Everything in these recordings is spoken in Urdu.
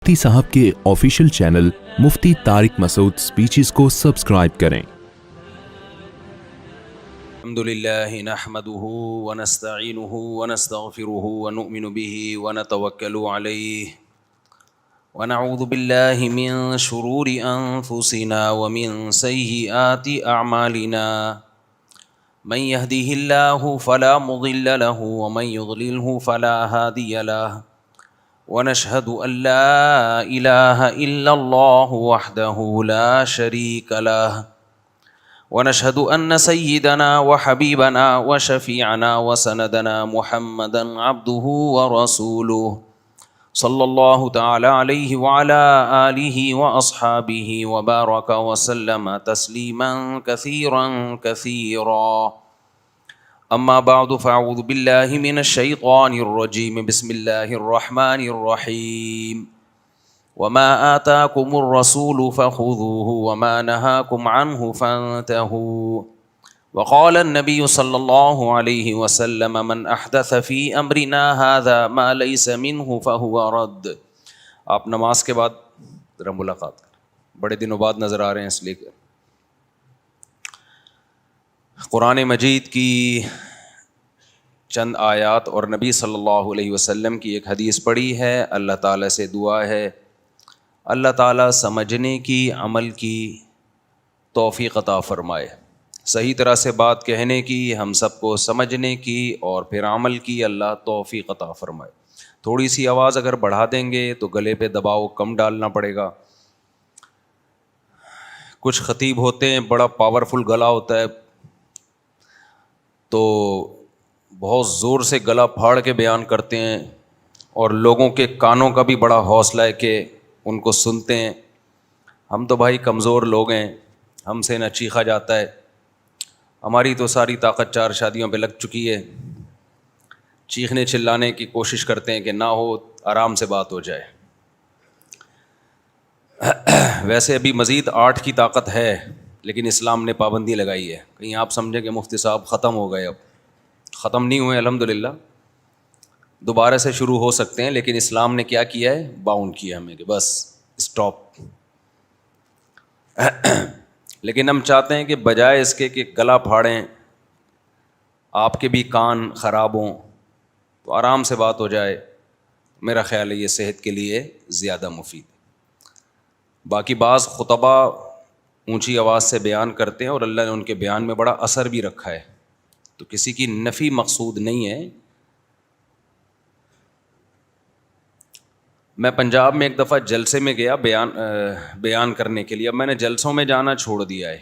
مفتی صاحب کے آفیشیل چینل مفتی طارق مسعود سپیچز کو سبسکرائب کریں۔ الحمد لله نحمده ونستعينه ونستغفره ونؤمن به ونتوكل عليه ونعوذ بالله من شرور أنفسنا ومن سيئات أعمالنا من يهده الله فلا مضل له ومن يضلله فلا هادي له ونشهد أن لا إله إلا الله وحده لا شريك له ونشهد أن سيدنا وحبيبنا وشفيعنا وسندنا محمدا عبده ورسوله صلى الله تعالى عليه وعلى آله وأصحابه وبارك وسلم تسليما كثيرا كثيرا أما بعد فأعوذ بالله من الشيطان الرجيم بسم الله الرحمن الرحيم وما آتاكم الرسول فخذوه وما نهاكم عنه فانتهوا وقال النبي صلى الله عليه وسلم من أحدث في أمرنا هذا ما ليس منه فهو رد۔ آپ نماز کے بعد ذرا ملاقات کریں، بڑے دنوں بعد نظر آ رہے ہیں اس لیے کہ قرآن مجید کی چند آیات اور نبی صلی اللہ علیہ وسلم کی ایک حدیث پڑھی ہے۔ اللہ تعالیٰ سے دعا ہے اللہ تعالیٰ سمجھنے کی، عمل کی توفیق عطا فرمائے، صحیح طرح سے بات کہنے کی، ہم سب کو سمجھنے کی اور پھر عمل کی اللہ توفیق عطا فرمائے۔ تھوڑی سی آواز اگر بڑھا دیں گے تو گلے پہ دباؤ کم ڈالنا پڑے گا۔ کچھ خطیب ہوتے ہیں بڑا پاورفل گلا ہوتا ہے تو بہت زور سے گلا پھاڑ کے بیان کرتے ہیں اور لوگوں کے کانوں کا بھی بڑا حوصلہ ہے کہ ان کو سنتے ہیں۔ ہم تو بھائی کمزور لوگ ہیں، ہم سے نہ چیخا جاتا ہے، ہماری تو ساری طاقت 4 شادیوں پہ لگ چکی ہے، چیخنے چلانے کی کوشش کرتے ہیں کہ نہ ہو، آرام سے بات ہو جائے۔ ویسے ابھی مزید 8 کی طاقت ہے لیکن اسلام نے پابندی لگائی ہے، کہیں آپ سمجھیں کہ مفتی صاحب ختم ہو گئے، اب ختم نہیں ہوئے، الحمدللہ دوبارہ سے شروع ہو سکتے ہیں، لیکن اسلام نے کیا کیا ہے، باؤنڈ کیا ہمیں کہ بس اسٹاپ۔ لیکن ہم چاہتے ہیں کہ بجائے اس کے کہ گلا پھاڑیں، آپ کے بھی کان خراب ہوں، تو آرام سے بات ہو جائے، میرا خیال ہے یہ صحت کے لیے زیادہ مفید ہے۔ باقی بعض خطبہ اونچی آواز سے بیان کرتے ہیں اور اللہ نے ان کے بیان میں بڑا اثر بھی رکھا ہے، تو کسی کی نفی مقصود نہیں ہے۔ میں پنجاب میں ایک دفعہ جلسے میں گیا بیان کرنے کے لیے، اب میں نے جلسوں میں جانا چھوڑ دیا ہے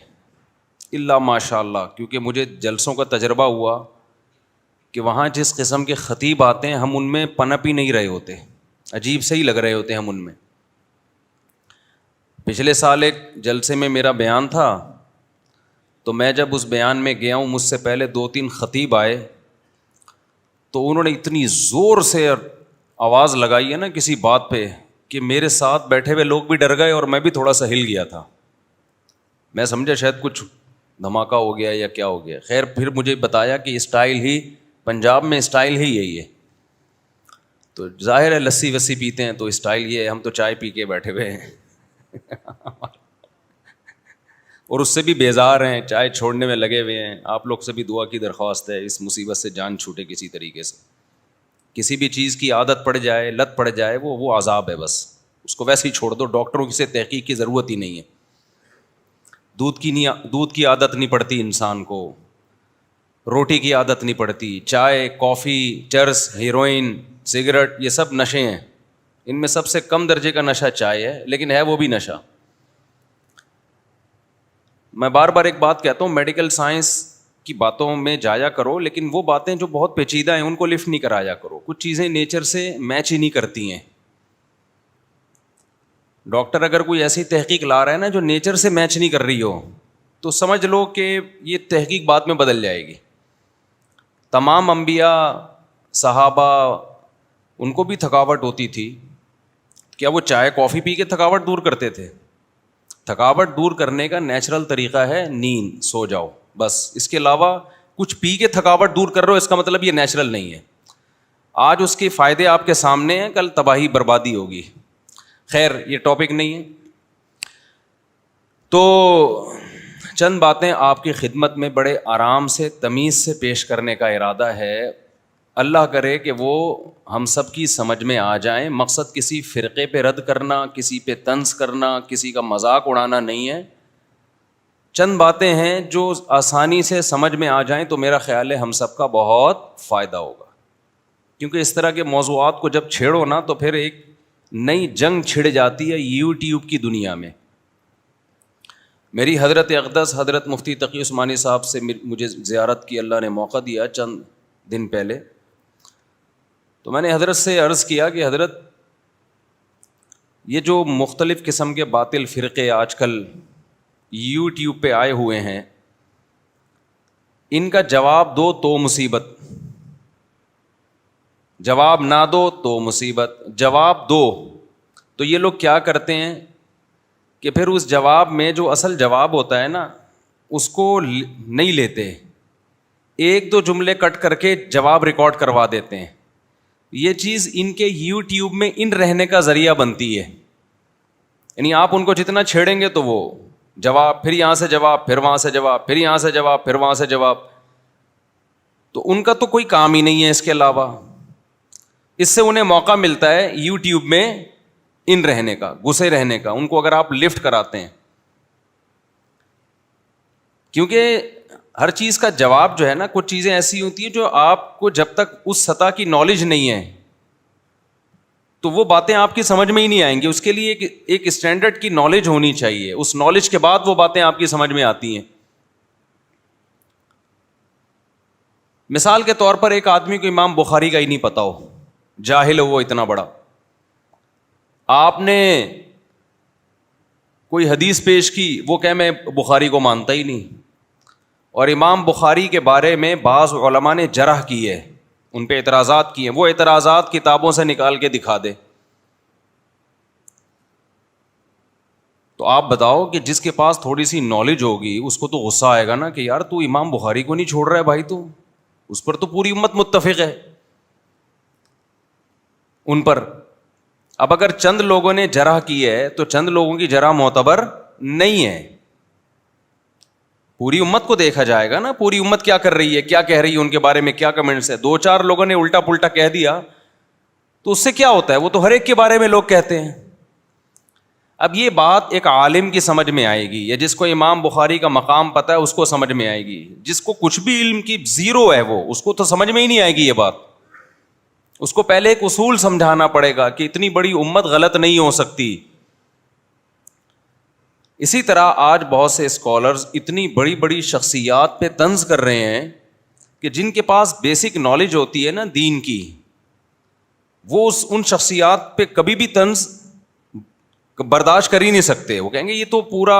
الا ماشاء اللہ، کیونکہ مجھے جلسوں کا تجربہ ہوا کہ وہاں جس قسم کے خطیب آتے ہیں ہم ان میں پنپ ہی نہیں رہے ہوتے، عجیب سے ہی لگ رہے ہوتے ہیں ہم ان میں۔ پچھلے سال ایک جلسے میں میرا بیان تھا تو میں جب اس بیان میں گیا ہوں، مجھ سے پہلے 2-3 خطیب آئے تو انہوں نے اتنی زور سے آواز لگائی ہے نا کسی بات پہ کہ میرے ساتھ بیٹھے ہوئے لوگ بھی ڈر گئے اور میں بھی تھوڑا سا ہل گیا تھا۔ میں سمجھا شاید کچھ دھماکہ ہو گیا یا کیا ہو گیا، خیر پھر مجھے بتایا کہ اسٹائل ہی پنجاب میں اسٹائل ہی یہی ہے، تو ظاہر ہے لسی وسی پیتے ہیں تو اسٹائل یہ ہے، ہم تو چائے پی کے بیٹھے ہوئے ہیں اور اس سے بھی بیزار ہیں، چائے چھوڑنے میں لگے ہوئے ہیں۔ آپ لوگ سے بھی دعا کی درخواست ہے، اس مصیبت سے جان چھوٹے کسی طریقے سے۔ کسی بھی چیز کی عادت پڑ جائے، لت پڑ جائے، وہ عذاب ہے، بس اس کو ویسے ہی چھوڑ دو، ڈاکٹروں سے تحقیق کی ضرورت ہی نہیں ہے۔ دودھ کی عادت نہیں پڑتی انسان کو، روٹی کی عادت نہیں پڑتی، چائے، کافی، چرس، ہیروئن، سگریٹ، یہ سب نشے ہیں، ان میں سب سے کم درجے کا نشہ چائے ہے، لیکن ہے وہ بھی نشہ۔ میں بار بار ایک بات کہتا ہوں، میڈیکل سائنس کی باتوں میں جایا کرو، لیکن وہ باتیں جو بہت پیچیدہ ہیں ان کو لفٹ نہیں کرایا کرو، کچھ چیزیں نیچر سے میچ ہی نہیں کرتی ہیں۔ ڈاکٹر اگر کوئی ایسی تحقیق لا رہا ہے نا جو نیچر سے میچ نہیں کر رہی ہو تو سمجھ لو کہ یہ تحقیق بعد میں بدل جائے گی۔ تمام انبیاء، صحابہ، ان کو بھی تھکاوٹ ہوتی تھی، کیا وہ چائے کافی پی کے تھکاوٹ دور کرتے تھے؟ تھکاوٹ دور کرنے کا نیچرل طریقہ ہے نیند، سو جاؤ، بس اس کے علاوہ کچھ پی کے تھکاوٹ دور کر رہے ہو اس کا مطلب یہ نیچرل نہیں ہے۔ آج اس کے فائدے آپ کے سامنے ہیں، کل تباہی بربادی ہوگی۔ خیر یہ ٹاپک نہیں ہے. تو چند باتیں آپ کی خدمت میں بڑے آرام سے تمیز سے پیش کرنے کا ارادہ ہے. اللہ کرے کہ وہ ہم سب کی سمجھ میں آ جائیں. مقصد کسی فرقے پہ رد کرنا, کسی پہ طنز کرنا, کسی کا مذاق اڑانا نہیں ہے. چند باتیں ہیں جو آسانی سے سمجھ میں آ جائیں تو میرا خیال ہے ہم سب کا بہت فائدہ ہوگا. کیونکہ اس طرح کے موضوعات کو جب چھیڑو نا تو پھر ایک نئی جنگ چھڑ جاتی ہے یوٹیوب کی دنیا میں. میری حضرت اقدس حضرت مفتی تقی عثمانی صاحب سے مجھے زیارت کی اللہ نے موقع دیا چند دن پہلے. تو میں نے حضرت سے عرض کیا کہ حضرت یہ جو مختلف قسم کے باطل فرقے آج کل یوٹیوب پہ آئے ہوئے ہیں, ان کا جواب دو تو مصیبت, جواب نہ دو تو مصیبت. جواب دو تو یہ لوگ کیا کرتے ہیں کہ پھر اس جواب میں جو اصل جواب ہوتا ہے نا اس کو نہیں لیتے, ایک دو جملے کٹ کر کے جواب ریکارڈ کروا دیتے ہیں. یہ چیز ان کے یوٹیوب میں ان رہنے کا ذریعہ بنتی ہے. یعنی آپ ان کو جتنا چھیڑیں گے تو وہ جواب, پھر یہاں سے جواب, پھر وہاں سے جواب, پھر یہاں سے جواب, پھر وہاں سے جواب. تو ان کا تو کوئی کام ہی نہیں ہے اس کے علاوہ. اس سے انہیں موقع ملتا ہے یوٹیوب میں ان رہنے کا, گھسے رہنے کا. ان کو اگر آپ لفٹ کراتے ہیں, کیونکہ ہر چیز کا جواب جو ہے نا, کچھ چیزیں ایسی ہوتی ہیں جو آپ کو جب تک اس سطح کی نالج نہیں ہے تو وہ باتیں آپ کی سمجھ میں ہی نہیں آئیں گی. اس کے لیے ایک اسٹینڈرڈ کی نالج ہونی چاہیے, اس نالج کے بعد وہ باتیں آپ کی سمجھ میں آتی ہیں. مثال کے طور پر ایک آدمی کو امام بخاری کا ہی نہیں پتا ہو, جاہل ہو وہ اتنا بڑا, آپ نے کوئی حدیث پیش کی, وہ کہ میں بخاری کو مانتا ہی نہیں, اور امام بخاری کے بارے میں بعض علماء نے جرح کی ہے, ان پہ اعتراضات کیے ہیں, وہ اعتراضات کتابوں سے نکال کے دکھا دے. تو آپ بتاؤ کہ جس کے پاس تھوڑی سی نالج ہوگی اس کو تو غصہ آئے گا نا کہ یار تو امام بخاری کو نہیں چھوڑ رہا ہے بھائی, تو اس پر تو پوری امت متفق ہے ان پر. اب اگر چند لوگوں نے جرح کی ہے تو چند لوگوں کی جرح معتبر نہیں ہے, پوری امت کو دیکھا جائے گا نا, پوری امت کیا کر رہی ہے, کیا کہہ رہی ہے ان کے بارے میں, کیا کمنٹس ہے. دو چار لوگوں نے الٹا پلٹا کہہ دیا تو اس سے کیا ہوتا ہے, وہ تو ہر ایک کے بارے میں لوگ کہتے ہیں. اب یہ بات ایک عالم کی سمجھ میں آئے گی, یا جس کو امام بخاری کا مقام پتہ ہے اس کو سمجھ میں آئے گی. جس کو کچھ بھی علم کی زیرو ہے وہ, اس کو تو سمجھ میں ہی نہیں آئے گی یہ بات. اس کو پہلے ایک اصول سمجھانا پڑے گا کہ اتنی بڑی امت غلط نہیں ہو سکتی. اسی طرح آج بہت سے اسکالرز اتنی بڑی بڑی شخصیات پہ طنز کر رہے ہیں کہ جن کے پاس بیسک نالج ہوتی ہے نا دین کی, وہ ان شخصیات پہ کبھی بھی طنز برداشت کر ہی نہیں سکتے. وہ کہیں گے یہ تو پورا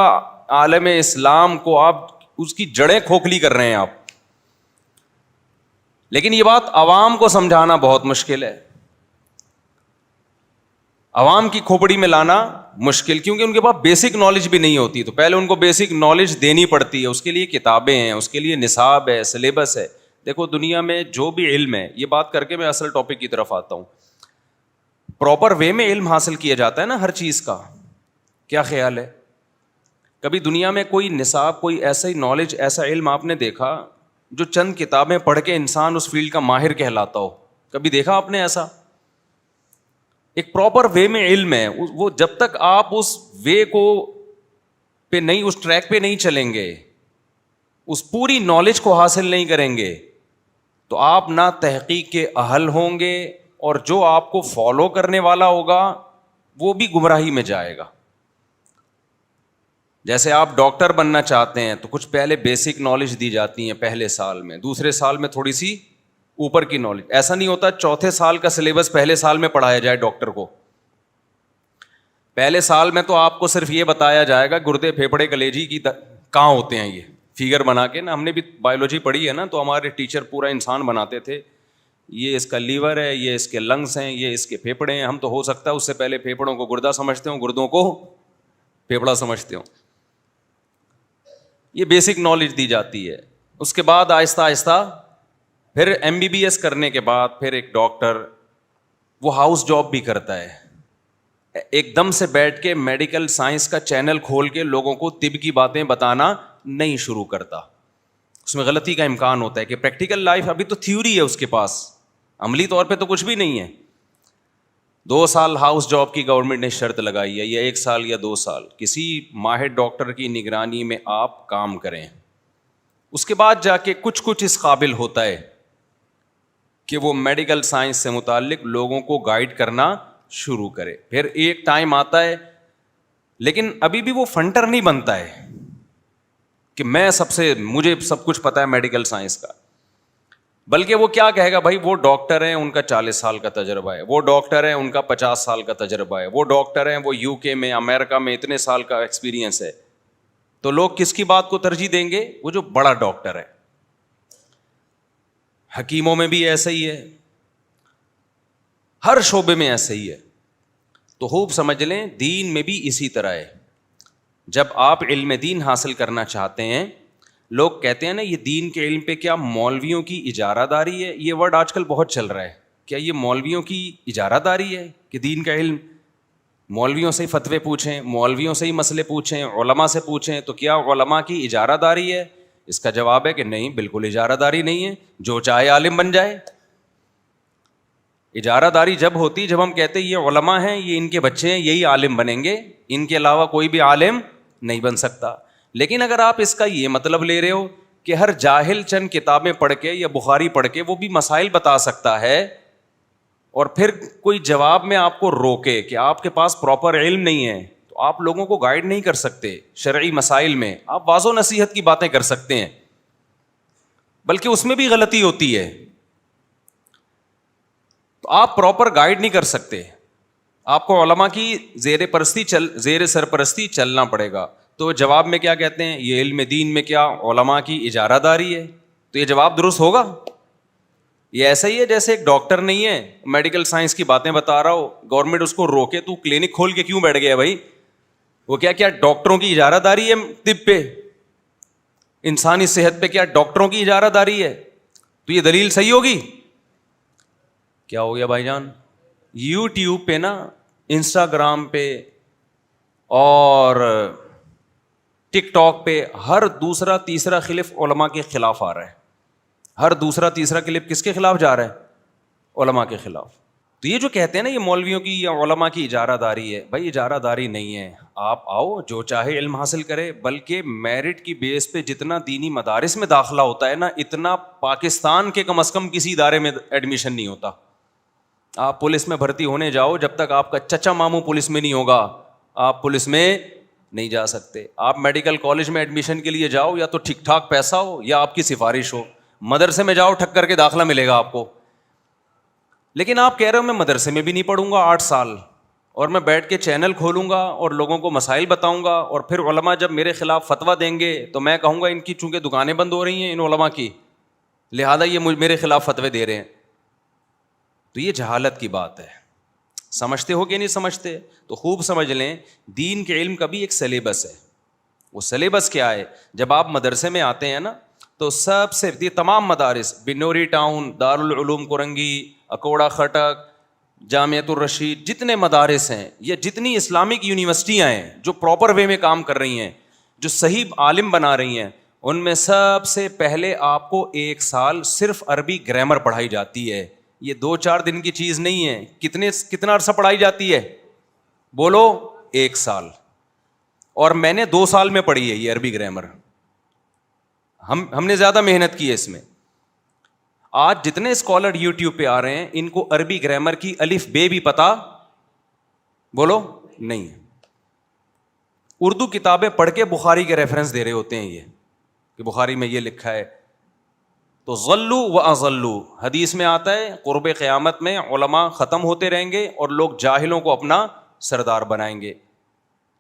عالم اسلام کو آپ اس کی جڑیں کھوکھلی کر رہے ہیں آپ. لیکن یہ بات عوام کو سمجھانا بہت مشکل ہے, عوام کی کھوپڑی میں لانا مشکل, کیونکہ ان کے پاس بیسک نالج بھی نہیں ہوتی. تو پہلے ان کو بیسک نالج دینی پڑتی ہے, اس کے لیے کتابیں ہیں, اس کے لیے نصاب ہے, سلیبس ہے. دیکھو دنیا میں جو بھی علم ہے, یہ بات کر کے میں اصل ٹاپک کی طرف آتا ہوں, پراپر وے میں علم حاصل کیا جاتا ہے نا ہر چیز کا. کیا خیال ہے, کبھی دنیا میں کوئی نصاب, کوئی ایسا ہی نالج, ایسا علم آپ نے دیکھا جو چند کتابیں پڑھ کے انسان اس فیلڈ کا ماہر کہلاتا ہو؟ کبھی دیکھا آپ نے ایسا؟ ایک پراپر وے میں علم ہے, وہ جب تک آپ اس وے کو پہ نہیں, اس ٹریک پہ نہیں چلیں گے, اس پوری نالج کو حاصل نہیں کریں گے, تو آپ نہ تحقیق کے اہل ہوں گے, اور جو آپ کو فالو کرنے والا ہوگا وہ بھی گمراہی میں جائے گا. جیسے آپ ڈاکٹر بننا چاہتے ہیں تو کچھ پہلے بیسک نالج دی جاتی ہیں پہلے سال میں, دوسرے سال میں تھوڑی سی اوپر کی نالج. ایسا نہیں ہوتا چوتھے سال کا سلیبس پہلے سال میں پڑھایا جائے ڈاکٹر کو. پہلے سال میں تو آپ کو صرف یہ بتایا جائے گا گردے, پھیپھڑے, کلیجی کی کہاں ہوتے ہیں, یہ فگر بنا کے نا. ہم نے بھی بایولوجی پڑھی ہے نا, تو ہمارے ٹیچر پورا انسان بناتے تھے, یہ اس کا لیور ہے, یہ اس کے لنگس ہیں, یہ اس کے پھیپھڑے ہیں. ہم تو ہو سکتا ہے اس سے پہلے پھیپھڑوں کو گردہ سمجھتے ہوں, گردوں کو پھیپھڑا سمجھتے ہوں. یہ بیسک نالج دی جاتی ہے. اس کے بعد آہستہ آہستہ پھر ایم بی بی ایس کرنے کے بعد پھر ایک ڈاکٹر وہ ہاؤس جاب بھی کرتا ہے, ایک دم سے بیٹھ کے میڈیکل سائنس کا چینل کھول کے لوگوں کو طب کی باتیں بتانا نہیں شروع کرتا. اس میں غلطی کا امکان ہوتا ہے کہ پریکٹیکل لائف ابھی تو تھیوری ہے اس کے پاس, عملی طور پہ تو کچھ بھی نہیں ہے. 2 سال ہاؤس جاب کی گورنمنٹ نے شرط لگائی ہے, یا 1 سال یا 2 سال کسی ماہر ڈاکٹر کی نگرانی میں آپ کام کریں. اس کے بعد جا کے کچھ اس قابل ہوتا ہے کہ وہ میڈیکل سائنس سے متعلق لوگوں کو گائیڈ کرنا شروع کرے. پھر ایک ٹائم آتا ہے, لیکن ابھی بھی وہ فنٹر نہیں بنتا ہے کہ مجھے سب کچھ پتا ہے میڈیکل سائنس کا, بلکہ وہ کیا کہے گا, بھائی وہ ڈاکٹر ہیں ان کا 40 سال کا تجربہ ہے, وہ ڈاکٹر ہیں ان کا 50 سال کا تجربہ ہے, وہ ڈاکٹر ہیں وہ UK میں امریکہ میں اتنے سال کا ایکسپیرینس ہے. تو لوگ کس کی بات کو ترجیح دیں گے؟ وہ جو بڑا ڈاکٹر ہے. حکیموں میں بھی ایسا ہی ہے, ہر شعبے میں ایسا ہی ہے. تو خوب سمجھ لیں دین میں بھی اسی طرح ہے. جب آپ علم دین حاصل کرنا چاہتے ہیں, لوگ کہتے ہیں نا یہ دین کے علم پہ کیا مولویوں کی اجارہ داری ہے. یہ ورڈ آج کل بہت چل رہا ہے, کیا یہ مولویوں کی اجارہ داری ہے کہ دین کا علم مولویوں سے ہی فتوے پوچھیں, مولویوں سے ہی مسئلے پوچھیں, علماء سے پوچھیں, تو کیا علماء کی اجارہ داری ہے؟ اس کا جواب ہے کہ نہیں, بالکل اجارہ داری نہیں ہے, جو چاہے عالم بن جائے. اجارہ داری جب ہوتی جب ہم کہتے ہیں یہ علماء ہیں, یہ ان کے بچے ہیں, یہی عالم بنیں گے, ان کے علاوہ کوئی بھی عالم نہیں بن سکتا. لیکن اگر آپ اس کا یہ مطلب لے رہے ہو کہ ہر جاہل چند کتابیں پڑھ کے یا بخاری پڑھ کے وہ بھی مسائل بتا سکتا ہے, اور پھر کوئی جواب میں آپ کو روکے کہ آپ کے پاس پراپر علم نہیں ہے, تو آپ لوگوں کو گائیڈ نہیں کر سکتے شرعی مسائل میں. آپ واضح و نصیحت کی باتیں کر سکتے ہیں, بلکہ اس میں بھی غلطی ہوتی ہے, تو آپ پراپر گائیڈ نہیں کر سکتے. آپ کو علماء کی زیر سرپرستی چلنا پڑے گا. تو جواب میں کیا کہتے ہیں, یہ علم دین میں کیا علماء کی اجارہ داری ہے. تو یہ جواب درست ہوگا؟ یہ ایسا ہی ہے جیسے ایک ڈاکٹر نہیں ہے, میڈیکل سائنس کی باتیں بتا رہا ہو, گورنمنٹ اس کو روکے تو کلینک کھول کے کیوں بیٹھ گیا بھائی؟ وہ کیا ڈاکٹروں کی اجارہ داری ہے طب پہ, انسانی صحت پہ کیا ڈاکٹروں کی اجارہ داری ہے؟ تو یہ دلیل صحیح ہوگی؟ کیا ہو گیا بھائی جان؟ یوٹیوب پہ نا, انسٹاگرام پہ اور ٹک ٹاک پہ ہر دوسرا تیسرا کلپ علماء کے خلاف آ رہا ہے. ہر دوسرا تیسرا کلپ کس کے خلاف جا رہا ہے؟ علماء کے خلاف. تو یہ جو کہتے ہیں نا یہ مولویوں کی یا علماء کی اجارہ داری ہے, بھائی اجارہ داری نہیں ہے. آپ آؤ, جو چاہے علم حاصل کرے, بلکہ میرٹ کی بیس پہ جتنا دینی مدارس میں داخلہ ہوتا ہے نا, اتنا پاکستان کے کم از کم کسی ادارے میں ایڈمیشن نہیں ہوتا. آپ پولیس میں بھرتی ہونے جاؤ, جب تک آپ کا چچا ماموں پولیس میں نہیں ہوگا آپ پولیس میں نہیں جا سکتے. آپ میڈیکل کالج میں ایڈمیشن کے لیے جاؤ, یا تو ٹھیک ٹھاک پیسہ ہو یا آپ کی سفارش ہو. مدرسے میں جاؤ ٹھک کر کے داخلہ ملے گا آپ کو. لیکن آپ کہہ رہے ہو میں مدرسے میں بھی نہیں پڑھوں گا 8 سال, اور میں بیٹھ کے چینل کھولوں گا اور لوگوں کو مسائل بتاؤں گا, اور پھر علماء جب میرے خلاف فتویٰ دیں گے تو میں کہوں گا ان کی چونکہ دکانیں بند ہو رہی ہیں ان علماء کی, لہذا یہ میرے خلاف فتوے دے رہے ہیں. تو یہ جہالت کی بات ہے. سمجھتے ہو کہ نہیں سمجھتے؟ تو خوب سمجھ لیں دین کے علم کا بھی ایک سلیبس ہے. وہ سلیبس کیا ہے؟ جب آپ مدرسے میں آتے ہیں نا, تو سب سے یہ تمام مدارس, بنوری ٹاؤن, دارالعلوم کرنگی, اکوڑا خٹک, جامعۃ الرشید, جتنے مدارس ہیں یا جتنی اسلامک یونیورسٹیاں ہیں جو پراپر وے میں کام کر رہی ہیں, جو صحیح عالم بنا رہی ہیں, ان میں سب سے پہلے آپ کو 1 سال صرف عربی گرامر پڑھائی جاتی ہے. یہ 2-4 دن کی چیز نہیں ہے. کتنا عرصہ پڑھائی جاتی ہے؟ بولو 1 سال. اور میں نے 2 سال میں پڑھی ہے یہ عربی گرامر. ہم نے زیادہ محنت کی ہے اس میں. آج جتنے اسکالر یوٹیوب پہ آ رہے ہیں ان کو عربی گرامر کی الف بے بھی پتا بولو نہیں ہے. اردو کتابیں پڑھ کے بخاری کے ریفرنس دے رہے ہوتے ہیں یہ کہ بخاری میں یہ لکھا ہے. تو ضلوا و اضلوا, حدیث میں آتا ہے قرب قیامت میں علماء ختم ہوتے رہیں گے اور لوگ جاہلوں کو اپنا سردار بنائیں گے.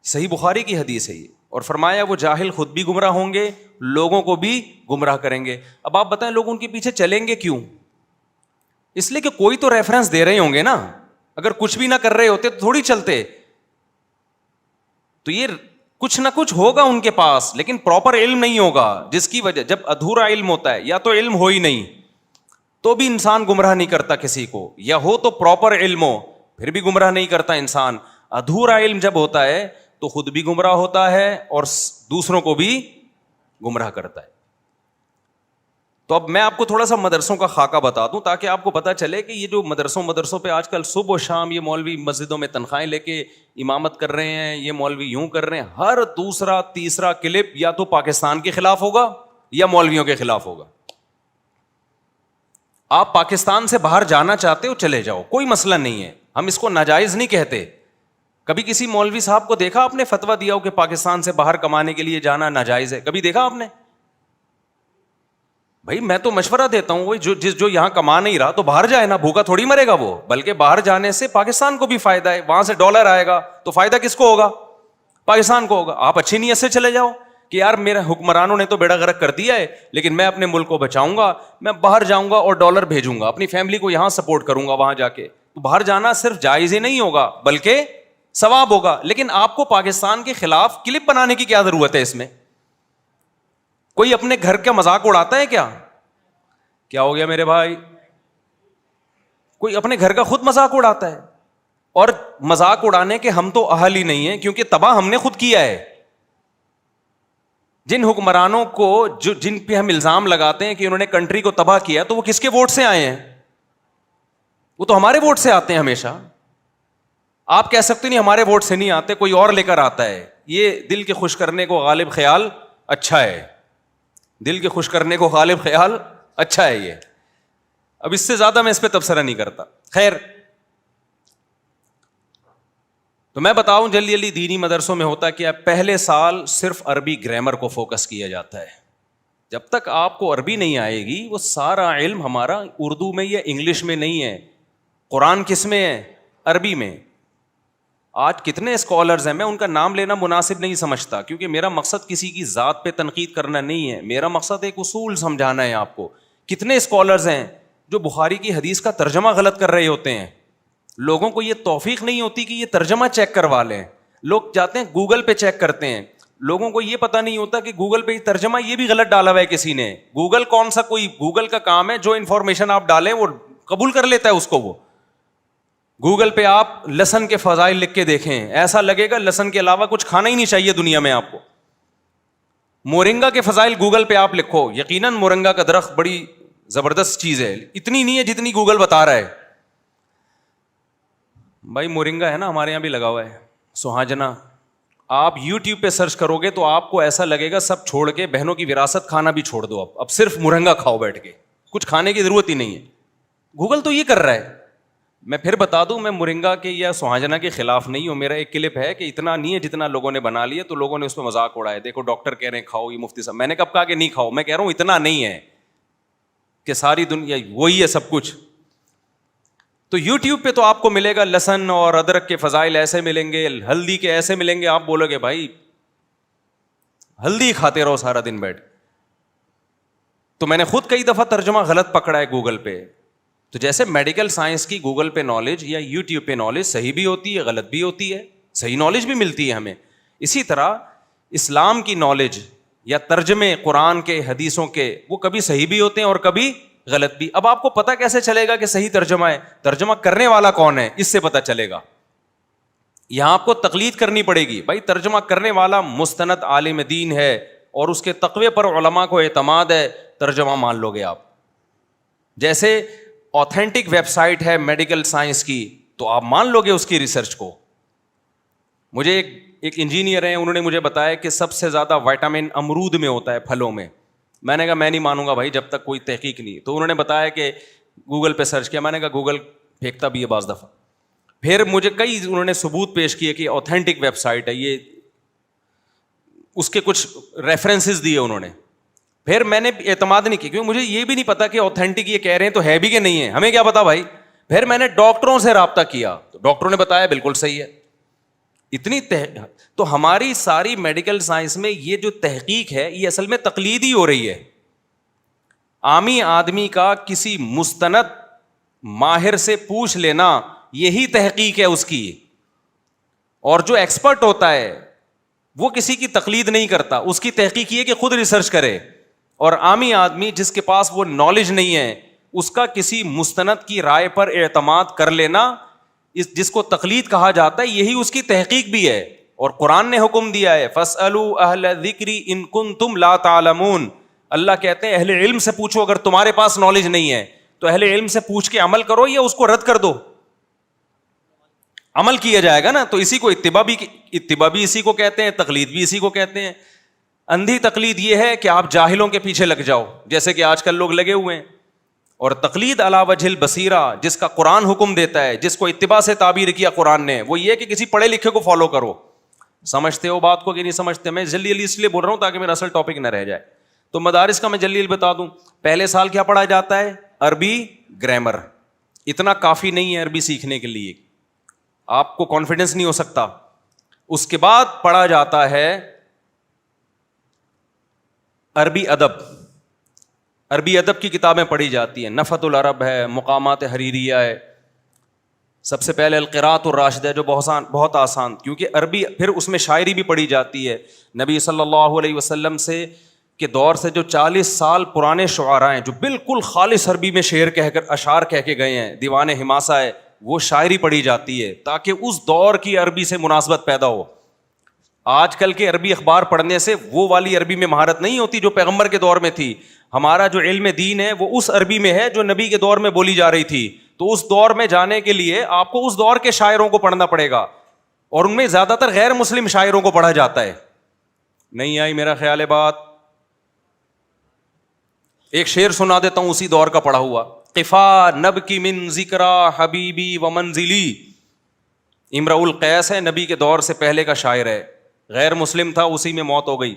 صحیح بخاری کی حدیث ہے یہ. اور فرمایا وہ جاہل خود بھی گمراہ ہوں گے, لوگوں کو بھی گمراہ کریں گے. اب آپ بتائیں لوگ ان کے پیچھے چلیں گے کیوں؟ اس لیے کہ کوئی تو ریفرنس دے رہے ہوں گے نا. اگر کچھ بھی نہ کر رہے ہوتے تو تھوڑی چلتے. تو یہ کچھ نہ کچھ ہوگا ان کے پاس, لیکن پراپر علم نہیں ہوگا, جس کی وجہ جب ادھورا علم ہوتا ہے یا تو علم ہو ہی نہیں تو بھی انسان گمراہ نہیں کرتا کسی کو, یا ہو تو پراپر علم ہو پھر بھی گمراہ نہیں کرتا انسان. ادھورا علم جب ہوتا ہے تو خود بھی گمراہ ہوتا ہے اور دوسروں کو بھی گمراہ کرتا ہے. تو اب میں آپ کو تھوڑا سا مدرسوں کا خاکہ بتا دوں تاکہ آپ کو پتہ چلے کہ یہ جو مدرسوں پہ آج کل صبح و شام یہ مولوی مسجدوں میں تنخواہیں لے کے امامت کر رہے ہیں, یہ مولوی یوں کر رہے ہیں, ہر دوسرا تیسرا کلپ یا تو پاکستان کے خلاف ہوگا یا مولویوں کے خلاف ہوگا. آپ پاکستان سے باہر جانا چاہتے ہو چلے جاؤ, کوئی مسئلہ نہیں ہے, ہم اس کو ناجائز نہیں کہتے. کبھی کسی مولوی صاحب کو دیکھا آپ نے فتویٰ دیا ہو کہ پاکستان سے باہر کمانے کے لیے جانا ناجائز ہے؟ کبھی دیکھا آپ نے؟ بھائی میں تو مشورہ دیتا ہوں, وہی جو یہاں کما نہیں رہا تو باہر جائے نا, بھوکا تھوڑی مرے گا وہ, بلکہ باہر جانے سے پاکستان کو بھی فائدہ ہے, وہاں سے ڈالر آئے گا تو فائدہ کس کو ہوگا؟ پاکستان کو ہوگا. آپ اچھی نیت سے چلے جاؤ کہ یار میرے حکمرانوں نے تو بیڑا غرق کر دیا ہے لیکن میں اپنے ملک کو بچاؤں گا, میں باہر جاؤں گا اور ڈالر بھیجوں گا, اپنی فیملی کو یہاں سپورٹ کروں گا وہاں جا کے. تو باہر جانا صرف جائز ہی نہیں ہوگا بلکہ ثواب ہوگا. لیکن آپ کو پاکستان کے خلاف کلپ بنانے کی کیا ضرورت ہے؟ اس میں کوئی اپنے گھر کا مذاق اڑاتا ہے کیا؟ کیا ہو گیا میرے بھائی؟ کوئی اپنے گھر کا خود مذاق اڑاتا ہے, اور مذاق اڑانے کے ہم تو اہل ہی نہیں ہیں کیونکہ تباہ ہم نے خود کیا ہے. جن حکمرانوں کو جن پہ ہم الزام لگاتے ہیں کہ انہوں نے کنٹری کو تباہ کیا تو وہ کس کے ووٹ سے آئے ہیں؟ وہ تو ہمارے ووٹ سے آتے ہیں ہمیشہ. آپ کہہ سکتے نہیں ہمارے ووٹ سے نہیں آتے, کوئی اور لے کر آتا ہے. یہ دل کے خوش کرنے کو غالب خیال اچھا ہے, دل کے خوش کرنے کو غالب خیال اچھا ہے یہ. اب اس سے زیادہ میں اس پہ تبصرہ نہیں کرتا. خیر, تو میں بتاؤں جلدی دینی مدرسوں میں ہوتا کیا, پہلے سال صرف عربی گرامر کو فوکس کیا جاتا ہے. جب تک آپ کو عربی نہیں آئے گی وہ سارا علم ہمارا اردو میں یا انگلش میں نہیں ہے. قرآن کس میں ہے؟ عربی میں. آج کتنے اسکالرز ہیں, میں ان کا نام لینا مناسب نہیں سمجھتا کیونکہ میرا مقصد کسی کی ذات پہ تنقید کرنا نہیں ہے, میرا مقصد ایک اصول سمجھانا ہے آپ کو. کتنے اسکالرز ہیں جو بخاری کی حدیث کا ترجمہ غلط کر رہے ہوتے ہیں, لوگوں کو یہ توفیق نہیں ہوتی کہ یہ ترجمہ چیک کروا لیں. لوگ جاتے ہیں گوگل پہ چیک کرتے ہیں, لوگوں کو یہ پتہ نہیں ہوتا کہ گوگل پہ ترجمہ یہ بھی غلط ڈالا ہوا ہے کسی نے. گوگل کون سا کوئی گوگل کا کام ہے جو انفارمیشن آپ ڈالیں وہ قبول کر لیتا ہے اس کو. وہ گوگل پہ آپ لہسن کے فضائل لکھ کے دیکھیں, ایسا لگے گا لہسن کے علاوہ کچھ کھانا ہی نہیں چاہیے دنیا میں آپ کو. مورنگا کے فضائل گوگل پہ آپ لکھو, یقیناً مورنگا کا درخت بڑی زبردست چیز ہے, اتنی نہیں ہے جتنی گوگل بتا رہا ہے. بھائی مورنگا ہے نا, ہمارے یہاں بھی لگا ہوا ہے, سہاجنا. آپ یوٹیوب پہ سرچ کرو گے تو آپ کو ایسا لگے گا سب چھوڑ کے بہنوں کی وراثت کھانا بھی چھوڑ دو, اب صرف مورنگا کھاؤ بیٹھ کے, کچھ کھانے کی ضرورت ہی نہیں ہے. گوگل تو یہ کر رہا ہے. میں پھر بتا دوں, میں مورنگا کے یا سہاجنا کے خلاف نہیں ہوں. میرا ایک کلپ ہے کہ اتنا نہیں ہے جتنا لوگوں نے بنا لیا, تو لوگوں نے اس پہ مذاق اڑایا, دیکھو ڈاکٹر کہہ رہے ہیں کھاؤ, یہ مفتی صاحب. میں نے کب کہا کہ نہیں کھاؤ, میں کہہ رہا ہوں اتنا نہیں ہے کہ ساری دنیا وہی ہے سب کچھ. تو یوٹیوب پہ تو آپ کو ملے گا لہسن اور ادرک کے فضائل ایسے ملیں گے, ہلدی کے ایسے ملیں گے, آپ بولو گے بھائی ہلدی کھاتے رہو سارا دن بیٹھ. تو میں نے خود کئی دفعہ ترجمہ غلط پکڑا ہے گوگل پہ. تو جیسے میڈیکل سائنس کی گوگل پہ نالج یا یوٹیوب پہ نالج صحیح بھی ہوتی ہے غلط بھی ہوتی ہے, صحیح نالج بھی ملتی ہے ہمیں. اسی طرح اسلام کی نالج یا ترجمے قرآن کے حدیثوں کے وہ کبھی صحیح بھی ہوتے ہیں اور کبھی غلط بھی. اب آپ کو پتہ کیسے چلے گا کہ صحیح ترجمہ ہے؟ ترجمہ کرنے والا کون ہے اس سے پتہ چلے گا. یہاں آپ کو تقلید کرنی پڑے گی. بھائی ترجمہ کرنے والا مستند عالم دین ہے اور اس کے تقوی پر علماء کو اعتماد ہے, ترجمہ مان لو گے آپ. جیسے آتھینٹک ویب سائٹ ہے میڈیکل سائنس کی تو آپ مان لو گے اس کی ریسرچ کو. مجھے ایک انجینئر ہیں, انہوں نے مجھے بتایا کہ سب سے زیادہ وائٹامن امرود میں ہوتا ہے, پھلوں میں. میں نے کہا میں نہیں مانوں گا بھائی جب تک کوئی تحقیق نہیں. تو انہوں نے بتایا کہ گوگل پہ سرچ کیا. میں نے کہا گوگل پھینکتا بھی ہے بعض دفعہ. پھر مجھے کئی انہوں نے ثبوت پیش کیے کہ آتھینٹک ویب سائٹ ہے یہ, اس کے کچھ ریفرنسز دیے انہوں نے. پھر میں نے اعتماد نہیں کیا کیونکہ مجھے یہ بھی نہیں پتا کہ آتھینٹک یہ کہہ رہے ہیں تو ہے بھی کہ نہیں ہے, ہمیں کیا پتا بھائی. پھر میں نے ڈاکٹروں سے رابطہ کیا تو ڈاکٹروں نے بتایا بالکل صحیح ہے. اتنی تو ہماری ساری میڈیکل سائنس میں یہ جو تحقیق ہے یہ اصل میں تقلید ہی ہو رہی ہے. عامی آدمی کا کسی مستند ماہر سے پوچھ لینا یہی تحقیق ہے اس کی, اور جو ایکسپرٹ ہوتا ہے وہ کسی کی تقلید نہیں کرتا, اس کی تحقیق یہ کہ خود ریسرچ کرے. اور عامی آدمی جس کے پاس وہ نالج نہیں ہے اس کا کسی مستند کی رائے پر اعتماد کر لینا جس کو تقلید کہا جاتا ہے یہی اس کی تحقیق بھی ہے. اور قرآن نے حکم دیا ہے فَاسْأَلُوا أَهْلَ الذِّكْرِ إِن كُنتُمْ لَا تَعْلَمُونَ. اللہ کہتے ہیں اہل علم سے پوچھو, اگر تمہارے پاس نالج نہیں ہے تو اہل علم سے پوچھ کے عمل کرو یا اس کو رد کر دو. عمل کیا جائے گا نا. تو اسی کو اتباع بھی اسی کو کہتے ہیں, تقلید بھی اسی کو کہتے ہیں. اندھی تقلید یہ ہے کہ آپ جاہلوں کے پیچھے لگ جاؤ جیسے کہ آج کل لوگ لگے ہوئے ہیں. اور تقلید علی وجہ البصیرہ, جس کا قرآن حکم دیتا ہے, جس کو اتباع سے تعبیر کیا قرآن نے, وہ یہ کہ کسی پڑھے لکھے کو فالو کرو. سمجھتے ہو بات کو کہ نہیں سمجھتے؟ میں جلدی اس لیے بول رہا ہوں تاکہ میرا اصل ٹاپک نہ رہ جائے. تو مدارس کا میں جلدی بتا دوں. پہلے سال کیا پڑھا جاتا ہے؟ عربی گرامر. اتنا کافی نہیں ہے عربی سیکھنے کے لیے, آپ کو کانفیڈنس نہیں ہو سکتا. اس کے بعد پڑھا جاتا ہے عربی ادب. عربی ادب کی کتابیں پڑھی جاتی ہیں. نفحۃ العرب ہے, مقامات حریریہ ہے. سب سے پہلے القراءۃ الراشدہ جو بہت آسان, کیونکہ عربی. پھر اس میں شاعری بھی پڑھی جاتی ہے. نبی صلی اللہ علیہ وسلم سے کے دور سے جو 40 سال پرانے شعراء ہیں جو بالکل خالص عربی میں شعر کہہ کر اشعار کہہ کے گئے ہیں, دیوان حماسہ ہے, وہ شاعری پڑھی جاتی ہے تاکہ اس دور کی عربی سے مناسبت پیدا ہو. آج کل کے عربی اخبار پڑھنے سے وہ والی عربی میں مہارت نہیں ہوتی جو پیغمبر کے دور میں تھی. ہمارا جو علم دین ہے وہ اس عربی میں ہے جو نبی کے دور میں بولی جا رہی تھی. تو اس دور میں جانے کے لیے آپ کو اس دور کے شاعروں کو پڑھنا پڑے گا, اور ان میں زیادہ تر غیر مسلم شاعروں کو پڑھا جاتا ہے. نہیں آئی میرا خیال ہے بات؟ ایک شعر سنا دیتا ہوں اسی دور کا پڑھا ہوا. قفا نبکی من ذکرا حبیبی و منزلی. امرؤ القیس ہے, نبی کے دور سے پہلے کا شاعر ہے, غیر مسلم تھا, اسی میں موت ہو گئی.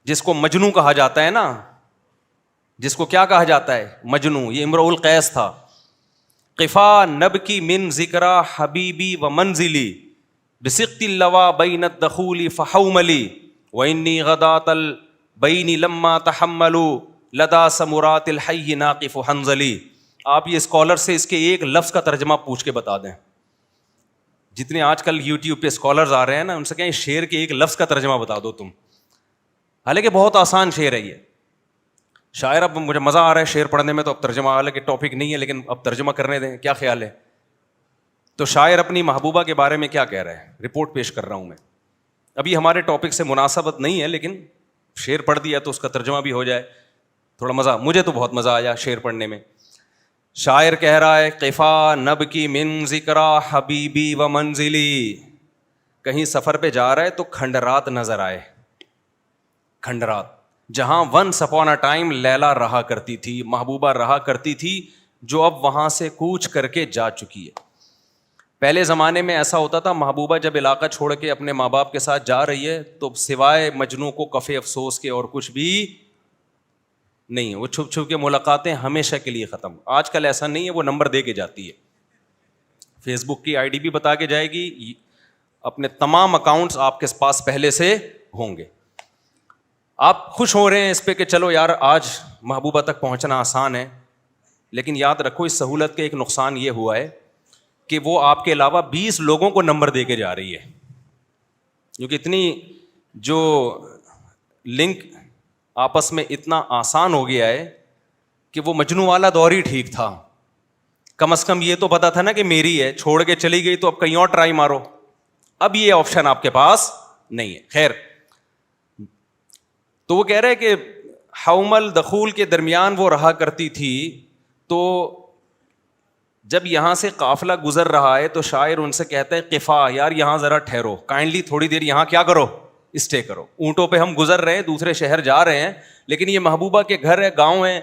جس کو مجنو کہا جاتا ہے نا, جس کو کیا کہا جاتا ہے؟ مجنو. یہ امرؤ القیس تھا. قفا نبکی من ذکرا حبیبی و منزلی بسقط اللوا بین الدخول فحوملی وانی غدات البین لما تحملوا لدا سمرات الحی ناقف حنظلی. آپ یہ اسکالر سے اس کے ایک لفظ کا ترجمہ پوچھ کے بتا دیں. جتنے آج کل یوٹیوب پہ اسکالرز آ رہے ہیں نا, ان سے کہیں شعر کے ایک لفظ کا ترجمہ بتا دو تم. حالانکہ بہت آسان شعر ہے یہ. شاعر اب مجھے مزہ آ رہا ہے شعر پڑھنے میں, تو اب ترجمہ, حالانکہ ٹاپک نہیں ہے لیکن اب ترجمہ کرنے دیں, کیا خیال ہے؟ تو شاعر اپنی محبوبہ کے بارے میں کیا کہہ رہا ہے, رپورٹ پیش کر رہا ہوں میں. ابھی ہمارے ٹاپک سے مناسبت نہیں ہے لیکن شعر پڑھ دیا تو اس کا ترجمہ بھی ہو جائے, تھوڑا مزہ. مجھے تو بہت مزہ آیا شعر پڑھنے میں. شاعر کہہ رہا ہے قفا نبکی من ذکرا حبیبی و منزلی. کہیں سفر پہ جا رہا ہے تو کھنڈرات نظر آئے. کھنڈرات, جہاں ونس اپون اے ٹائم لیلا رہا کرتی تھی, محبوبہ رہا کرتی تھی, جو اب وہاں سے کوچ کر کے جا چکی ہے. پہلے زمانے میں ایسا ہوتا تھا, محبوبہ جب علاقہ چھوڑ کے اپنے ماں باپ کے ساتھ جا رہی ہے تو سوائے مجنوں کو کفے افسوس کے اور کچھ بھی نہیں, وہ چھپ چھپ کے ملاقاتیں ہمیشہ کے لیے ختم. آج کل ایسا نہیں ہے, وہ نمبر دے کے جاتی ہے, فیس بک کی آئی ڈی بھی بتا کے جائے گی, اپنے تمام اکاؤنٹس آپ کے پاس پہلے سے ہوں گے. آپ خوش ہو رہے ہیں اس پہ کہ چلو یار آج محبوبہ تک پہنچنا آسان ہے, لیکن یاد رکھو اس سہولت کا ایک نقصان یہ ہوا ہے کہ وہ آپ کے علاوہ 20 لوگوں کو نمبر دے کے جا رہی ہے, کیونکہ اتنی جو لنک آپس میں اتنا آسان ہو گیا ہے کہ وہ مجنوں والا دور ہی ٹھیک تھا. کم از کم یہ تو پتا تھا نا کہ میری ہے, چھوڑ کے چلی گئی تو اب کہیں اور ٹرائی مارو. اب یہ آپشن آپ کے پاس نہیں ہے. خیر, تو وہ کہہ رہے کہ حومل دخول کے درمیان وہ رہا کرتی تھی, تو جب یہاں سے قافلہ گزر رہا ہے تو شاعر ان سے کہتا ہے قفا, یار یہاں ذرا ٹھہرو, کائنڈلی تھوڑی دیر یہاں کیا کرو, اسٹے کرو. اونٹوں پہ ہم گزر رہے ہیں, دوسرے شہر جا رہے ہیں, لیکن یہ محبوبہ کے گھر ہے, گاؤں ہے,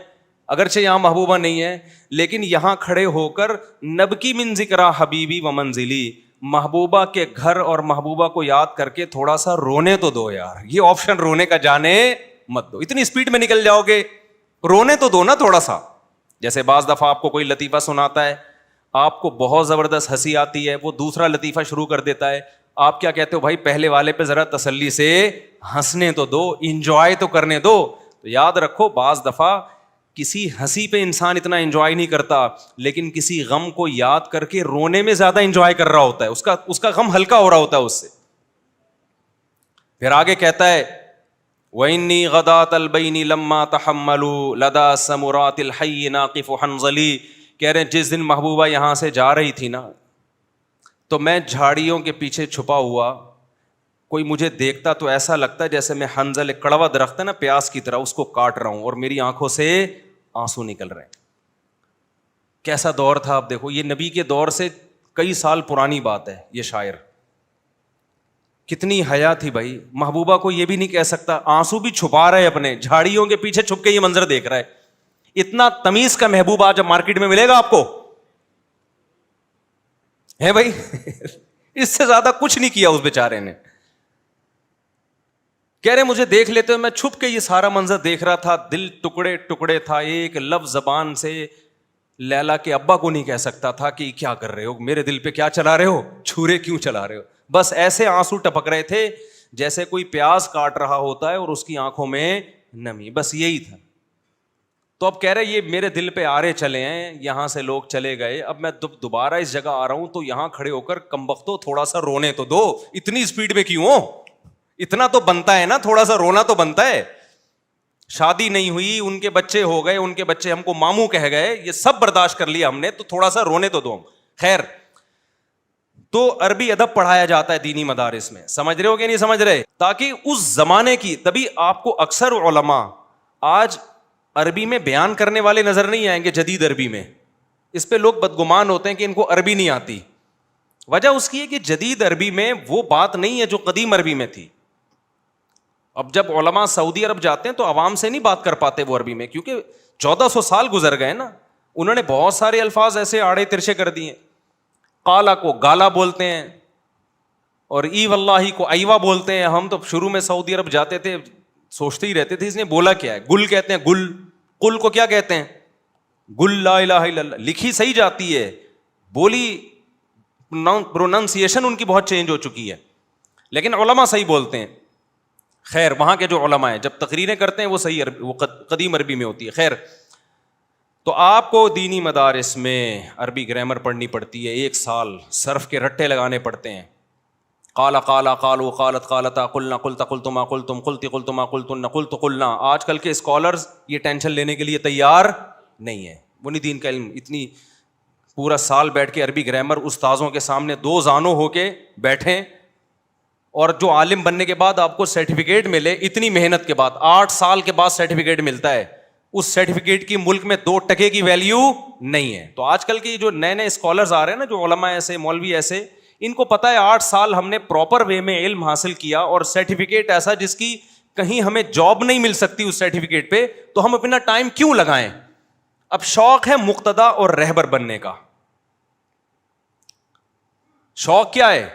اگرچہ یہاں محبوبہ نہیں ہے, لیکن یہاں کھڑے ہو کر نبکی من ذکرا حبیبی و منزلی, محبوبہ کے گھر اور محبوبہ کو یاد کر کے تھوڑا سا رونے تو دو یار. یہ آپشن رونے کا جانے مت دو, اتنی اسپیڈ میں نکل جاؤ گے, رونے تو دو نا تھوڑا سا. جیسے بعض دفعہ آپ کو کوئی لطیفہ سناتا ہے, آپ کو بہت زبردست ہنسی آتی ہے, وہ دوسرا لطیفہ شروع کر دیتا ہے, آپ کیا کہتے ہو, بھائی پہلے والے پہ ذرا تسلی سے ہنسنے تو دو, انجوائے تو کرنے دو. تو یاد رکھو بعض دفعہ کسی ہنسی پہ انسان اتنا انجوائے نہیں کرتا, لیکن کسی غم کو یاد کر کے رونے میں زیادہ انجوائے کر رہا ہوتا ہے, اس کا غم ہلکا ہو رہا ہوتا ہے اس سے. پھر آگے کہتا ہے وَإِنِّي غَدَاةَ الْبَيْنِ لَمَّا تَحَمَّلُوا لَدَا سَمُرَاتِ الْحَيِّ نَاقِفُ حَنْظَلِي, کہہ رہے ہیں جس دن محبوبہ یہاں سے جا رہی تھی نا تو میں جھاڑیوں کے پیچھے چھپا ہوا, کوئی مجھے دیکھتا تو ایسا لگتا ہے جیسے میں حنظل, ایک کڑوا درخت ہے نا پیاز کی طرح, اس کو کاٹ رہا ہوں اور میری آنکھوں سے آنسو نکل رہے ہیں. کیسا دور تھا آپ دیکھو, یہ نبی کے دور سے کئی سال پرانی بات ہے. یہ شاعر کتنی حیا تھی بھائی, محبوبہ کو یہ بھی نہیں کہہ سکتا, آنسو بھی چھپا رہے اپنے, جھاڑیوں کے پیچھے چھپ کے یہ منظر دیکھ رہا ہے. اتنا تمیز کا محبوب آج مارکیٹ میں ملے گا آپ کو ہے بھائی اس سے زیادہ کچھ نہیں کیا اس بیچارے نے. کہہ رہے مجھے دیکھ لیتے, میں چھپ کے یہ سارا منظر دیکھ رہا تھا, دل ٹکڑے ٹکڑے تھا, ایک لفظ زبان سے لیلا کے ابا کو نہیں کہہ سکتا تھا کہ کیا کر رہے ہو, میرے دل پہ کیا چلا رہے ہو, چھرے کیوں چلا رہے ہو. بس ایسے آنسو ٹپک رہے تھے جیسے کوئی پیاز کاٹ رہا ہوتا ہے اور اس کی آنکھوں میں نمی, بس یہی تھا. تو اب کہہ رہے یہ میرے دل پہ آرے چلے ہیں, یہاں سے لوگ چلے گئے, اب میں دوبارہ اس جگہ آ رہا ہوں تو یہاں کھڑے ہو کر کمبختو تھوڑا سا رونے تو دو, اتنی اسپیڈ میں کیوں ہو, اتنا تو بنتا ہے نا, تھوڑا سا رونا تو بنتا ہے. شادی نہیں ہوئی, ان کے بچے ہو گئے, ان کے بچے ہم کو ماموں کہہ گئے, یہ سب برداشت کر لیا ہم نے, تو تھوڑا سا رونے تو دو. خیر, تو عربی ادب پڑھایا جاتا ہے دینی مدارس میں, سمجھ رہے ہو کہ نہیں سمجھ رہے, تاکہ اس زمانے کی, تبھی آپ کو اکثر علماء آج عربی میں بیان کرنے والے نظر نہیں آئیں گے جدید عربی میں. اس پہ لوگ بدگمان ہوتے ہیں کہ ان کو عربی نہیں آتی. وجہ اس کی ہے کہ جدید عربی میں وہ بات نہیں ہے جو قدیم عربی میں تھی. اب جب علماء سعودی عرب جاتے ہیں تو عوام سے نہیں بات کر پاتے وہ عربی میں, کیونکہ 1400 سال گزر گئے نا, انہوں نے بہت سارے الفاظ ایسے آڑے ترچے کر دیے. قالا کو گالا بولتے ہیں اور ای واللہ کو ایوا بولتے ہیں. ہم تو شروع میں سعودی عرب جاتے تھے سوچتے ہی رہتے تھے اس نے بولا کیا ہے. گل کہتے ہیں, گل, قل کو کیا کہتے ہیں, گل, لا الہ الا اللہ. لکھی صحیح جاتی ہے, بولی پروننسیشن ان کی بہت چینج ہو چکی ہے, لیکن علماء صحیح بولتے ہیں. خیر, وہاں کے جو علماء ہیں جب تقریریں کرتے ہیں وہ صحیح عربی, وہ قدیم عربی میں ہوتی ہے. خیر, تو آپ کو دینی مدارس میں عربی گرامر پڑھنی پڑتی ہے, 1 سال صرف کے رٹے لگانے پڑتے ہیں. قال قال قالوا قالت قالتا قلنا قلت قلتما قلتم قلت قلتما قلتن قلت قلنا. آج کل کے اسکالرز یہ ٹینشن لینے کے لیے تیار نہیں ہے. وہ نہیں دین کا علم, اتنی پورا سال بیٹھ کے عربی گرامر استاذوں کے سامنے 2 زانوں ہو کے بیٹھیں, اور جو عالم بننے کے بعد آپ کو سرٹیفکیٹ ملے, اتنی محنت کے بعد 8 سال کے بعد سرٹیفکیٹ ملتا ہے, اس سرٹیفکیٹ کی ملک میں 2 ٹکے کی ویلیو نہیں ہے. تو آج کل کے جو نئے نئے اسکالرز آ رہے ہیں نا, جو علماء ایسے, مولوی ایسے, ان کو پتا ہے 8 سال ہم نے پراپر وے میں علم حاصل کیا, اور سرٹیفکیٹ ایسا جس کی کہیں ہمیں جاب نہیں مل سکتی اس سرٹیفکیٹ پہ, تو ہم اپنا ٹائم کیوں لگائیں. اب شوق ہے مقتدا اور رہبر بننے کا. شوق کیا ہے؟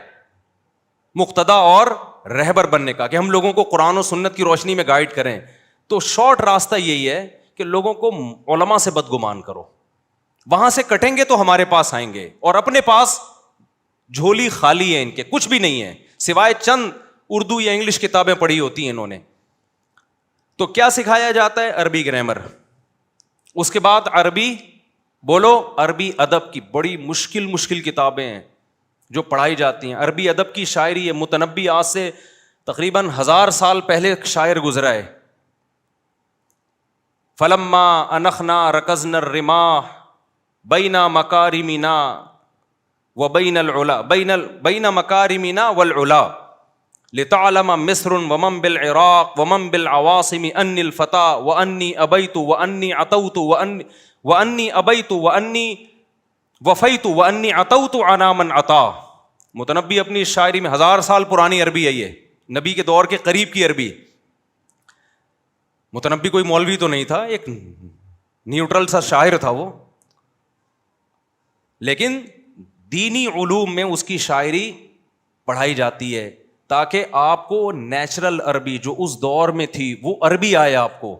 مقتدا اور رہبر بننے کا, کہ ہم لوگوں کو قرآن و سنت کی روشنی میں گائیڈ کریں. تو شارٹ راستہ یہی ہے کہ لوگوں کو علماء سے بدگمان کرو, وہاں سے کٹیں گے تو ہمارے پاس آئیں گے, اور اپنے پاس جھولی خالی ہے, ان کے کچھ بھی نہیں ہے سوائے چند اردو یا انگلش کتابیں پڑھی ہوتی ہیں انہوں نے. تو کیا سکھایا جاتا ہے؟ عربی گرامر. اس کے بعد عربی بولو, عربی ادب کی بڑی مشکل کتابیں ہیں جو پڑھائی جاتی ہیں. عربی ادب کی شاعری ہے, متنبی آج سے تقریباً 1000 سال پہلے شاعر گزرا ہے. فلما انخنا رکزنا الرماح بین مکارمنا وبین العلا بین مکارمنا والعلا لتعلم مصر ومن بالعراق ومن بالعواصم انی الفتى وانی ابیت وانی عطوت وانی ابیت وانی وفیت وانی عطوت علی من عطا. متنبی اپنی شاعری میں 1000 سال پرانی عربی ہے, یہ نبی کے دور کے قریب کی عربی. متنبی کوئی مولوی تو نہیں تھا, ایک نیوٹرل سا شاعر تھا وہ, لیکن دینی علوم میں اس کی شاعری پڑھائی جاتی ہے تاکہ آپ کو نیچرل عربی جو اس دور میں تھی وہ عربی آئے آپ کو.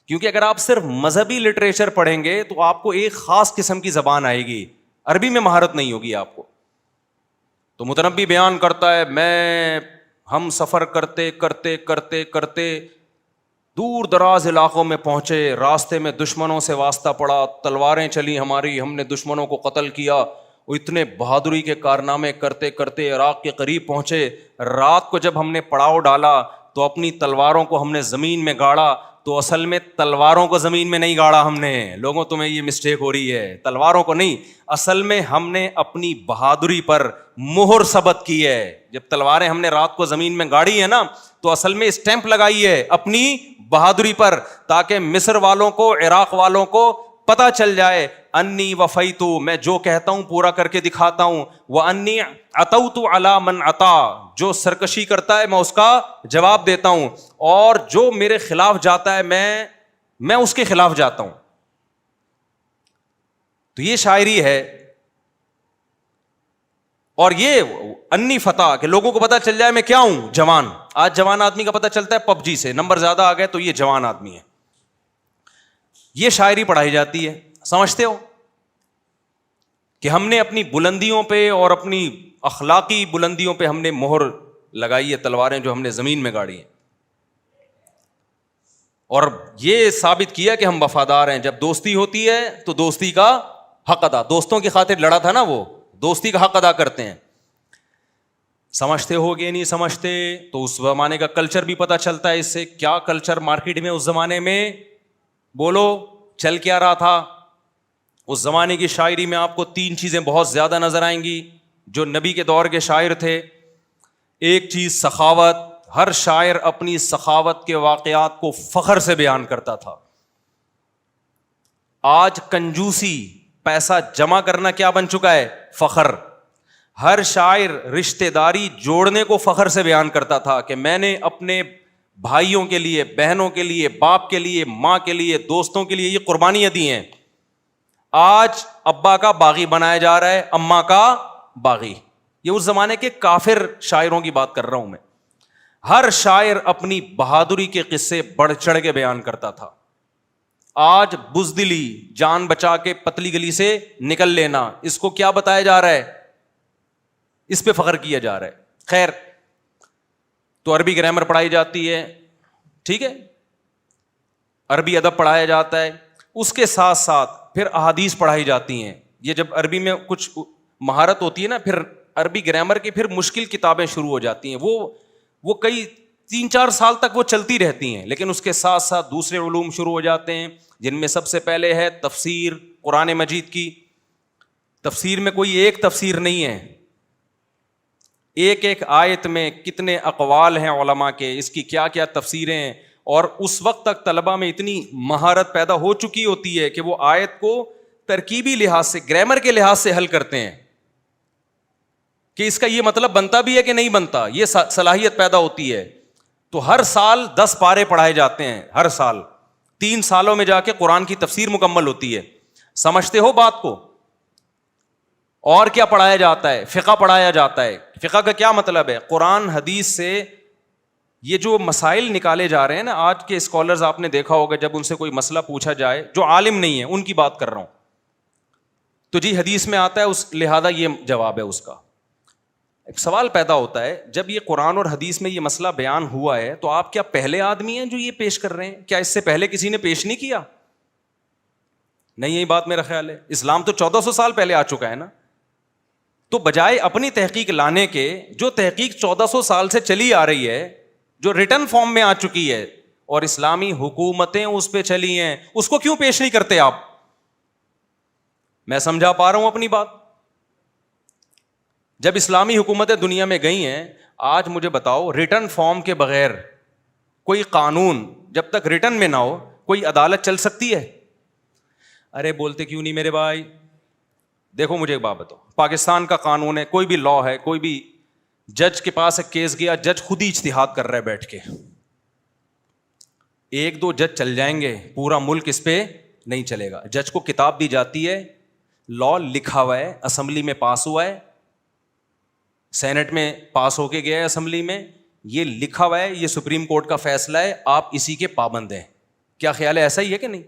کیونکہ اگر آپ صرف مذہبی لٹریچر پڑھیں گے تو آپ کو ایک خاص قسم کی زبان آئے گی, عربی میں مہارت نہیں ہوگی آپ کو. تو متنبی بیان کرتا ہے, ہم سفر کرتے کرتے کرتے کرتے دور دراز علاقوں میں پہنچے, راستے میں دشمنوں سے واسطہ پڑا, تلواریں چلی ہماری, ہم نے دشمنوں کو قتل کیا. وہ اتنے بہادری کے کارنامے کرتے کرتے عراق کے قریب پہنچے. رات کو جب ہم نے پڑاؤ ڈالا تو اپنی تلواروں کو ہم نے زمین میں گاڑا، تو اصل میں تلواروں کو زمین میں نہیں گاڑا ہم نے. لوگوں تمہیں یہ مسٹیک ہو رہی ہے، تلواروں کو نہیں، اصل میں ہم نے اپنی بہادری پر مہر ثبت کی ہے. جب تلواریں ہم نے رات کو زمین میں گاڑی ہے نا، تو اصل میں اسٹیمپ لگائی ہے اپنی بہادری پر، تاکہ مصر والوں کو، عراق والوں کو پتا چل جائے انی وفیتو، میں جو کہتا ہوں پورا کر کے دکھاتا ہوں، وانی عطوت علی من عطا، جو سرکشی کرتا ہے میں اس کا جواب دیتا ہوں، اور جو میرے خلاف جاتا ہے میں اس کے خلاف جاتا ہوں. تو یہ شاعری ہے. اور یہ انی فتح، کہ لوگوں کو پتا چل جائے میں کیا ہوں، جوان. آج جوان آدمی کا پتا چلتا ہے پب جی سے، نمبر زیادہ آ گئے تو یہ جوان آدمی ہے. یہ شاعری پڑھائی جاتی ہے. سمجھتے ہو کہ ہم نے اپنی بلندیوں پہ اور اپنی اخلاقی بلندیوں پہ ہم نے مہر لگائی ہے، تلواریں جو ہم نے زمین میں گاڑی ہیں، اور یہ ثابت کیا کہ ہم وفادار ہیں. جب دوستی ہوتی ہے تو دوستی کا حق ادا، دوستوں کی خاطر لڑا تھا نا، وہ دوستی کا حق ادا کرتے ہیں. سمجھتے ہو گے نہیں سمجھتے؟ تو اس زمانے کا کلچر بھی پتہ چلتا ہے اس سے. کیا کلچر مارکیٹ میں اس زمانے میں، بولو چل کیا رہا تھا؟ اس زمانے کی شاعری میں آپ کو 3 چیزیں بہت زیادہ نظر آئیں گی جو نبی کے دور کے شاعر تھے. ایک چیز سخاوت، ہر شاعر اپنی سخاوت کے واقعات کو فخر سے بیان کرتا تھا. آج کنجوسی، پیسہ جمع کرنا کیا بن چکا ہے؟ فخر. ہر شاعر رشتہ داری جوڑنے کو فخر سے بیان کرتا تھا کہ میں نے اپنے بھائیوں کے لیے، بہنوں کے لیے، باپ کے لیے، ماں کے لیے، دوستوں کے لیے یہ قربانیاں دی ہیں. آج ابا کا باغی بنایا جا رہا ہے، اماں کا باغی. یہ اس زمانے کے کافر شاعروں کی بات کر رہا ہوں میں. ہر شاعر اپنی بہادری کے قصے بڑھ چڑھ کے بیان کرتا تھا. آج بزدلی، جان بچا کے پتلی گلی سے نکل لینا، اس کو کیا بتایا جا رہا ہے؟ اس پہ فخر کیا جا رہا ہے. خیر، تو عربی گرامر پڑھائی جاتی ہے، ٹھیک ہے، عربی ادب پڑھایا جاتا ہے. اس کے ساتھ ساتھ پھر احادیث پڑھائی جاتی ہیں. یہ جب عربی میں کچھ مہارت ہوتی ہے نا، پھر عربی گرامر کی پھر مشکل کتابیں شروع ہو جاتی ہیں. وہ کئی 3-4 سال تک وہ چلتی رہتی ہیں، لیکن اس کے ساتھ ساتھ دوسرے علوم شروع ہو جاتے ہیں، جن میں سب سے پہلے ہے تفسیر قرآن مجید کی. تفسیر میں کوئی ایک تفسیر نہیں ہے، ایک ایک آیت میں کتنے اقوال ہیں علماء کے، اس کی کیا کیا تفسیریں ہیں. اور اس وقت تک طلبہ میں اتنی مہارت پیدا ہو چکی ہوتی ہے کہ وہ آیت کو ترکیبی لحاظ سے، گرامر کے لحاظ سے حل کرتے ہیں کہ اس کا یہ مطلب بنتا بھی ہے کہ نہیں بنتا. یہ صلاحیت پیدا ہوتی ہے. تو ہر سال 10 پارے پڑھائے جاتے ہیں، ہر سال 3 سالوں میں جا کے قرآن کی تفسیر مکمل ہوتی ہے. سمجھتے ہو بات کو؟ اور کیا پڑھایا جاتا ہے؟ فقہ پڑھایا جاتا ہے. فقہ کا کیا مطلب ہے؟ قرآن حدیث سے یہ جو مسائل نکالے جا رہے ہیں نا، آج کے اسکالرز آپ نے دیکھا ہوگا، جب ان سے کوئی مسئلہ پوچھا جائے، جو عالم نہیں ہے ان کی بات کر رہا ہوں، تو جی حدیث میں آتا ہے، اس لہذا یہ جواب ہے اس کا. ایک سوال پیدا ہوتا ہے، جب یہ قرآن اور حدیث میں یہ مسئلہ بیان ہوا ہے تو آپ کیا پہلے آدمی ہیں جو یہ پیش کر رہے ہیں؟ کیا اس سے پہلے کسی نے پیش نہیں کیا؟ نہیں، یہی بات میرا خیال ہے. اسلام تو 1400 سال پہلے آ چکا ہے نا. تو بجائے اپنی تحقیق لانے کے، جو تحقیق 1400 سال سے چلی آ رہی ہے، جو ریٹن فارم میں آ چکی ہے، اور اسلامی حکومتیں اس پہ چلی ہیں، اس کو کیوں پیش نہیں کرتے آپ؟ میں سمجھا پا رہا ہوں اپنی بات؟ جب اسلامی حکومتیں دنیا میں گئی ہیں، آج مجھے بتاؤ، ریٹن فارم کے بغیر کوئی قانون جب تک ریٹن میں نہ ہو، کوئی عدالت چل سکتی ہے؟ ارے بولتے کیوں نہیں میرے بھائی؟ دیکھو مجھے ایک بات بتاؤ، پاکستان کا قانون ہے، کوئی بھی لا ہے، کوئی بھی جج کے پاس ایک کیس گیا، جج خود ہی اجتہاد کر رہا ہے بیٹھ کے. 1-2 جج چل جائیں گے، پورا ملک اس پہ نہیں چلے گا. جج کو کتاب دی جاتی ہے، لا لکھا ہوا ہے، اسمبلی میں پاس ہوا ہے، سینٹ میں پاس ہو کے گیا ہے، اسمبلی میں یہ لکھا ہوا ہے، یہ سپریم کورٹ کا فیصلہ ہے، آپ اسی کے پابند ہیں. کیا خیال ہے، ایسا ہی ہے کہ نہیں؟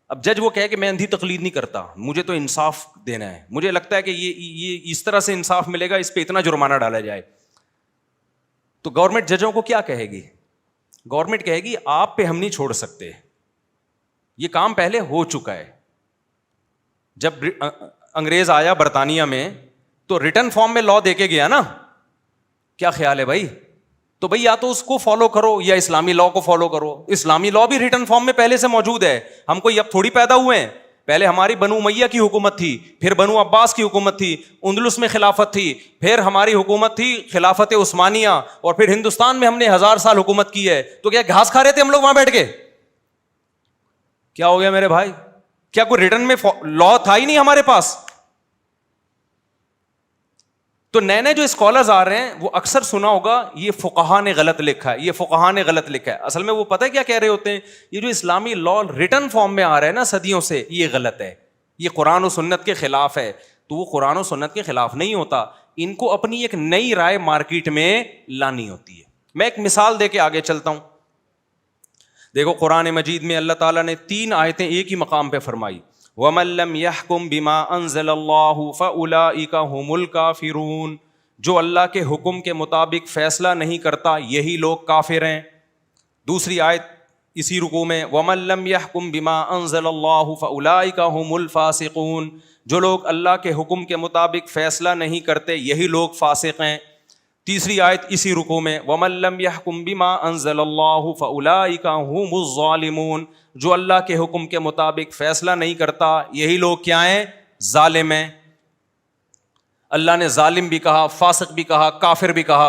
اب جج وہ کہے کہ میں اندھی تقلید نہیں کرتا، مجھے تو انصاف دینا ہے، مجھے لگتا ہے کہ یہ اس طرح سے انصاف ملے گا، اس پہ اتنا جرمانہ ڈالا جائے. تو گورنمنٹ ججوں کو کیا کہے گی؟ گورنمنٹ کہے گی آپ پہ ہم نہیں چھوڑ سکتے، یہ کام پہلے ہو چکا ہے. جب انگریز آیا برطانیہ میں تو ریٹن فارم میں لا دے کے گیا نا. کیا خیال ہے بھائی؟ تو بھئی یا تو اس کو فالو کرو یا اسلامی لا کو فالو کرو. اسلامی لا بھی ریٹن فارم میں پہلے سے موجود ہے, ہم کوئی اب تھوڑی پیدا ہوئے ہیں. پہلے ہماری بنو امیہ کی حکومت تھی, پھر بنو عباس کی حکومت تھی, اندلس میں خلافت تھی, پھر ہماری حکومت تھی خلافت عثمانیہ, اور پھر ہندوستان میں ہم نے 1000 سال حکومت کی ہے. تو کیا گھاس کھا رہے تھے ہم لوگ وہاں بیٹھ کے؟ کیا ہو گیا میرے بھائی؟ کیا کوئی ریٹن میں لا تھا ہی نہیں ہمارے پاس؟ تو نئے نئے جو اسکالرز آ رہے ہیں وہ اکثر سنا ہوگا یہ فقہا نے غلط لکھا ہے, یہ فقہا نے غلط لکھا ہے. اصل میں وہ پتہ ہے کیا کہہ رہے ہوتے ہیں, یہ جو اسلامی لا ریٹن فارم میں آ رہا ہے نا صدیوں سے, یہ غلط ہے, یہ قرآن و سنت کے خلاف ہے. تو وہ قرآن و سنت کے خلاف نہیں ہوتا, ان کو اپنی ایک نئی رائے مارکیٹ میں لانی ہوتی ہے. میں ایک مثال دے کے آگے چلتا ہوں. دیکھو قرآن مجید میں اللہ تعالیٰ نے 3 آیتیں ایک ہی مقام پہ فرمائی, وَمَن لَّمْ يَحْكُم بِمَا أَنزَلَ اللَّهُ فَأُولَٰئِكَ هُمُ الْكَافِرُونَ. جو اللہ کے حکم کے مطابق فیصلہ نہیں کرتا یہی لوگ کافر ہیں. دوسری آیت اسی رکوع میں, وَمَن لَّمْ يَحْكُم بِمَا أَنزَلَ اللَّهُ فَأُولَٰئِكَ هُمُ الْفَاسِقُونَ. جو لوگ اللہ کے حکم کے مطابق فیصلہ نہیں کرتے یہی لوگ فاسق ہیں. تیسری آیت اسی رکوع میں, وَمَن لَّمْ يَحْكُم بِمَا أَنزَلَ اللَّهُ فَأُولَٰئِكَ هُمُ الظَّالِمُونَ. جو اللہ کے حکم کے مطابق فیصلہ نہیں کرتا یہی لوگ کیا ہیں؟ ظالم ہیں. اللہ نے ظالم بھی کہا, فاسق بھی کہا, کافر بھی کہا.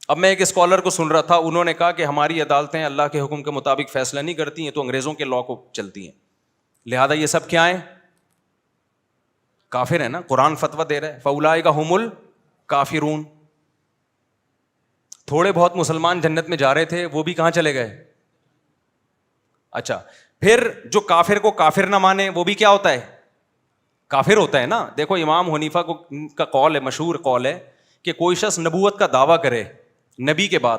اب میں ایک اسکالر کو سن رہا تھا, انہوں نے کہا کہ ہماری عدالتیں اللہ کے حکم کے مطابق فیصلہ نہیں کرتی ہیں, تو انگریزوں کے لا کو چلتی ہیں, لہذا یہ سب کیا ہیں؟ کافر ہیں نا. قرآن فتویٰ دے رہا ہے فَأُولَٰئِكَ هُمُ الْكَافِرُونَ. تھوڑے بہت مسلمان جنت میں جا رہے تھے, وہ بھی کہاں چلے گئے؟ اچھا, پھر جو کافر کو کافر نہ مانے وہ بھی کیا ہوتا ہے؟ کافر ہوتا ہے نا. دیکھو امام حنیفہ کا قول ہے, مشہور قول ہے کہ کوئی شخص نبوت کا دعویٰ کرے نبی کے بعد,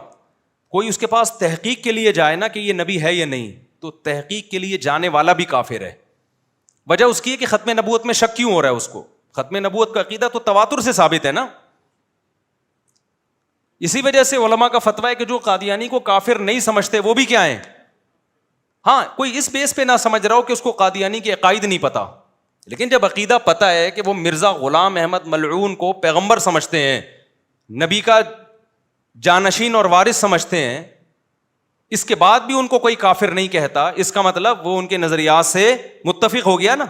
کوئی اس کے پاس تحقیق کے لیے جائے نا کہ یہ نبی ہے یا نہیں, تو تحقیق کے لیے جانے والا بھی کافر ہے. وجہ اس کی ہے کہ ختم نبوت میں شک کیوں ہو رہا ہے اس کو؟ ختم نبوت کا عقیدہ تو تواتر سے ثابت ہے نا. اسی وجہ سے علماء کا فتویٰ ہے کہ جو قادیانی کو کافر نہیں سمجھتے وہ بھی کیا ہیں؟ ہاں, کوئی اس بیس پہ نہ سمجھ رہا ہو کہ اس کو قادیانی کے عقائد نہیں پتا, لیکن جب عقیدہ پتہ ہے کہ وہ مرزا غلام احمد ملعون کو پیغمبر سمجھتے ہیں, نبی کا جانشین اور وارث سمجھتے ہیں, اس کے بعد بھی ان کو کوئی کافر نہیں کہتا, اس کا مطلب وہ ان کے نظریات سے متفق ہو گیا نا.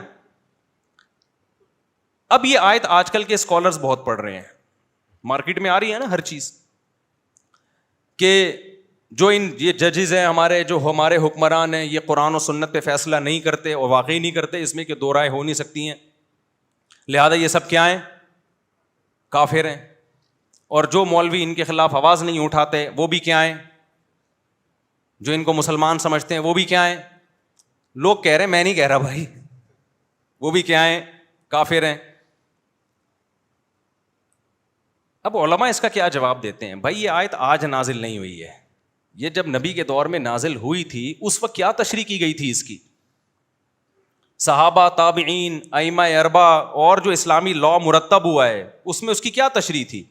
اب یہ آیت آج کل کے اسکالرز بہت پڑھ رہے ہیں, مارکیٹ میں آ رہی ہے نا ہر چیز, کہ جو یہ ججز ہیں ہمارے, جو ہمارے حکمران ہیں, یہ قرآن و سنت پہ فیصلہ نہیں کرتے, اور واقعی نہیں کرتے, اس میں کہ 2 رائے ہو نہیں سکتی ہیں, لہذا یہ سب کیا ہیں؟ کافر ہیں. اور جو مولوی ان کے خلاف آواز نہیں اٹھاتے وہ بھی کیا ہیں؟ جو ان کو مسلمان سمجھتے ہیں وہ بھی کیا ہیں؟ لوگ کہہ رہے ہیں, میں نہیں کہہ رہا بھائی, وہ بھی کیا ہیں؟ کافر ہیں. اب علماء اس کا کیا جواب دیتے ہیں؟ بھائی یہ آیت آج نازل نہیں ہوئی ہے, یہ جب نبی کے دور میں نازل ہوئی تھی اس وقت کیا تشریح کی گئی تھی اس کی؟ صحابہ, تابعین, ائمہ اربع اور جو اسلامی لا مرتب ہوا ہے اس میں اس کی کیا تشریح تھی؟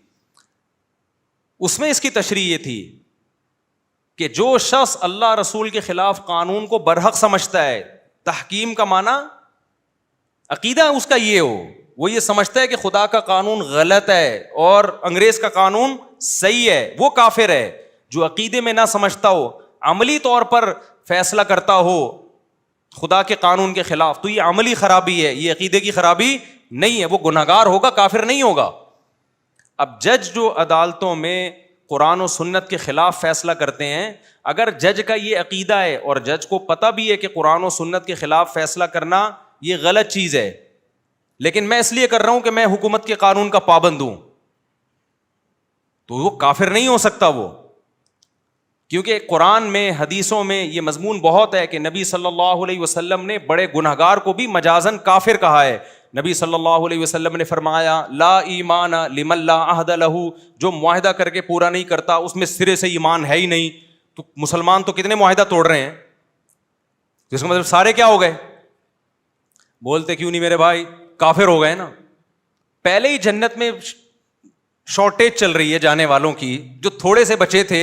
اس میں اس کی تشریح یہ تھی کہ جو شخص اللہ رسول کے خلاف قانون کو برحق سمجھتا ہے, تحکیم کا معنی عقیدہ اس کا یہ ہو, وہ یہ سمجھتا ہے کہ خدا کا قانون غلط ہے اور انگریز کا قانون صحیح ہے, وہ کافر ہے. جو عقیدے میں نہ سمجھتا ہو, عملی طور پر فیصلہ کرتا ہو خدا کے قانون کے خلاف, تو یہ عملی خرابی ہے, یہ عقیدے کی خرابی نہیں ہے, وہ گنہگار ہوگا, کافر نہیں ہوگا. اب جج جو عدالتوں میں قرآن و سنت کے خلاف فیصلہ کرتے ہیں, اگر جج کا یہ عقیدہ ہے اور جج کو پتہ بھی ہے کہ قرآن و سنت کے خلاف فیصلہ کرنا یہ غلط چیز ہے, لیکن میں اس لیے کر رہا ہوں کہ میں حکومت کے قانون کا پابند ہوں, تو وہ کافر نہیں ہو سکتا وہ. کیونکہ قرآن میں, حدیثوں میں یہ مضمون بہت ہے کہ نبی صلی اللہ علیہ وسلم نے بڑے گنہگار کو بھی مجازن کافر کہا ہے. نبی صلی اللہ علیہ وسلم نے فرمایا, لا ایمان لمن لا عہد لہ, جو معاہدہ کر کے پورا نہیں کرتا اس میں سرے سے ایمان ہے ہی نہیں. تو مسلمان تو کتنے معاہدہ توڑ رہے ہیں, جس کا مطلب سارے کیا ہو گئے؟ بولتے کیوں نہیں میرے بھائی؟ کافر ہو گئے نا. پہلے ہی جنت میں شارٹیج چل رہی ہے جانے والوں کی, جو تھوڑے سے بچے تھے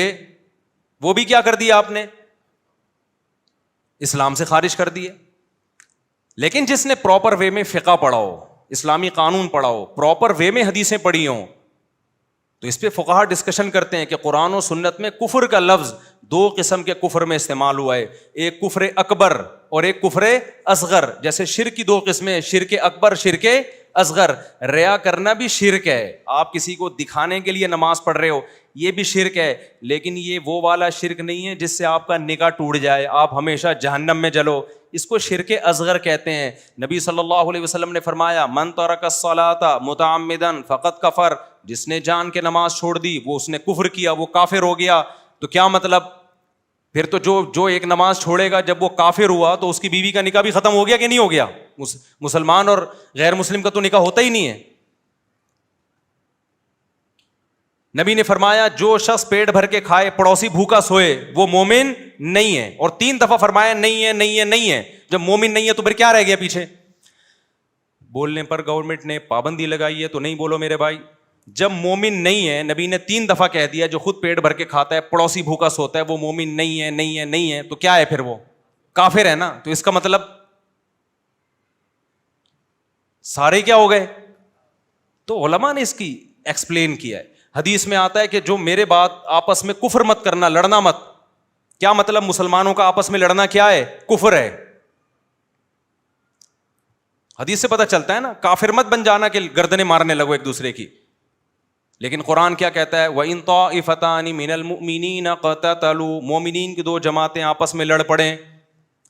وہ بھی کیا کر دیا آپ نے؟ اسلام سے خارج کر دیے. لیکن جس نے پراپر وے میں فقہ پڑھا ہو, اسلامی قانون پڑھا ہو, پراپر وے میں حدیثیں پڑھی ہوں, تو اس پہ فقہا ڈسکشن کرتے ہیں کہ قرآن و سنت میں کفر کا لفظ دو قسم کے کفر میں استعمال ہوا ہے, ایک کفر اکبر اور ایک کفر اصغر. جیسے شرک کی دو قسمیں, شرک اکبر, شرک اصغر. ریا کرنا بھی شرک ہے, آپ کسی کو دکھانے کے لیے نماز پڑھ رہے ہو, یہ بھی شرک ہے, لیکن یہ وہ والا شرک نہیں ہے جس سے آپ کا نکاح ٹوٹ جائے, آپ ہمیشہ جہنم میں جلو. اس کو شرک اصغر کہتے ہیں. نبی صلی اللہ علیہ وسلم نے فرمایا من ترک الصلاۃ متعمدا فقد کفر, جس نے جان کے نماز چھوڑ دی وہ اس نے کفر کیا, وہ کافر ہو گیا. تو کیا مطلب, پھر تو جو ایک نماز چھوڑے گا جب وہ کافر ہوا تو اس کی بیوی کا نکاح بھی ختم ہو گیا کہ نہیں ہو گیا؟ مسلمان اور غیر مسلم کا تو نکاح ہوتا ہی نہیں ہے. نبی نے فرمایا جو شخص پیٹ بھر کے کھائے پڑوسی بھوکا سوئے وہ مومن نہیں ہے, اور 3 دفعہ فرمایا نہیں ہے نہیں ہے نہیں ہے. جب مومن نہیں ہے تو پھر کیا رہ گیا پیچھے؟ بولنے پر گورنمنٹ نے پابندی لگائی ہے تو نہیں بولو میرے بھائی. جب مومن نہیں ہے, نبی نے 3 دفعہ کہہ دیا, جو خود پیٹ بھر کے کھاتا ہے پڑوسی بھوکا سوتا ہے وہ مومن نہیں ہے نہیں ہے نہیں ہے, تو کیا ہے پھر؟ وہ کافر ہے نا. تو اس کا مطلب سارے کیا ہو گئے؟ تو علماء نے اس کی ایکسپلین کیا ہے. حدیث میں آتا ہے کہ جو میرے بعد آپس میں کفر مت کرنا, لڑنا مت. کیا مطلب مسلمانوں کا آپس میں لڑنا کیا ہے؟ کفر ہے. حدیث سے پتہ چلتا ہے نا, کافر مت بن جانا کہ گردنیں مارنے لگو ایک دوسرے کی. لیکن قرآن کیا کہتا ہے؟ وَإِن طَائِفَتَانِ مِنَ الْمُؤْمِنِينَ اقْتَتَلُوا, مومنین کی 2 جماعتیں آپس میں لڑ پڑیں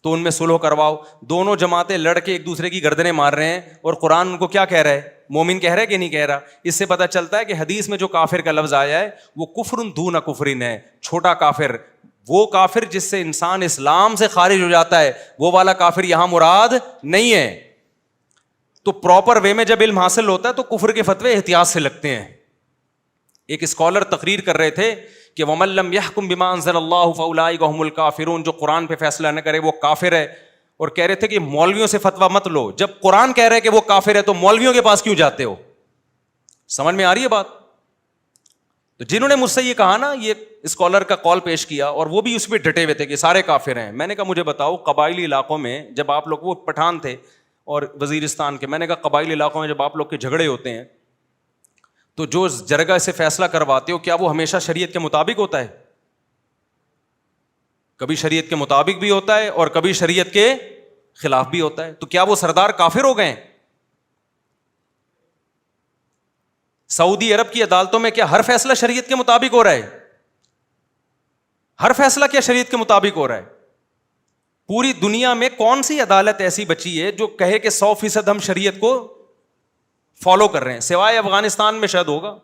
تو ان میں صلح کرواؤ. دونوں جماعتیں لڑ کے ایک دوسرے کی گردنیں مار رہے ہیں, اور قرآن ان کو کیا کہہ رہا ہے؟ مومن کہہ رہا ہے کہ نہیں کہہ رہا؟ اس سے پتہ چلتا ہے کہ حدیث میں جو کافر کا لفظ آیا ہے وہ کفر دون کفرن ہے, چھوٹا کافر. وہ کافر جس سے انسان اسلام سے خارج ہو جاتا ہے, وہ والا کافر یہاں مراد نہیں ہے. تو پراپر وے میں جب علم حاصل ہوتا ہے تو کفر کے فتوے احتیاط سے لگتے ہیں. ایک اسکالر تقریر کر رہے تھے کہ وَمَن لَّمْ يَحْكُم بِمَا أَنزَلَ اللَّهُ فَأُولَٰئِكَ هُمُ الْكَافِرُونَ, جو قرآن پہ فیصلہ نہ کرے وہ کافر ہے. اور کہہ رہے تھے کہ مولویوں سے فتویٰ مت لو, جب قرآن کہہ رہے کہ وہ کافر ہے تو مولویوں کے پاس کیوں جاتے ہو؟ سمجھ میں آ رہی ہے بات؟ تو جنہوں نے مجھ سے یہ کہا نا, یہ اسکالر کا کال پیش کیا, اور وہ بھی اس پہ ڈٹے ہوئے تھے کہ سارے کافر ہیں. میں نے کہا مجھے بتاؤ, قبائلی علاقوں میں جب آپ لوگ, وہ پٹھان تھے اور وزیرستان کے, میں نے کہا قبائلی علاقوں میں جب آپ لوگ کے جھگڑے ہوتے ہیں تو جو جرگہ سے فیصلہ کرواتے ہو کیا وہ ہمیشہ شریعت کے مطابق ہوتا ہے؟ کبھی شریعت کے مطابق بھی ہوتا ہے اور کبھی شریعت کے خلاف بھی ہوتا ہے. تو کیا وہ سردار کافر ہو گئے؟ سعودی عرب کی عدالتوں میں کیا ہر فیصلہ شریعت کے مطابق ہو رہا ہے؟ ہر فیصلہ کیا شریعت کے مطابق ہو رہا ہے؟ پوری دنیا میں کون سی عدالت ایسی بچی ہے جو کہے کہ 100% ہم شریعت کو فالو کر رہے ہیں؟ سوائے افغانستان میں شاید ہوگا,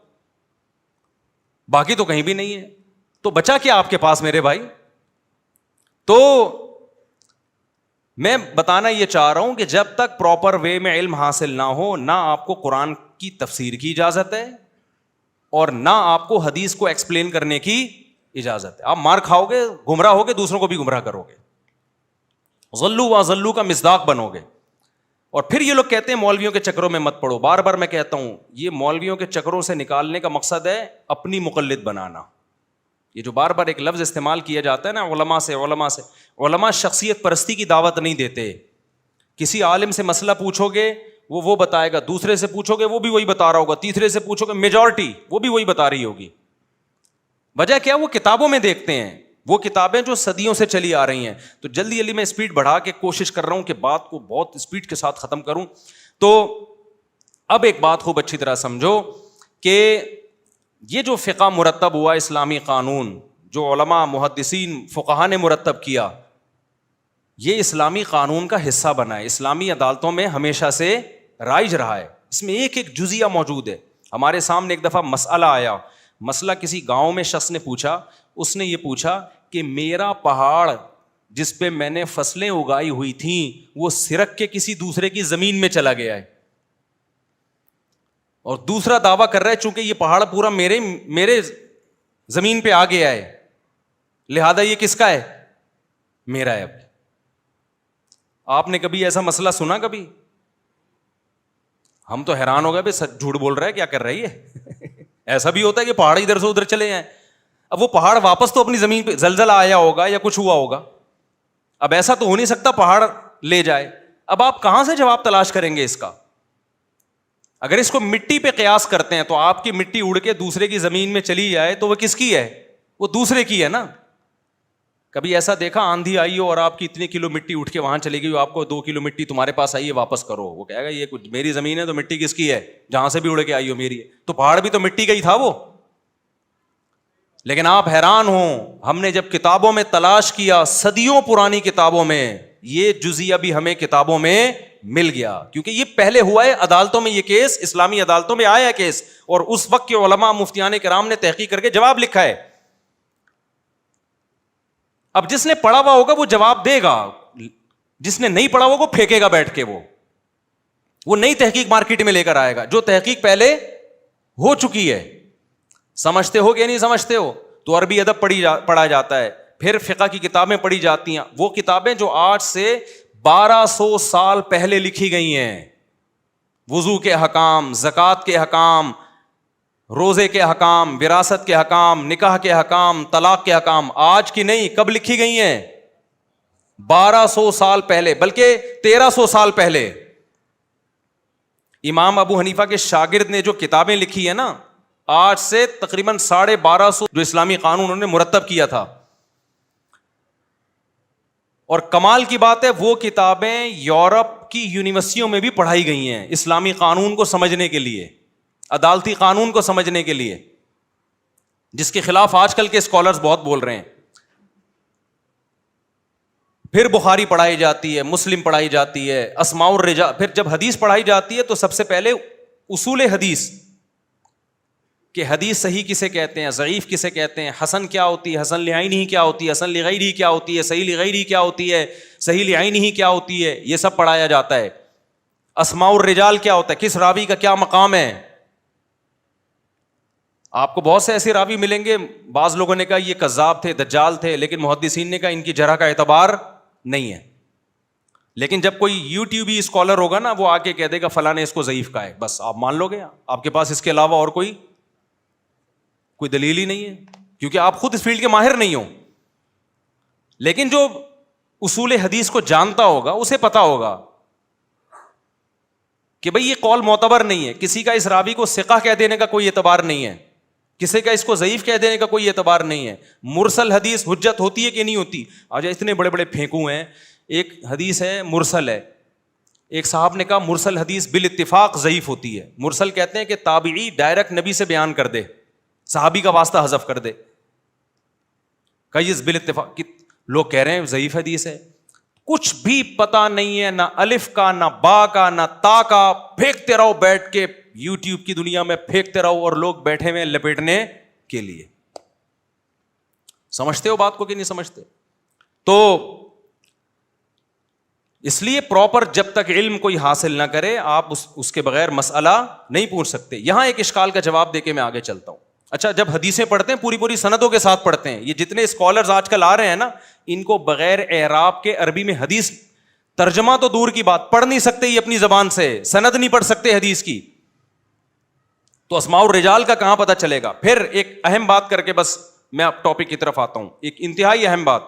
باقی تو کہیں بھی نہیں ہے. تو بچا کیا آپ کے پاس میرے بھائی؟ تو میں بتانا یہ چاہ رہا ہوں کہ جب تک پراپر وے میں علم حاصل نہ ہو, نہ آپ کو قرآن کی تفسیر کی اجازت ہے اور نہ آپ کو حدیث کو ایکسپلین کرنے کی اجازت ہے. آپ مار کھاؤ گے, گمراہ ہوگے, دوسروں کو بھی گمراہ کرو گے, ضلوا وضلوا کا مصداق بنو گے. اور پھر یہ لوگ کہتے ہیں مولویوں کے چکروں میں مت پڑو. بار بار میں کہتا ہوں, یہ مولویوں کے چکروں سے نکالنے کا مقصد ہے اپنی مقلد بنانا. یہ جو بار بار ایک لفظ استعمال کیا جاتا ہے نا, علماء سے, علماء شخصیت پرستی کی دعوت نہیں دیتے. کسی عالم سے مسئلہ پوچھو گے وہ بتائے گا, دوسرے سے پوچھو گے وہ بھی وہی بتا رہا ہوگا, تیسرے سے پوچھو گے میجورٹی وہ بھی وہی بتا رہی ہوگی. وجہ کیا؟ وہ کتابوں میں دیکھتے ہیں, وہ کتابیں جو صدیوں سے چلی آ رہی ہیں. تو جلدی میں اسپیڈ بڑھا کے کوشش کر رہا ہوں کہ بات کو بہت اسپیڈ کے ساتھ ختم کروں. تو اب ایک بات خوب اچھی طرح سمجھو کہ یہ جو فقہ مرتب ہوا, اسلامی قانون جو علماء, محدثین, فقہا نے مرتب کیا, یہ اسلامی قانون کا حصہ بنا ہے, اسلامی عدالتوں میں ہمیشہ سے رائج رہا ہے. اس میں ایک ایک جزیہ موجود ہے. ہمارے سامنے ایک دفعہ مسئلہ آیا, مسئلہ کسی گاؤں میں شخص نے پوچھا. اس نے یہ پوچھا کہ میرا پہاڑ جس پہ میں نے فصلیں اگائی ہوئی تھیں وہ سرک کے کسی دوسرے کی زمین میں چلا گیا ہے, اور دوسرا دعویٰ کر رہا ہے چونکہ یہ پہاڑ پورا میرے زمین پہ آ گیا ہے لہذا یہ کس کا ہے؟ میرا ہے. آپ نے کبھی ایسا مسئلہ سنا؟ کبھی ہم تو حیران ہو گئے, بھائی جھوٹ بول رہا ہے, کیا کر رہی ہے؟ ایسا بھی ہوتا ہے کہ پہاڑ ادھر سے ادھر چلے جائیں. اب وہ پہاڑ واپس تو اپنی زمین پہ, زلزلہ آیا ہوگا یا کچھ ہوا ہوگا, اب ایسا تو ہو نہیں سکتا پہاڑ لے جائے. اب آپ کہاں سے جواب تلاش کریں گے اس کا؟ اگر اس کو مٹی پہ قیاس کرتے ہیں تو آپ کی مٹی اڑ کے دوسرے کی زمین میں چلی جائے تو وہ کس کی ہے؟ وہ دوسرے کی ہے نا. کبھی ایسا دیکھا آندھی آئی ہو اور آپ کی اتنی کلو مٹی اٹھ کے وہاں چلی گئی ہو, آپ کو 2 کلو مٹی تمہارے پاس آئی ہے, واپس کرو, وہ کہے گا یہ کچھ میری زمین ہے تو مٹی کس کی ہے؟ جہاں سے بھی اڑ کے آئی ہو میری ہے. تو پہاڑ بھی تو مٹی کا ہی تھا وہ. لیکن آپ حیران ہوں, ہم نے جب کتابوں میں تلاش کیا, صدیوں پرانی کتابوں میں, یہ جزیہ بھی ہمیں کتابوں میں مل گیا, کیونکہ یہ پہلے ہوا ہے عدالتوں میں, یہ کیس اسلامی عدالتوں میں آیا ہے کیس, اور اس وقت کے علماء مفتیان کرام نے تحقیق کر کے جواب لکھا ہے. اب جس نے پڑھا ہوا ہوگا وہ جواب دے گا, جس نے نہیں پڑھا ہوگا وہ پھینکے گا بیٹھ کے, وہ نئی تحقیق مارکیٹ میں لے کر آئے گا جو تحقیق پہلے ہو چکی ہے. سمجھتے ہو کہ نہیں سمجھتے ہو؟ تو عربی ادب پڑھا جاتا ہے, پھر فقہ کی کتابیں پڑھی جاتی ہیں, وہ کتابیں جو آج سے 1200 سال پہلے لکھی گئی ہیں. وضو کے احکام, زکوٰۃ کے احکام, روزے کے احکام, وراثت کے احکام, نکاح کے احکام, طلاق کے احکام, آج کی نہیں, کب لکھی گئی ہیں؟ 1200 سال پہلے, بلکہ 1300 سال پہلے. امام ابو حنیفہ کے شاگرد نے جو کتابیں لکھی ہیں نا, آج سے تقریباً 1250 جو اسلامی قانون انہوں نے مرتب کیا تھا. اور کمال کی بات ہے وہ کتابیں یورپ کی یونیورسٹیوں میں بھی پڑھائی گئی ہیں اسلامی قانون کو سمجھنے کے لیے, عدالتی قانون کو سمجھنے کے لیے, جس کے خلاف آج کل کے اسکالرز بہت بول رہے ہیں. پھر بخاری پڑھائی جاتی ہے, مسلم پڑھائی جاتی ہے, اسماء الرجال. پھر جب حدیث پڑھائی جاتی ہے تو سب سے پہلے اصول حدیث کہ حدیث صحیح کسے کہتے ہیں, ضعیف کسے کہتے ہیں, حسن کیا ہوتی ہے, حسن لعینہ کیا ہوتی ہے, حسن لغیرہ کیا ہوتی ہے, صحیح لغیرہ کیا ہوتی ہے, صحیح لعینہ کیا ہوتی ہے, یہ سب پڑھایا جاتا ہے. اسماء الرجال کیا ہوتا ہے, کس راوی کا کیا مقام ہے. آپ کو بہت سے ایسے راوی ملیں گے, بعض لوگوں نے کہا یہ کذاب تھے, دجال تھے, لیکن محدثین نے کہا ان کی جرح کا اعتبار نہیں ہے. لیکن جب کوئی یوٹیوبی اسکالر ہوگا نا, وہ آ کے کہہ دے گا فلاں نے اس کو ضعیف کہا ہے, بس آپ مان لو گے, آپ کے پاس اس کے علاوہ اور کوئی دلیل ہی نہیں ہے, کیونکہ آپ خود اس فیلڈ کے ماہر نہیں ہو. لیکن جو اصول حدیث کو جانتا ہوگا اسے پتا ہوگا کہ بھئی یہ قول معتبر نہیں ہے, کسی کا اس راوی کو ثقہ کہہ دینے کا کوئی اعتبار نہیں ہے, کسی کا اس کو ضعیف کہہ دینے کا کوئی اعتبار نہیں ہے. مرسل حدیث حجت ہوتی ہے کہ نہیں ہوتی؟ آج اتنے بڑے بڑے پھینکو ہیں. ایک حدیث ہے مرسل ہے, ایک صاحب نے کہا مرسل حدیث بالاتفاق ضعیف ہوتی ہے. مرسل کہتے ہیں کہ تابعی ڈائریکٹ نبی سے بیان کر دے, صحابی کا واسطہ حذف کر دے. کہ بالاتفاق لوگ کہہ رہے ہیں ضعیف حدیث ہے, کچھ بھی پتا نہیں ہے, نہ الف کا, نہ با کا, نہ تا کا, پھینکتے رہو بیٹھ کے یوٹیوب کی دنیا میں, پھینکتے رہو, اور لوگ بیٹھے ہوئے لپیٹنے کے لیے. سمجھتے ہو بات کو کہ نہیں سمجھتے؟ تو اس لیے پراپر جب تک علم کوئی حاصل نہ کرے آپ اس کے بغیر مسئلہ نہیں پوچھ سکتے. یہاں ایک اشکال کا جواب دے کے میں آگے چلتا ہوں. اچھا, جب حدیثیں پڑھتے ہیں پوری سندوں کے ساتھ پڑھتے ہیں, یہ جتنے اسکالرز آج کل آ رہے ہیں نا, ان کو بغیر اعراب کے عربی میں حدیث ترجمہ تو دور کی بات, پڑھ نہیں سکتے یہ اپنی زبان سے, سند نہیں پڑھ سکتے حدیث کی, تو اسماء الرجال کا کہاں پتہ چلے گا. پھر ایک اہم بات کر کے بس میں اب ٹاپک کی طرف آتا ہوں, ایک انتہائی اہم بات.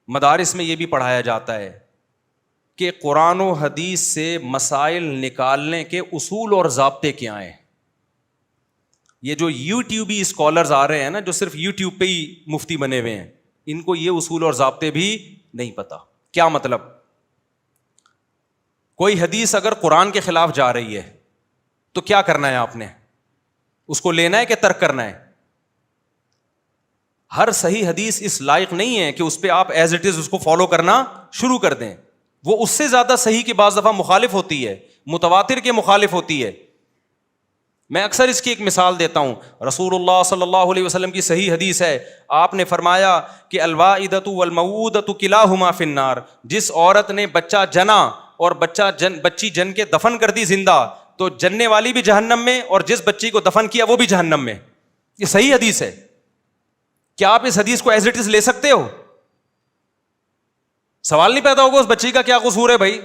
مدارس میں یہ بھی پڑھایا جاتا ہے کہ قرآن و حدیث سے مسائل نکالنے کے اصول اور ضابطے کیا ہیں. یہ جو یوٹیوبی اسکالرز آ رہے ہیں نا, جو صرف یوٹیوب پہ ہی مفتی بنے ہوئے ہیں, ان کو یہ اصول اور ضابطے بھی نہیں پتا. کیا مطلب؟ کوئی حدیث اگر قرآن کے خلاف جا رہی ہے تو کیا کرنا ہے آپ نے؟ اس کو لینا ہے کہ ترک کرنا ہے؟ ہر صحیح حدیث اس لائق نہیں ہے کہ اس پہ آپ ایز اٹ از اس کو فالو کرنا شروع کر دیں. وہ اس سے زیادہ صحیح کی بعض دفعہ مخالف ہوتی ہے, متواتر کے مخالف ہوتی ہے. میں اکثر اس کی ایک مثال دیتا ہوں. رسول اللہ صلی اللہ علیہ وسلم کی صحیح حدیث ہے, آپ نے فرمایا کہ الوالدۃ والموؤودۃ کلاہما فی النار, جس عورت نے بچہ جنا اور بچی جن کے دفن کر دی زندہ, تو جننے والی بھی جہنم میں, اور جس بچی کو دفن کیا وہ بھی جہنم میں. یہ صحیح حدیث ہے. کیا آپ اس حدیث کو ایز اٹ از لے سکتے ہو؟ سوال نہیں پیدا ہوگا اس بچی کا کیا قصور ہے بھائی,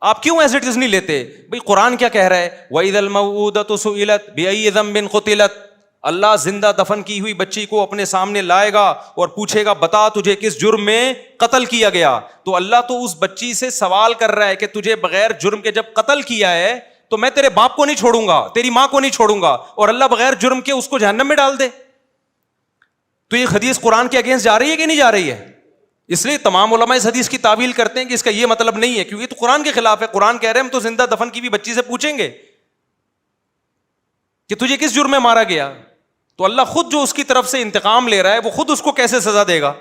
آپ کیوں ایز اٹ از نہیں لیتے؟ بھائی قرآن کیا کہہ رہا ہے؟ وَإِذَا الْمَوْءُودَةُ سُئِلَتْ بِأَيِّ ذَنبٍ قُتِلَتْ, اللہ زندہ دفن کی ہوئی بچی کو اپنے سامنے لائے گا اور پوچھے گا بتا تجھے کس جرم میں قتل کیا گیا. تو اللہ تو اس بچی سے سوال کر رہا ہے کہ تجھے بغیر جرم کے جب قتل کیا ہے تو میں تیرے باپ کو نہیں چھوڑوں گا, تیری ماں کو نہیں چھوڑوں گا, اور اللہ بغیر جرم کے اس کو جہنم میں ڈال دے. تو یہ حدیث قرآن کے اگینسٹ جا رہی ہے کہ نہیں جا رہی ہے؟ اس لیے تمام علماء اس حدیث کی تعویل کرتے ہیں کہ اس کا یہ مطلب نہیں ہے, کیونکہ تو قرآن کے خلاف ہے. قرآن کہہ رہے ہیں ہم تو زندہ دفن کی بھی بچی سے پوچھیں گے کہ تجھے کس جرم میں مارا گیا, تو اللہ خود جو اس کی طرف سے انتقام لے رہا ہے وہ خود اس کو کیسے سزا دے گا.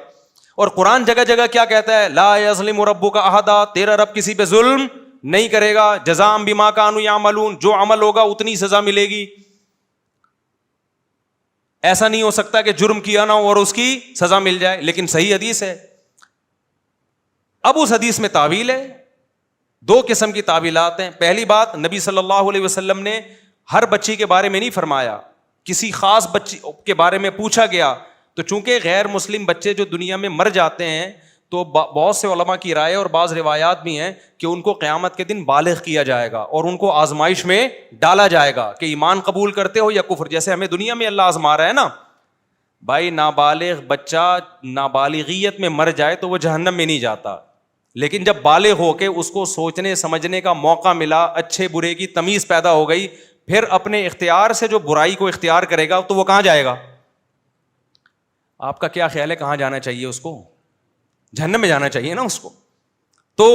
اور قرآن جگہ جگہ کیا کہتا ہے, لا یظلم ربک احدا, تیرا رب کسی پہ ظلم نہیں کرے گا. جزاء بما کانوا یعملون, جو عمل ہوگا اتنی سزا ملے گی. ایسا نہیں ہو سکتا کہ جرم کیا نہ ہو اور اس کی سزا مل جائے. لیکن صحیح حدیث ہے. اب اس حدیث میں تعویل ہے, دو قسم کی تعویلات ہیں. پہلی بات, نبی صلی اللہ علیہ وسلم نے ہر بچی کے بارے میں نہیں فرمایا, کسی خاص بچی کے بارے میں پوچھا گیا. تو چونکہ غیر مسلم بچے جو دنیا میں مر جاتے ہیں تو بہت سے علماء کی رائے اور بعض روایات بھی ہیں کہ ان کو قیامت کے دن بالغ کیا جائے گا اور ان کو آزمائش میں ڈالا جائے گا کہ ایمان قبول کرتے ہو یا کفر. جیسے ہمیں دنیا میں اللہ آزما رہا ہے نا بھائی, نابالغ بچہ نابالغیت میں مر جائے تو وہ جہنم میں نہیں جاتا, لیکن جب بالغ ہو کے اس کو سوچنے سمجھنے کا موقع ملا, اچھے برے کی تمیز پیدا ہو گئی, پھر اپنے اختیار سے جو برائی کو اختیار کرے گا تو وہ کہاں جائے گا؟ آپ کا کیا خیال ہے کہاں جانا چاہیے اس کو؟ جہنم میں جانا چاہیے نا اس کو. تو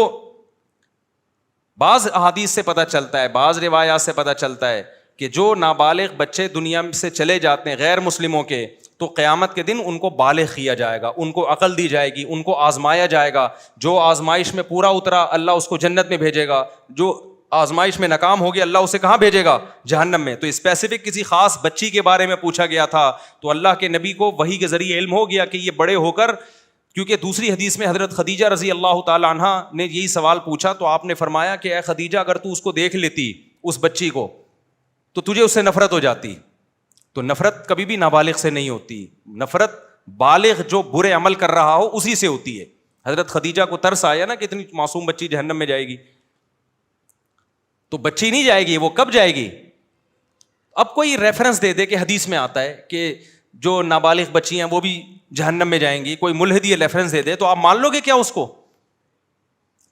بعض احادیث سے پتہ چلتا ہے, بعض روایات سے پتہ چلتا ہے کہ جو نابالغ بچے دنیا سے چلے جاتے ہیں غیر مسلموں کے, تو قیامت کے دن ان کو بالغ کیا جائے گا, ان کو عقل دی جائے گی, ان کو آزمایا جائے گا. جو آزمائش میں پورا اترا اللہ اس کو جنت میں بھیجے گا, جو آزمائش میں ناکام ہو گیا اللہ اسے کہاں بھیجے گا؟ جہنم میں. تو اسپیسیفک کسی خاص بچی کے بارے میں پوچھا گیا تھا تو اللہ کے نبی کو وحی کے ذریعے علم ہو گیا کہ یہ بڑے ہو کر, کیونکہ دوسری حدیث میں حضرت خدیجہ رضی اللہ تعالی عنہ نے یہی سوال پوچھا تو آپ نے فرمایا کہ اے خدیجہ اگر تو اس کو دیکھ لیتی اس بچی کو تو تجھے اس سے نفرت ہو جاتی. تو نفرت کبھی بھی نابالغ سے نہیں ہوتی, نفرت بالغ جو برے عمل کر رہا ہو اسی سے ہوتی ہے. حضرت خدیجہ کو ترس آیا نا کہ اتنی معصوم بچی جہنم میں جائے گی, تو بچی نہیں جائے گی, وہ کب جائے گی؟ اب کوئی ریفرنس دے دے کہ حدیث میں آتا ہے کہ جو نابالغ بچی ہیں وہ بھی جہنم میں جائیں گی, کوئی ملحد یہ ریفرنس دے دے تو آپ مان لو گے کیا اس کو؟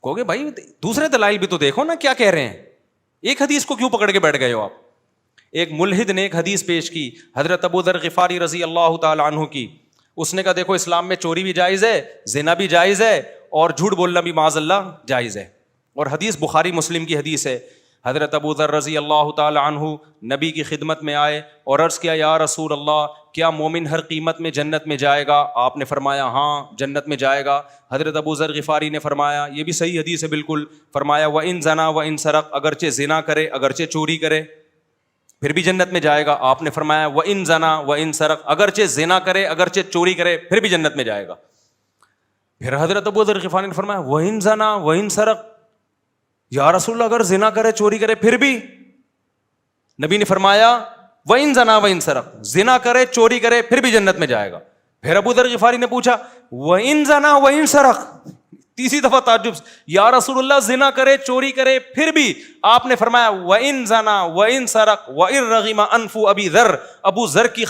کہو گے بھائی دوسرے دلائل بھی تو دیکھو نا کیا کہہ رہے ہیں, ایک حدیث کو کیوں پکڑ کے بیٹھ گئے ہو آپ؟ ایک ملحد نے ایک حدیث پیش کی حضرت ابو ذر غفاری رضی اللہ تعالی عنہ کی. اس نے کہا دیکھو اسلام میں چوری بھی جائز ہے, زنا بھی جائز ہے, اور جھوٹ بولنا بھی معاذ اللہ جائز ہے. اور حدیث بخاری مسلم کی حدیث ہے. حضرت ابو ذر رضی اللہ تعالی عنہ نبی کی خدمت میں آئے اور عرض کیا یا رسول اللہ کیا مومن ہر قیمت میں جنت میں جائے گا؟ آپ نے فرمایا ہاں جنت میں جائے گا. حضرت ابو ذر غفاری نے فرمایا, یہ بھی صحیح حدیث ہے بالکل, فرمایا وَإِن زَنَا وَإِن سَرَقَ, اگرچہ زنا کرے اگرچہ چوری کرے پھر بھی جنت میں جائے گا. آپ نے فرمایا وَإِن زَنَا وَإِن سَرَقَ, اگرچہ زنا کرے اگرچہ چوری کرے پھر بھی جنت میں جائے گا. پھر حضرت ابو ذر غفاری نے فرمایا وَإِن زَنَا وَإِن سَرَقَ, یا رسول اللہ اگر زنا کرے چوری کرے پھر بھی؟ نبی نے فرمایا وَإِن زَنَا وَإِن سَرَقَ, زنا کرے چوری کرے پھر بھی جنت میں جائے گا. پھر ابو ذر غفاری نے پوچھا وَإِن زَنَا وَإِن سَرَقَ, تیسری دفعہ تعجب, یا رسول اللہ زنا کرے چوری کرے پھر بھی؟ آپ نے فرمایا وَإِن زَنَا وَإِن سَرَقَ وَإِن رَغِمَ أَنْفُ أَبِي ذَرٍ, ابو ذر کی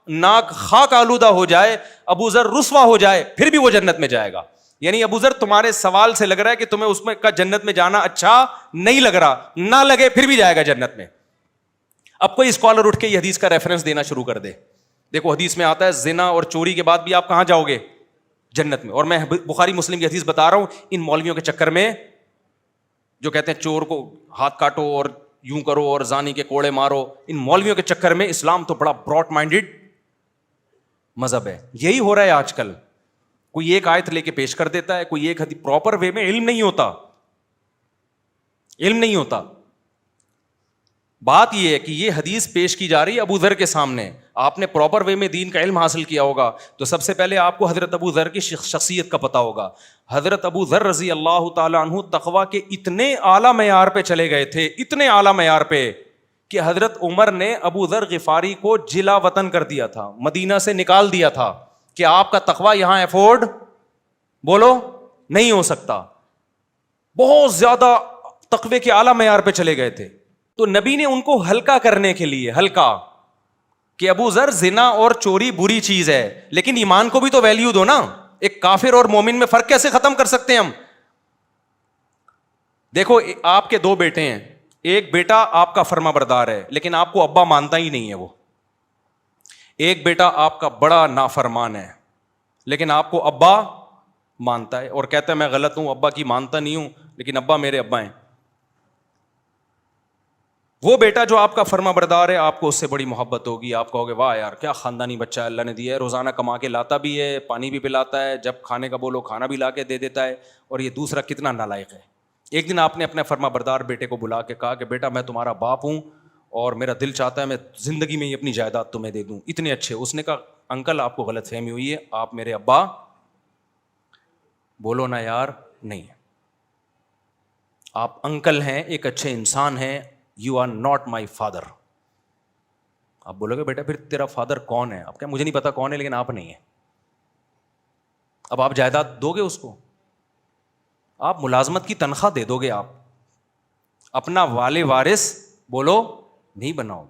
ناک خاک آلودہ ہو جائے, ابو ذر رسوا ہو جائے پھر بھی وہ جنت میں جائے گا. یعنی ابو ذر تمہارے سوال سے لگ رہا ہے کہ تمہیں اس میں کا جنت میں جانا اچھا نہیں لگ رہا, نہ لگے پھر بھی جائے گا جنت میں. اب کوئی اسکالر اٹھ کے یہ حدیث کا ریفرنس دینا شروع کر دے, دیکھو حدیث میں آتا ہے زنا اور چوری کے بعد بھی آپ کہاں جاؤ گے؟ جنت میں. اور میں بخاری مسلم کی حدیث بتا رہا ہوں, ان مولویوں کے چکر میں جو کہتے ہیں چور کو ہاتھ کاٹو اور یوں کرو اور زانی کے کوڑے مارو, ان مولویوں کے چکر میں اسلام تو بڑا براڈ مائنڈیڈ مذہب ہے. یہی ہو رہا ہے آج کل, کوئی ایک آیت لے کے پیش کر دیتا ہے, کوئی ایک حدیث پراپر وے میں, علم نہیں ہوتا, علم نہیں ہوتا. بات یہ ہے کہ یہ حدیث پیش کی جا رہی ہے ابو ذر کے سامنے, آپ نے پراپر وے میں دین کا علم حاصل کیا ہوگا تو سب سے پہلے آپ کو حضرت ابو ذر کی شخصیت کا پتہ ہوگا. حضرت ابو ذر رضی اللہ تعالی عنہ تقویٰ کے اتنے اعلیٰ معیار پہ چلے گئے تھے, اتنے اعلیٰ معیار پہ کہ حضرت عمر نے ابو ذر غفاری کو جلا وطن کر دیا تھا, مدینہ سے نکال دیا تھا کہ آپ کا تقویٰ یہاں افورڈ بولو نہیں ہو سکتا. بہت زیادہ تقوی کے اعلیٰ معیار پہ چلے گئے تھے. تو نبی نے ان کو ہلکا کرنے کے لیے, ہلکا کہ ابو ذر زنا اور چوری بری چیز ہے لیکن ایمان کو بھی تو ویلیو دو نا. ایک کافر اور مومن میں فرق کیسے ختم کر سکتے ہیں ہم؟ دیکھو آپ کے دو بیٹے ہیں, ایک بیٹا آپ کا فرما بردار ہے لیکن آپ کو ابا مانتا ہی نہیں ہے وہ. ایک بیٹا آپ کا بڑا نافرمان ہے لیکن آپ کو ابا مانتا ہے اور کہتا ہے میں غلط ہوں, ابا کی مانتا نہیں ہوں لیکن ابا میرے ابا ہیں. وہ بیٹا جو آپ کا فرما بردار ہے آپ کو اس سے بڑی محبت ہوگی, آپ کہو گے واہ یار کیا خاندانی بچہ اللہ نے دیا ہے, روزانہ کما کے لاتا بھی ہے, پانی بھی پلاتا ہے, جب کھانے کا بولو کھانا بھی لا کے دے دیتا ہے, اور یہ دوسرا کتنا نالائق ہے. ایک دن آپ نے اپنے فرما بردار بیٹے کو بلا کے کہا کہ بیٹا میں تمہارا باپ ہوں اور میرا دل چاہتا ہے میں زندگی میں ہی اپنی جائیداد تمہیں دے دوں, اتنے اچھے. اس نے کہا انکل آپ کو غلط فہمی ہوئی ہے, آپ میرے ابا بولو نا یار نہیں, آپ انکل ہیں, ایک اچھے انسان ہیں, you are not my father. آپ بولو گے بیٹا پھر تیرا فادر کون ہے؟ آپ کہا مجھے نہیں پتا کون ہے لیکن آپ نہیں ہیں. اب آپ جائیداد دو گے اس کو؟ آپ ملازمت کی تنخواہ دے دو گے؟ آپ اپنا والے وارث بولو نہیں بناؤ,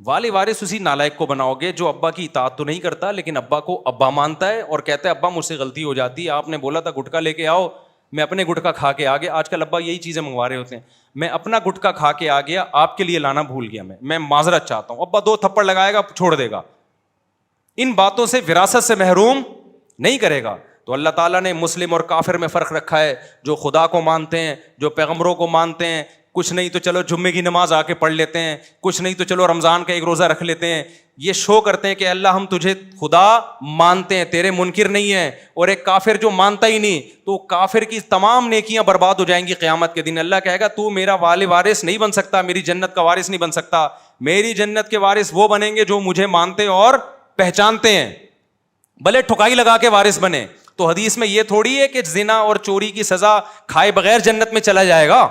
والے وارث اسی نالائق کو بناؤ گے جو ابا کی اطاعت تو نہیں کرتا لیکن ابا کو ابا مانتا ہے اور کہتا ہے ابا مجھ سے غلطی ہو جاتی ہے, آپ نے بولا تھا گٹکا لے کے آؤ, میں اپنے گٹکا کھا کے آ گیا. آج کل ابا یہی چیزیں منگوا رہے ہوتے ہیں, میں اپنا گٹکا کھا کے آ گیا, آپ کے لیے لانا بھول گیا, میں معذرت چاہتا ہوں. ابا دو تھپڑ لگائے گا چھوڑ دے گا. ان باتوں سے وراثت سے محروم نہیں کرے گا. تو اللہ تعالیٰ نے مسلم اور کافر میں فرق رکھا ہے, جو خدا کو مانتے ہیں, جو پیغمبروں کو مانتے ہیں, کچھ نہیں تو چلو جمعے کی نماز آ کے پڑھ لیتے ہیں, کچھ نہیں تو چلو رمضان کا ایک روزہ رکھ لیتے ہیں, یہ شو کرتے ہیں کہ اللہ ہم تجھے خدا مانتے ہیں, تیرے منکر نہیں ہیں. اور ایک کافر جو مانتا ہی نہیں تو کافر کی تمام نیکیاں برباد ہو جائیں گی قیامت کے دن. اللہ کہے گا تو میرا والے وارث نہیں بن سکتا, میری جنت کا وارث نہیں بن سکتا. میری جنت کے وارث وہ بنیں گے جو مجھے مانتے اور پہچانتے ہیں, بھلے ٹھکائی لگا کے وارث بنے. تو حدیث میں یہ تھوڑی ہے کہ زنا اور چوری کی سزا کھائے بغیر جنت میں چلا جائے گا.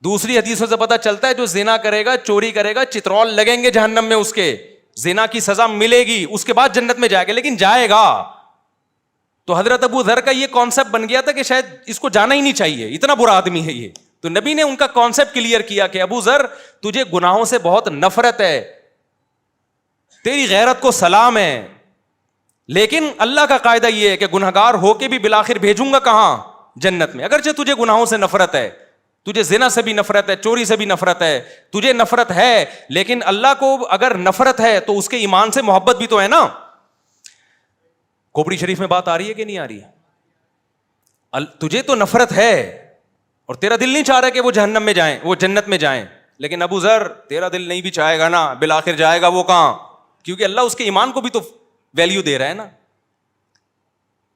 دوسری حدیثوں سے پتہ چلتا ہے جو زنا کرے گا, چوری کرے گا, چترول لگیں گے جہنم میں, اس کے زنا کی سزا ملے گی, اس کے بعد جنت میں جائے گا, لیکن جائے گا. تو حضرت ابو ذر کا یہ کانسیپٹ بن گیا تھا کہ شاید اس کو جانا ہی نہیں چاہیے, اتنا برا آدمی ہے یہ. تو نبی نے ان کا کانسیپٹ کلیئر کیا کہ ابو ذر تجھے گناہوں سے بہت نفرت ہے, تیری غیرت کو سلام ہے, لیکن اللہ کا قاعدہ یہ ہے کہ گنہگار ہو کے بھی بالآخر بھیجوں گا کہاں؟ جنت میں. اگرچہ تجھے گناہوں سے نفرت ہے, تجھے زنا سے بھی نفرت ہے, چوری سے بھی نفرت ہے, تجھے نفرت ہے, لیکن اللہ کو اگر نفرت ہے تو اس کے ایمان سے محبت بھی تو ہے نا. کھوپڑی شریف میں بات آ رہی ہے کہ نہیں آ رہی ہے؟ تجھے تو نفرت ہے اور تیرا دل نہیں چاہ رہا کہ وہ جہنم میں جائیں, وہ جنت میں جائیں, لیکن ابو ذر تیرا دل نہیں بھی چاہے گا نا, بالآخر جائے گا وہ کہاں؟ کیونکہ اللہ اس کے ایمان کو بھی تو ویلیو دے رہا ہے نا.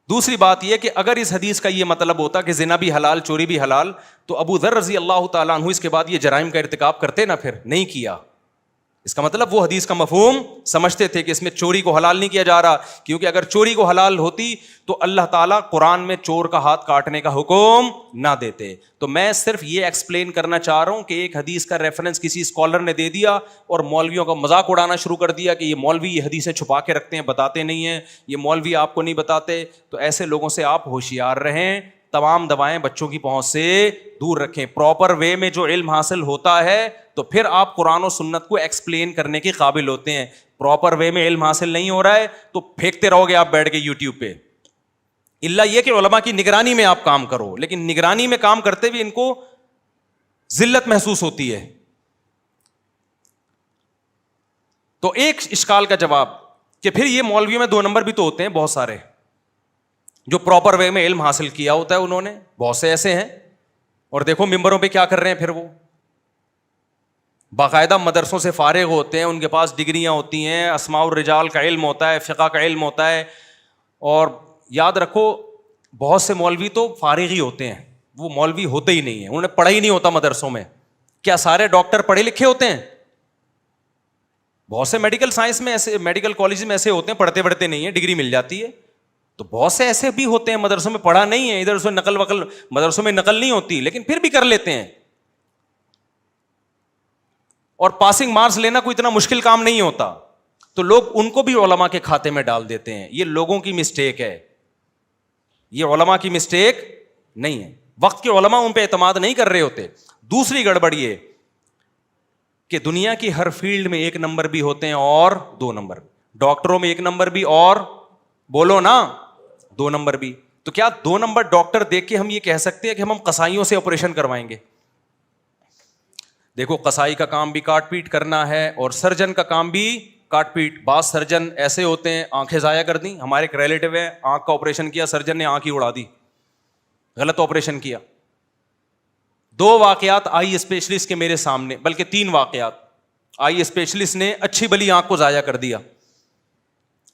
دوسری بات یہ کہ اگر اس حدیث کا یہ مطلب ہوتا کہ زنا بھی حلال چوری بھی حلال, تو ابو ذر رضی اللہ تعالیٰ عنہ اس کے بعد یہ جرائم کا ارتکاب کرتے نا, پھر نہیں کیا. اس کا مطلب وہ حدیث کا مفہوم سمجھتے تھے کہ اس میں چوری کو حلال نہیں کیا جا رہا, کیونکہ اگر چوری کو حلال ہوتی تو اللہ تعالیٰ قرآن میں چور کا ہاتھ کاٹنے کا حکم نہ دیتے. تو میں صرف یہ ایکسپلین کرنا چاہ رہا ہوں کہ ایک حدیث کا ریفرنس کسی اسکالر نے دے دیا اور مولویوں کا مذاق اڑانا شروع کر دیا کہ یہ مولوی یہ حدیثیں چھپا کے رکھتے ہیں, بتاتے نہیں ہیں, یہ مولوی آپ کو نہیں بتاتے. تو ایسے لوگوں سے آپ ہوشیار رہیں, تمام دوائیں بچوں کی پہنچ سے دور رکھیں. پراپر وے میں جو علم حاصل ہوتا ہے تو پھر آپ قرآن و سنت کو ایکسپلین کرنے کے قابل ہوتے ہیں. پراپر وے میں علم حاصل نہیں ہو رہا ہے تو پھینکتے رہو گے آپ بیٹھ کے یوٹیوب پہ. اللہ یہ کہ علماء کی نگرانی میں آپ کام کرو, لیکن نگرانی میں کام کرتے ہوئے ان کو ذلت محسوس ہوتی ہے. تو ایک اشکال کا جواب کہ پھر یہ مولویوں میں 2 نمبر بھی تو ہوتے ہیں بہت سارے, جو پراپر وے میں علم حاصل کیا ہوتا ہے انہوں نے, بہت سے ایسے ہیں. اور دیکھو ممبروں پہ کیا کر رہے ہیں, پھر وہ باقاعدہ مدرسوں سے فارغ ہوتے ہیں, ان کے پاس ڈگریاں ہوتی ہیں, اسماء الرجال کا علم ہوتا ہے, فقہ کا علم ہوتا ہے. اور یاد رکھو بہت سے مولوی تو فارغ ہی ہوتے ہیں, وہ مولوی ہوتے ہی نہیں ہیں, انہوں نے پڑھا ہی نہیں ہوتا مدرسوں میں. کیا سارے ڈاکٹر پڑھے لکھے ہوتے ہیں؟ بہت سے میڈیکل سائنس میں ایسے, میڈیکل کالج میں ایسے ہوتے ہیں پڑھتے پڑھتے نہیں ہیں, ڈگری مل جاتی ہے. تو بہت سے ایسے بھی ہوتے ہیں مدرسوں میں پڑھا نہیں ہے, ادھر سے نقل وقل مدرسوں میں نقل نہیں ہوتی, لیکن پھر بھی کر لیتے ہیں. اور پاسنگ مارکس لینا کوئی اتنا مشکل کام نہیں ہوتا, تو لوگ ان کو بھی علماء کے کھاتے میں ڈال دیتے ہیں. یہ لوگوں کی مسٹیک ہے, یہ علماء کی مسٹیک نہیں ہے. وقت کے علماء ان پہ اعتماد نہیں کر رہے ہوتے. دوسری گڑبڑ یہ کہ دنیا کی ہر فیلڈ میں 1 نمبر بھی ہوتے ہیں اور 2 نمبر. ڈاکٹروں میں 1 نمبر بھی اور بولو نا 2 نمبر بھی. تو کیا 2 نمبر ڈاکٹر دیکھ کے ہم یہ کہہ سکتے ہیں کہ ہم قصائیوں سے آپریشن کروائیں گے؟ دیکھو قصائی کا کام بھی کاٹ پیٹ کرنا ہے اور سرجن کا کام بھی کاٹ پیٹ. بعض سرجن ایسے ہوتے ہیں آنکھیں ضائع کر دیں. ہمارے ایک ریلیٹو ہے, آنکھ کا آپریشن کیا, سرجن نے آنکھ ہی اڑا دی, غلط آپریشن کیا. 2 واقعات آئی اسپیشلسٹ کے میرے سامنے, بلکہ 3 واقعات. آئی اسپیشلسٹ نے اچھی بلی آنکھ کو ضائع کر دیا.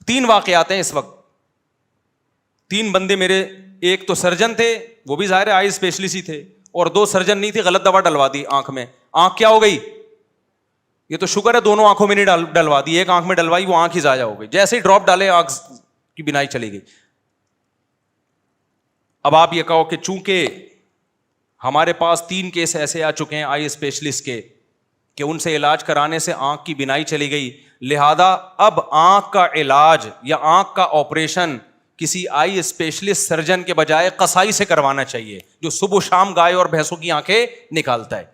3 واقعات ہیں اس وقت. 3 بندے میرے, ایک تو سرجن تھے, وہ بھی ظاہر ہے آئی اسپیشلسٹ ہی تھے, اور 2 سرجن نہیں تھے, غلط دوا ڈلوا دی آنکھ میں. آنکھ کیا ہو گئی؟ یہ تو شکر ہے دونوں آنکھوں میں نہیں ڈلوا دی, ایک آنکھ میں ڈلوائی, وہ آنکھ ہی ضائع ہو گئی. جیسے ہی ڈراپ ڈالے آنکھ کی بینائی چلی گئی. اب آپ یہ کہو کہ چونکہ ہمارے پاس 3 کیس ایسے آ چکے ہیں آئی اسپیشلسٹ کے کہ ان سے علاج کرانے سے آنکھ کی بینائی چلی گئی, لہذا اب آنکھ کا علاج یا آنکھ کا آپریشن کسی آئی اسپیشلسٹ سرجن کے بجائے قصائی سے کروانا چاہیے, جو صبح و شام گائے اور بھینسوں کی آنکھیں نکالتا ہے.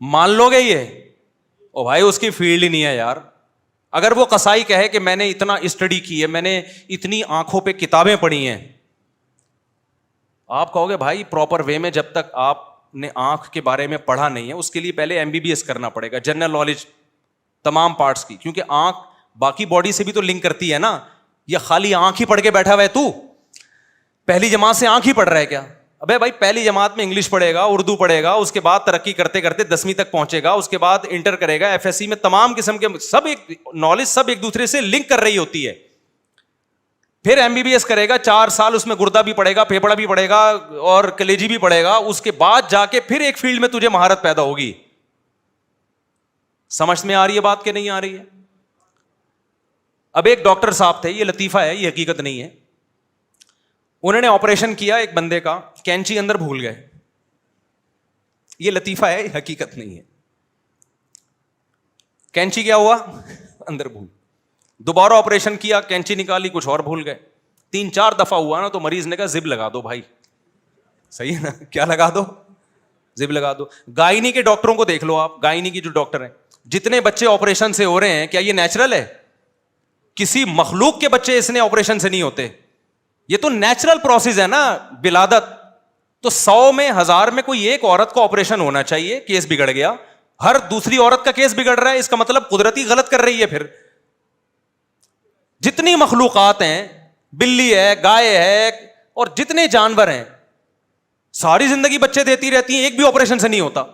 مان لو گے یہ؟ او بھائی اس کی فیلڈ ہی نہیں ہے یار. اگر وہ قصائی کہے کہ میں نے اتنا اسٹڈی کی ہے, میں نے اتنی آنکھوں پہ کتابیں پڑھی ہیں, آپ کہو گے بھائی پراپر وے میں جب تک آپ نے آنکھ کے بارے میں پڑھا نہیں ہے, اس کے لیے پہلے MBBS کرنا پڑے گا, جنرل نالج تمام پارٹس کی, کیونکہ آنکھ باقی باڈی سے بھی تو لنک کرتی ہے نا. یا خالی آنکھ ہی پڑھ کے بیٹھا ہوا ہے تو, پہلی جماعت سے آنکھ ہی پڑھ رہا ہے کیا؟ ابے بھائی پہلی جماعت میں انگلش پڑھے گا, اردو پڑھے گا, اس کے بعد ترقی کرتے کرتے 10ویں تک پہنچے گا, اس کے بعد انٹر کرے گا, FSC میں تمام قسم کے سب ایک نالج سب ایک دوسرے سے لنک کر رہی ہوتی ہے. پھر MBBS کرے گا 4 سال, اس میں گردہ بھی پڑے گا, پھیپڑا بھی پڑے گا اور کلیجی بھی پڑے گا, اس کے بعد جا کے پھر ایک فیلڈ میں تجھے مہارت پیدا ہوگی. سمجھ میں آ رہی ہے بات کہ نہیں آ رہی ہے؟ اب ایک ڈاکٹر صاحب تھے, یہ لطیفہ ہے, یہ حقیقت نہیں ہے. انہوں نے آپریشن کیا ایک بندے کا, کینچی اندر بھول گئے. یہ لطیفہ ہے, یہ حقیقت نہیں ہے. کینچی کیا ہوا؟ اندر بھول. دوبارہ آپریشن کیا, کینچی نکالی, کچھ اور بھول گئے. 3-4 دفعہ ہوا نا تو مریض نے کہا زب لگا دو بھائی. صحیح ہے نا, کیا لگا دو؟ زب لگا دو. گائنی کے ڈاکٹروں کو دیکھ لو آپ, گائنی کی جو ڈاکٹر ہیں, جتنے بچے آپریشن سے ہو رہے ہیں, کیا یہ نیچرل ہے؟ کسی مخلوق کے بچے اس نے آپریشن سے نہیں ہوتے. یہ تو نیچرل پروسیس ہے نا ولادت. تو 100 میں 1000 میں کوئی ایک عورت کو آپریشن ہونا چاہیے, کیس بگڑ گیا. ہر دوسری عورت کا کیس بگڑ رہا ہے, اس کا مطلب قدرتی غلط کر رہی ہے. پھر جتنی مخلوقات ہیں, بلی ہے, گائے ہے, اور جتنے جانور ہیں, ساری زندگی بچے دیتی رہتی ہیں, ایک بھی آپریشن سے نہیں ہوتا.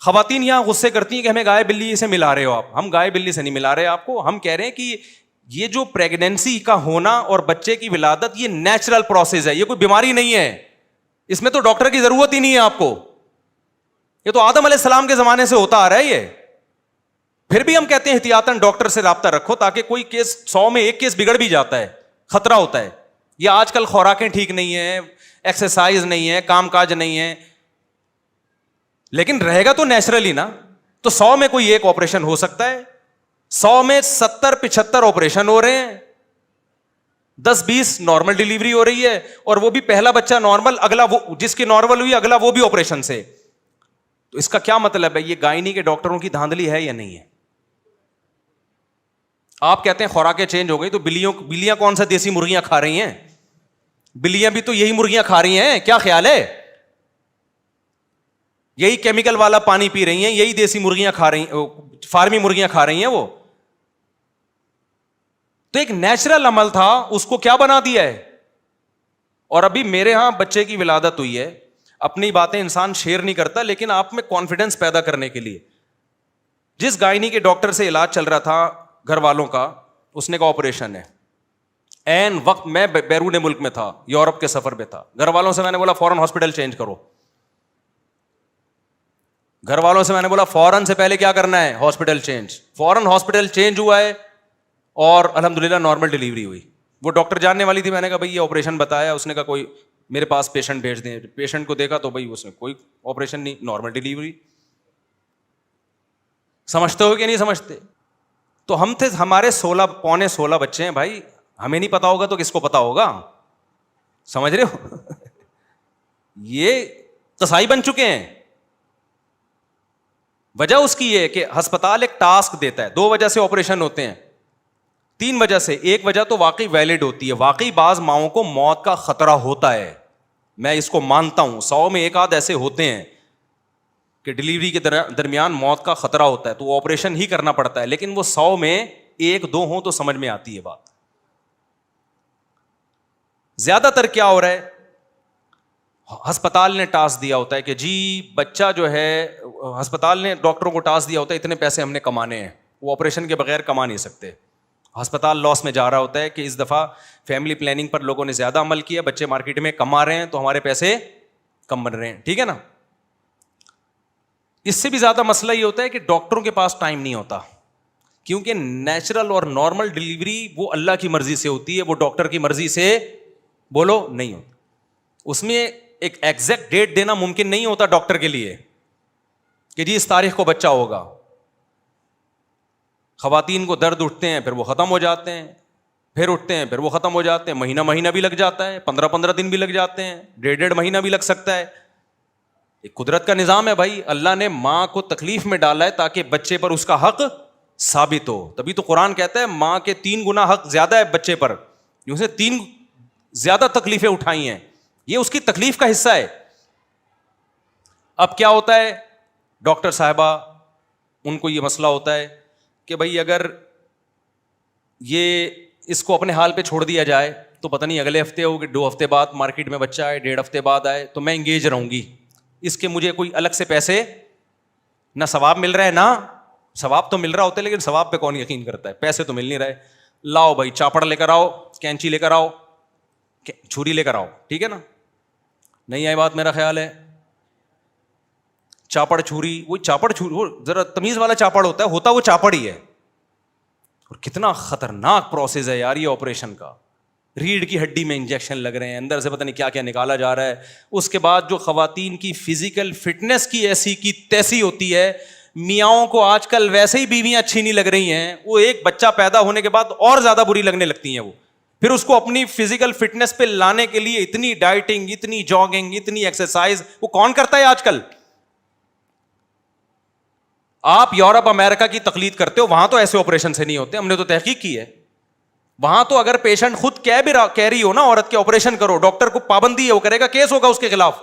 خواتین یہاں غصے کرتی ہیں کہ ہمیں گائے بلی سے ملا رہے ہو آپ. ہم گائے بلی سے نہیں ملا رہے آپ کو, ہم کہہ رہے ہیں کہ یہ جو پریگنینسی کا ہونا اور بچے کی ولادت, یہ نیچرل پروسیس ہے, یہ کوئی بیماری نہیں ہے. اس میں تو ڈاکٹر کی ضرورت ہی نہیں ہے آپ کو. یہ تو آدم علیہ السلام کے زمانے سے ہوتا آ رہا ہے یہ. پھر بھی ہم کہتے ہیں احتیاطاً ڈاکٹر سے رابطہ رکھو, تاکہ کوئی کیس 100 میں ایک کیس بگڑ بھی جاتا ہے, خطرہ ہوتا ہے. یہ آج کل خوراکیں ٹھیک نہیں ہیں, ایکسرسائز نہیں ہے, کام کاج نہیں ہے, لیکن رہے گا تو نیچرلی نا. تو 100 میں کوئی ایک آپریشن ہو سکتا ہے, 100 میں 70-75 آپریشن ہو رہے ہیں, 10-20 نارمل ڈیلیوری ہو رہی ہے, اور وہ بھی پہلا بچہ نارمل, اگلا وہ جس کی نارمل ہوئی اگلا وہ بھی آپریشن سے. تو اس کا کیا مطلب ہے؟ یہ گائنی کے ڈاکٹروں کی دھاندلی ہے یا نہیں ہے؟ آپ کہتے ہیں خوراکیں چینج ہو گئی, تو بلیاں کون سا دیسی مرغیاں کھا رہی ہیں؟ بلیاں بھی تو یہی مرغیاں کھا رہی ہیں, کیا خیال ہے؟ یہی کیمیکل والا پانی پی رہی ہیں, یہی دیسی مرغیاں کھا رہی ہیں, فارمی مرغیاں کھا رہی ہیں وہ. تو ایک نیچرل عمل تھا, اس کو کیا بنا دیا ہے. اور ابھی میرے ہاں بچے کی ولادت ہوئی ہے, اپنی باتیں انسان شیئر نہیں کرتا, لیکن آپ میں کانفیڈنس پیدا کرنے کے لیے, جس گائنی کے ڈاکٹر سے علاج چل رہا تھا گھر والوں کا, اس نے کہا آپریشن ہے. این وقت میں بیرون ملک میں تھا, یورپ کے سفر پہ تھا. گھر والوں سے میں نے بولا فوراً ہاسپٹل چینج کرو. گھر والوں سے میں نے بولا فوراً سے پہلے کیا کرنا ہے؟ Hospital change. فوراً ہاسپٹل چینج ہوا ہے, اور الحمدللہ نارمل ڈیلیوری ہوئی. وہ ڈاکٹر جاننے والی تھی, میں نے کہا بھائی یہ آپریشن بتایا, اس نے کہا کوئی میرے پاس پیشنٹ بھیج دیں. پیشنٹ کو دیکھا تو بھائی اس نے کوئی آپریشن نہیں, نارمل ڈیلیوری. سمجھتے ہو کہ نہیں سمجھتے؟ تو ہم تھے, ہمارے 16 بچے ہیں بھائی, ہمیں نہیں پتا ہوگا تو کس کو پتا ہوگا؟ سمجھ رہے ہو؟ یہ قصائی بن چکے ہیں. وجہ اس کی یہ ہے کہ ہسپتال ایک ٹاسک دیتا ہے. 2 وجہ سے آپریشن ہوتے ہیں, 3 وجہ سے. ایک وجہ تو واقعی ویلڈ ہوتی ہے, واقعی بعض ماؤں کو موت کا خطرہ ہوتا ہے, میں اس کو مانتا ہوں. 100 میں 1 آدھ ایسے ہوتے ہیں کہ ڈلیوری کے درمیان موت کا خطرہ ہوتا ہے, تو وہ آپریشن ہی کرنا پڑتا ہے. لیکن وہ 100 میں 1-2 ہوں تو سمجھ میں آتی ہے بات. زیادہ تر کیا ہو رہا ہے, ہسپتال نے ٹاسک دیا ہوتا ہے کہ جی بچہ جو ہے, ہسپتال نے ڈاکٹروں کو ٹاسک دیا ہوتا ہے اتنے پیسے ہم نے کمانے ہیں, وہ آپریشن کے بغیر کما نہیں سکتے. ہسپتال لاس میں جا رہا ہوتا ہے کہ اس دفعہ فیملی پلاننگ پر لوگوں نے زیادہ عمل کیا, بچے مارکیٹ میں کم آ رہے ہیں تو ہمارے پیسے کم بن رہے ہیں. ٹھیک ہے نا. اس سے بھی زیادہ مسئلہ یہ ہوتا ہے کہ ڈاکٹروں کے پاس ٹائم نہیں ہوتا, کیونکہ نیچرل اور نارمل ڈلیوری وہ اللہ کی مرضی سے ہوتی ہے, وہ ڈاکٹر کی مرضی سے بولو نہیں ہوتی. اس میں ایک ایگزیکٹ ڈیٹ دینا ممکن نہیں ہوتا ڈاکٹر کے لیے کہ جی اس تاریخ کو بچہ ہوگا. خواتین کو درد اٹھتے ہیں پھر وہ ختم ہو جاتے ہیں, پھر اٹھتے ہیں پھر وہ ختم ہو جاتے ہیں, مہینہ بھی لگ جاتا ہے, 15 دن بھی لگ جاتے ہیں, 1.5 مہینہ بھی لگ سکتا ہے. ایک قدرت کا نظام ہے بھائی, اللہ نے ماں کو تکلیف میں ڈالا ہے تاکہ بچے پر اس کا حق ثابت ہو. تبھی تو قرآن کہتا ہے ماں کے 3 گنا حق زیادہ ہے بچے پر, اسے 3 زیادہ تکلیفیں اٹھائی ہیں, یہ اس کی تکلیف کا حصہ ہے. اب کیا ہوتا ہے, ڈاکٹر صاحبہ ان کو یہ مسئلہ ہوتا ہے کہ بھائی اگر یہ اس کو اپنے حال پہ چھوڑ دیا جائے تو پتہ نہیں اگلے ہفتے ہو کہ 2 ہفتے بعد مارکیٹ میں بچہ آئے, 1.5 ہفتے بعد آئے, تو میں انگیج رہوں گی. اس کے مجھے کوئی الگ سے پیسے نہ ثواب مل رہا ہے, نہ ثواب تو مل رہا ہوتا ہے لیکن ثواب پہ کون یقین کرتا ہے, پیسے تو مل نہیں رہے. لاؤ بھائی چاپڑ لے کر آؤ, کینچی لے کر آؤ, چھری لے کر آؤ. ٹھیک ہے نا, نہیں آئی بات میرا خیال ہے. چاپڑ چھری, وہ چاپڑ چھری وہ ذرا تمیز والا چاپڑ ہوتا وہ چاپڑ ہی ہے. اور کتنا خطرناک پروسیس ہے یار یہ آپریشن کا. ریڑھ کی ہڈی میں انجیکشن لگ رہے ہیں, اندر سے پتہ نہیں کیا کیا نکالا جا رہا ہے. اس کے بعد جو خواتین کی فزیکل فٹنس کی ایسی کی تیسی ہوتی ہے, میاؤں کو آج کل ویسے ہی بیویاں اچھی نہیں لگ رہی ہیں, وہ ایک بچہ پیدا ہونے کے بعد اور زیادہ بری لگنے لگتی ہیں. وہ پھر اس کو اپنی فزیکل فٹنس پہ لانے کے لیے اتنی ڈائٹنگ, اتنی جاگنگ, اتنی ایکسرسائز, وہ کون کرتا ہے آج کل؟ آپ یورپ امریکہ کی تقلید کرتے ہو, وہاں تو ایسے آپریشن سے نہیں ہوتے. ہم نے تو تحقیق کی ہے, وہاں تو اگر پیشنٹ خود کہہ رہی ہو نا عورت کے آپریشن کرو, ڈاکٹر کو پابندی ہے, وہ کرے گا, کیس ہوگا اس کے خلاف.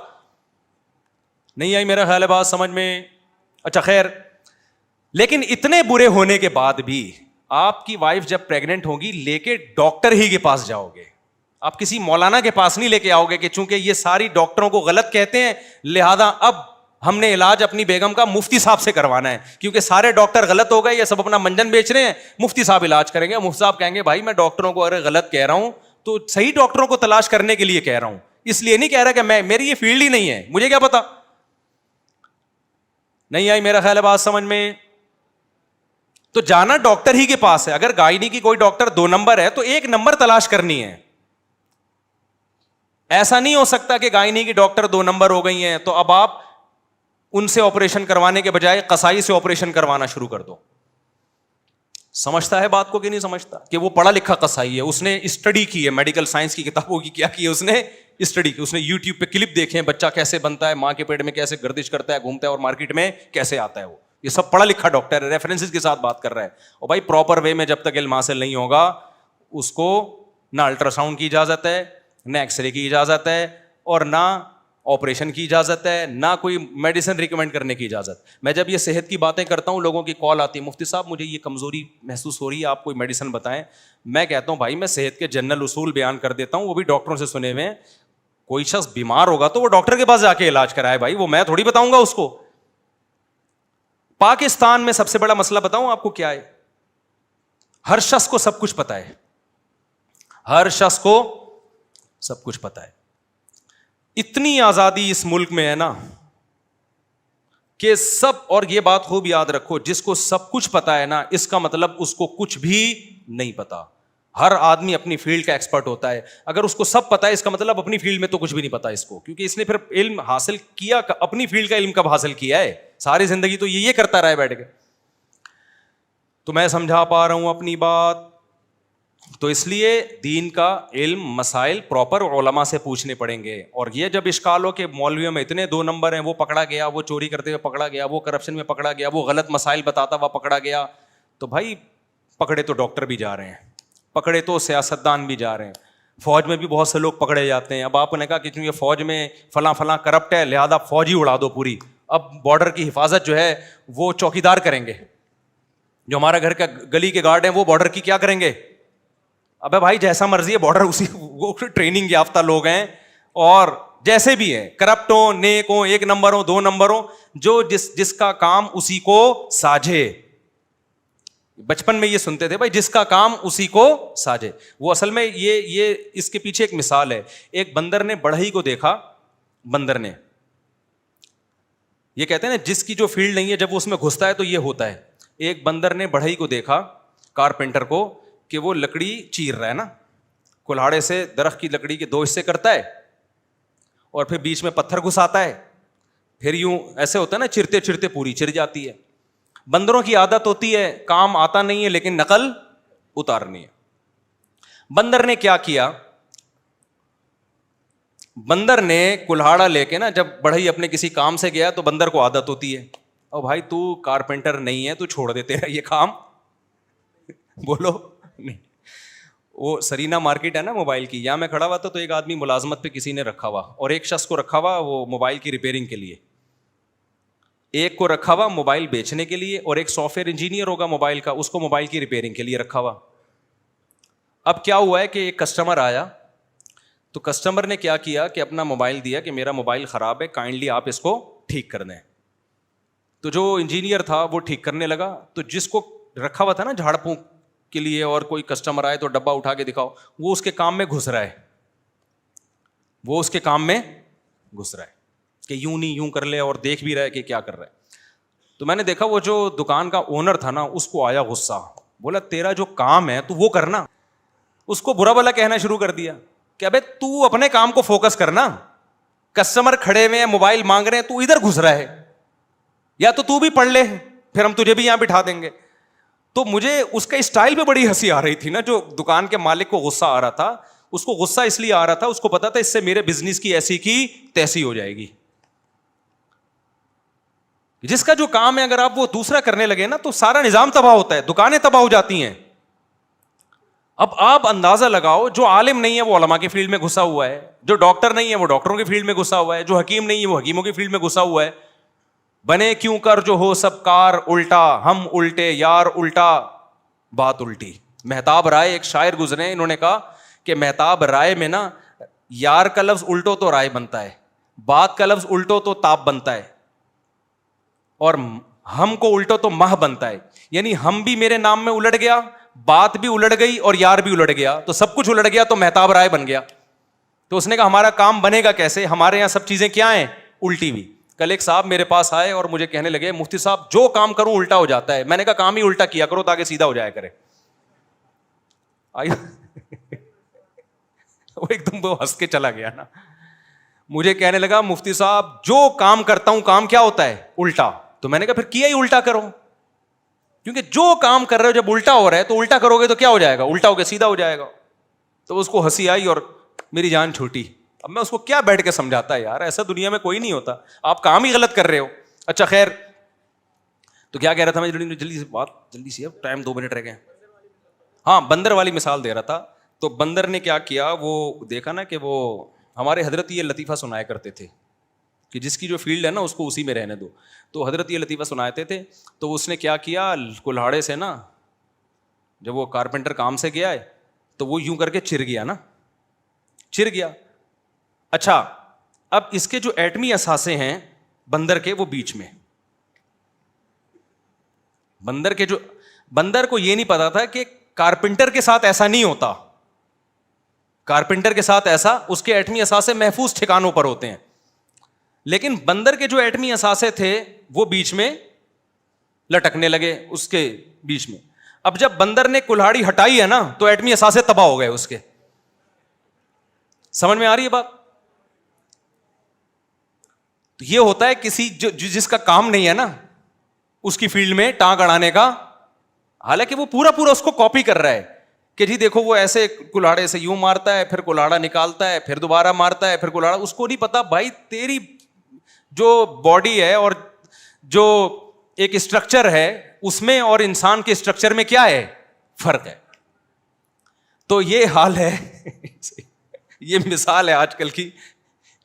نہیں آئی میرا خیال ہے بات سمجھ میں؟ اچھا خیر, لیکن اتنے برے ہونے کے بعد بھی آپ کی وائف جب پریگننٹ ہوگی لے کے ڈاکٹر ہی کے پاس جاؤ گے, آپ کسی مولانا کے پاس نہیں لے کے آؤ گے کہ چونکہ یہ ساری ڈاکٹروں کو غلط کہتے ہیں لہذا اب ہم نے علاج اپنی بیگم کا مفتی صاحب سے کروانا ہے, کیونکہ سارے ڈاکٹر غلط ہو گئے, یہ سب اپنا منجن بیچ رہے ہیں, مفتی صاحب علاج کریں گے. مفتی صاحب کہیں گے بھائی میں ڈاکٹروں کو اگر غلط کہہ رہا ہوں تو صحیح ڈاکٹروں کو تلاش کرنے کے لیے کہہ رہا ہوں, اس لیے نہیں کہہ رہا کہ میری یہ فیلڈ ہی نہیں ہے, مجھے کیا پتا. نہیں آئی میرا خیال ہے بات سمجھ میں؟ تو جانا ڈاکٹر ہی کے پاس ہے. اگر گائنی کی کوئی ڈاکٹر 2 نمبر ہے تو 1 نمبر تلاش کرنی ہے. ایسا نہیں ہو سکتا کہ گائنی کی ڈاکٹر 2 نمبر ہو گئی ہیں تو اب آپ ان سے آپریشن کروانے کے بجائے قصائی سے آپریشن کروانا شروع کر دو. سمجھتا ہے بات کو کہ نہیں سمجھتا کہ وہ پڑھا لکھا قصائی ہے, اس نے اسٹڈی کی ہے, میڈیکل سائنس کی کتابوں کی کیا کی ہے, اس نے اسٹڈی کی, اس نے یوٹیوب پہ کلپ دیکھے ہیں بچہ کیسے بنتا ہے, ماں کے پیٹ میں کیسے گردش کرتا ہے, گھومتا ہے اور مارکیٹ میں کیسے آتا ہے. وہ یہ سب پڑھا لکھا ڈاکٹر ہے, ریفرنسز کے ساتھ بات کر رہا ہے. اور بھائی پراپر وے میں جب تک علم حاصل نہیں ہوگا اس کو نہ الٹرا ساؤنڈ کی اجازت ہے, نہ ایکس رے کی اجازت ہے, اور نہ آپریشن کی اجازت ہے, نہ کوئی میڈیسن ریکمینڈ کرنے کی اجازت. میں جب یہ صحت کی باتیں کرتا ہوں لوگوں کی کال آتی ہے, مفتی صاحب مجھے یہ کمزوری محسوس ہو رہی ہے, آپ کوئی میڈیسن بتائیں. میں کہتا ہوں بھائی میں صحت کے جنرل اصول بیان کر دیتا ہوں, وہ بھی ڈاکٹروں سے سنے ہوئے ہیں. کوئی شخص بیمار ہوگا تو وہ ڈاکٹر کے پاس جا کے علاج کرائے بھائی, وہ میں تھوڑی بتاؤں گا اس کو. پاکستان میں سب سے بڑا مسئلہ بتاؤں آپ کو کیا ہے؟ ہر شخص کو سب کچھ پتا ہے, ہر شخص کو سب کچھ پتا ہے. اتنی آزادی اس ملک میں ہے نا کہ سب, اور یہ بات خوب یاد رکھو, جس کو سب کچھ پتا ہے نا اس کا مطلب اس کو کچھ بھی نہیں پتا. ہر آدمی اپنی فیلڈ کا ایکسپرٹ ہوتا ہے. اگر اس کو سب پتا ہے اس کا مطلب اپنی فیلڈ میں تو کچھ بھی نہیں پتا اس کو, کیونکہ اس نے پھر علم حاصل کیا, اپنی فیلڈ کا علم کب حاصل کیا ہے؟ ساری زندگی تو یہ کرتا رہا ہے بیٹھ کے. تو میں سمجھا پا رہا ہوں اپنی بات؟ تو اس لیے دین کا علم مسائل پراپر علماء سے پوچھنے پڑیں گے. اور یہ جب اشکال ہو کہ مولویوں میں اتنے 2 نمبر ہیں, وہ پکڑا گیا, وہ چوری کرتے ہوئے پکڑا گیا, وہ کرپشن میں پکڑا گیا, وہ غلط مسائل بتاتا ہوا پکڑا گیا, تو بھائی پکڑے تو ڈاکٹر بھی جا رہے ہیں, پکڑے تو سیاستدان بھی جا رہے ہیں, فوج میں بھی بہت سے لوگ پکڑے جاتے ہیں. اب آپ نے کہا کہ چونکہ فوج میں فلاں فلاں کرپٹ ہے لہٰذا فوج ہی اڑا دو پوری. اب بارڈر کی حفاظت جو ہے وہ چوکیدار کریں گے, جو ہمارا گھر کا گلی کے گارڈ ہیں وہ بارڈر کی کیا کریں گے؟ ابے بھائی جیسا مرضی ہے بارڈر, اسی وہ ٹریننگ یافتہ لوگ ہیں, اور جیسے بھی ہیں کرپٹ ہوں, نیک ہوں, 1 نمبر ہوں, 2 نمبر ہوں, جو جس کا کام اسی کو ساجھے. بچپن میں یہ سنتے تھے بھائی جس کا کام اسی کو ساجھے. وہ اصل میں یہ اس کے پیچھے ایک مثال ہے. ایک بندر نے بڑھئی کو دیکھا, بندر نے, یہ کہتے ہیں نا جس کی جو فیلڈ نہیں ہے جب وہ اس میں گھستا ہے تو یہ ہوتا ہے. ایک بندر نے بڑھئی کو دیکھا, کارپینٹر کو, کہ وہ لکڑی چیر رہا ہے نا, کلہاڑے سے درخت کی لکڑی کے 2 حصے کرتا ہے اور پھر بیچ میں پتھر گھساتا ہے, پھر یوں ایسے ہوتا ہے نا, چرتے چرتے پوری چر جاتی ہے. بندروں کی عادت ہوتی ہے کام آتا نہیں ہے لیکن نقل اتارنی ہے. بندر نے کیا کیا, بندر نے کلہاڑا لے کے نا, جب بڑھئی اپنے کسی کام سے گیا تو بندر کو عادت ہوتی ہے, او بھائی تو کارپینٹر نہیں ہے, تو چھوڑ دے تیرا یہ کام, بولو نہیں. وہ سرینا مارکیٹ ہے نا موبائل کی, یہاں میں کھڑا ہوا تھا تو ایک آدمی ملازمت پہ کسی نے رکھا ہوا, اور ایک شخص کو رکھا ہوا وہ موبائل کی ریپیئرنگ کے لیے, ایک کو رکھا ہوا موبائل بیچنے کے لیے, اور ایک سافٹ ویئر انجینئر ہوگا موبائل کا, اس کو موبائل کی ریپیئرنگ کے لیے رکھا ہوا. اب کیا ہوا ہے کہ ایک کسٹمر آیا, تو کسٹمر نے کیا کیا کہ اپنا موبائل دیا کہ میرا موبائل خراب ہے, کائنڈلی آپ اس کو ٹھیک کر دیں. تو جو انجینئر تھا وہ ٹھیک کرنے لگا, تو جس کو رکھا ہوا تھا نا جھاڑ پھونک کے لیے, اور کوئی کسٹمر آئے تو ڈبہ اٹھا کے دکھاؤ, وہ اس کے کام میں گھس رہا ہے, وہ اس کے کام میں گھس رہا ہے کہ یوں نہیں یوں کر لے, اور دیکھ بھی رہا ہے کہ کیا کر رہا ہے. تو میں نے دیکھا وہ جو دکان کا اونر تھا نا, اس کو آیا غصہ, بولا تیرا جو کام ہے تو وہ کرنا. اس کو برا بھلا کہنا شروع کر دیا کہ ابے تو اپنے کام کو فوکس کرنا, کسٹمر کھڑے ہوئے ہیں موبائل مانگ رہے ہیں, تو ادھر گھس رہا ہے, یا تو بھی پڑھ لے پھر ہم تجھے بھی یہاں بٹھا دیں گے. تو مجھے اس کا اسٹائل پہ بڑی ہنسی آ رہی تھی نا, جو دکان کے مالک کو غصہ آ رہا تھا, اس کو غصہ اس لیے آ رہا تھا, اس کو پتا تھا اس سے میرے بزنس کی ایسی کی تیسی ہو جائے گی. جس کا جو کام ہے اگر آپ وہ دوسرا کرنے لگے نا تو سارا نظام تباہ ہوتا ہے, دکانیں تباہ ہو جاتی ہیں. اب آپ اندازہ لگاؤ, جو عالم نہیں ہے وہ علماء کی فیلڈ میں گھسا ہوا ہے, جو ڈاکٹر نہیں ہے وہ ڈاکٹروں کی فیلڈ میں گھسا ہوا ہے, جو حکیم نہیں ہے وہ حکیموں کی فیلڈ میں گھسا ہوا ہے. بنے کیوں کر جو ہو سب کار الٹا, ہم الٹے یار الٹا بات الٹی. مہتاب رائے ایک شاعر گزرے, انہوں نے کہا کہ مہتاب رائے میں نا یار کا لفظ الٹو تو رائے بنتا ہے, بات کا لفظ الٹو تو تاب بنتا ہے, اور ہم کو الٹو تو مہ بنتا ہے. یعنی ہم بھی میرے نام میں الٹ گیا, بات بھی الٹ گئی, اور یار بھی الٹ گیا, تو سب کچھ الٹ گیا, تو مہتاب رائے بن گیا. تو اس نے کہا ہمارا کام بنے گا کیسے, ہمارے یہاں سب چیزیں کیا ہیں, الٹی ہوئی. کل ایک صاحب میرے پاس آئے اور مجھے کہنے لگے مفتی صاحب جو کام کروں الٹا ہو جاتا ہے. میں نے کہا کام ہی الٹا کیا کرو تاکہ سیدھا ہو جایا کرے. وہ ایک دم وہ ہنس کے چلا گیا نا. مجھے کہنے لگا مفتی صاحب جو کام کرتا ہوں کام کیا ہوتا ہے, الٹا. تو میں نے کہا پھر کیا ہی الٹا کرو, کیونکہ جو کام کر رہے ہو جب الٹا ہو رہا ہے تو الٹا کرو گے تو کیا ہو جائے گا, الٹا ہو کے سیدھا ہو جائے گا. تو اس کو ہنسی آئی اور میری جان چھوٹی. اب میں اس کو کیا بیٹھ کے سمجھاتا ہے, یار ایسا دنیا میں کوئی نہیں ہوتا, آپ کام ہی غلط کر رہے ہو. اچھا خیر, تو کیا کہہ رہا تھا میں, جلدی سے بات, جلدی سے, اب ٹائم 2 منٹ رہ گئے. ہاں بندر والی مثال دے رہا تھا. تو بندر نے کیا کیا, وہ دیکھا نا کہ وہ ہمارے حضرت یہ لطیفہ سنایا کرتے تھے کہ جس کی جو فیلڈ ہے نا اس کو اسی میں رہنے دو. تو حضرت یہ لطیفہ سناتے تھے. تو اس نے کیا کیا, کلہاڑے سے نا جب وہ کارپینٹر کام سے گیا ہے تو وہ یوں کر کے چر گیا نا, چر گیا. اچھا اب اس کے جو ایٹمی اثاثے ہیں بندر کے, وہ بیچ میں, بندر کو یہ نہیں پتا تھا کہ کارپینٹر کے ساتھ ایسا نہیں ہوتا, کارپینٹر کے ساتھ ایسا, اس کے ایٹمی اثاثے محفوظ ٹھکانوں پر ہوتے ہیں. لیکن بندر کے جو ایٹمی اثاثے تھے وہ بیچ میں لٹکنے لگے, اس کے بیچ میں. اب جب بندر نے کلہاڑی ہٹائی ہے نا تو ایٹمی اثاثے تباہ ہو گئے اس کے. سمجھ میں آ رہی ہے بات؟ تو یہ ہوتا ہے کسی جس کا کام نہیں ہے نا اس کی فیلڈ میں ٹانگ اڑانے کا, حالانکہ وہ پورا اس کو کاپی کر رہا ہے, کہ جی دیکھو وہ ایسے کلاڑے سے یوں مارتا ہے, پھر کلاڑا نکالتا ہے, پھر دوبارہ مارتا ہے, پھر کلاڑا. اس کو نہیں پتا بھائی تیری جو باڈی ہے اور جو ایک اسٹرکچر ہے اس میں اور انسان کے اسٹرکچر میں کیا ہے, فرق ہے. تو یہ حال ہے یہ مثال ہے آج کل کی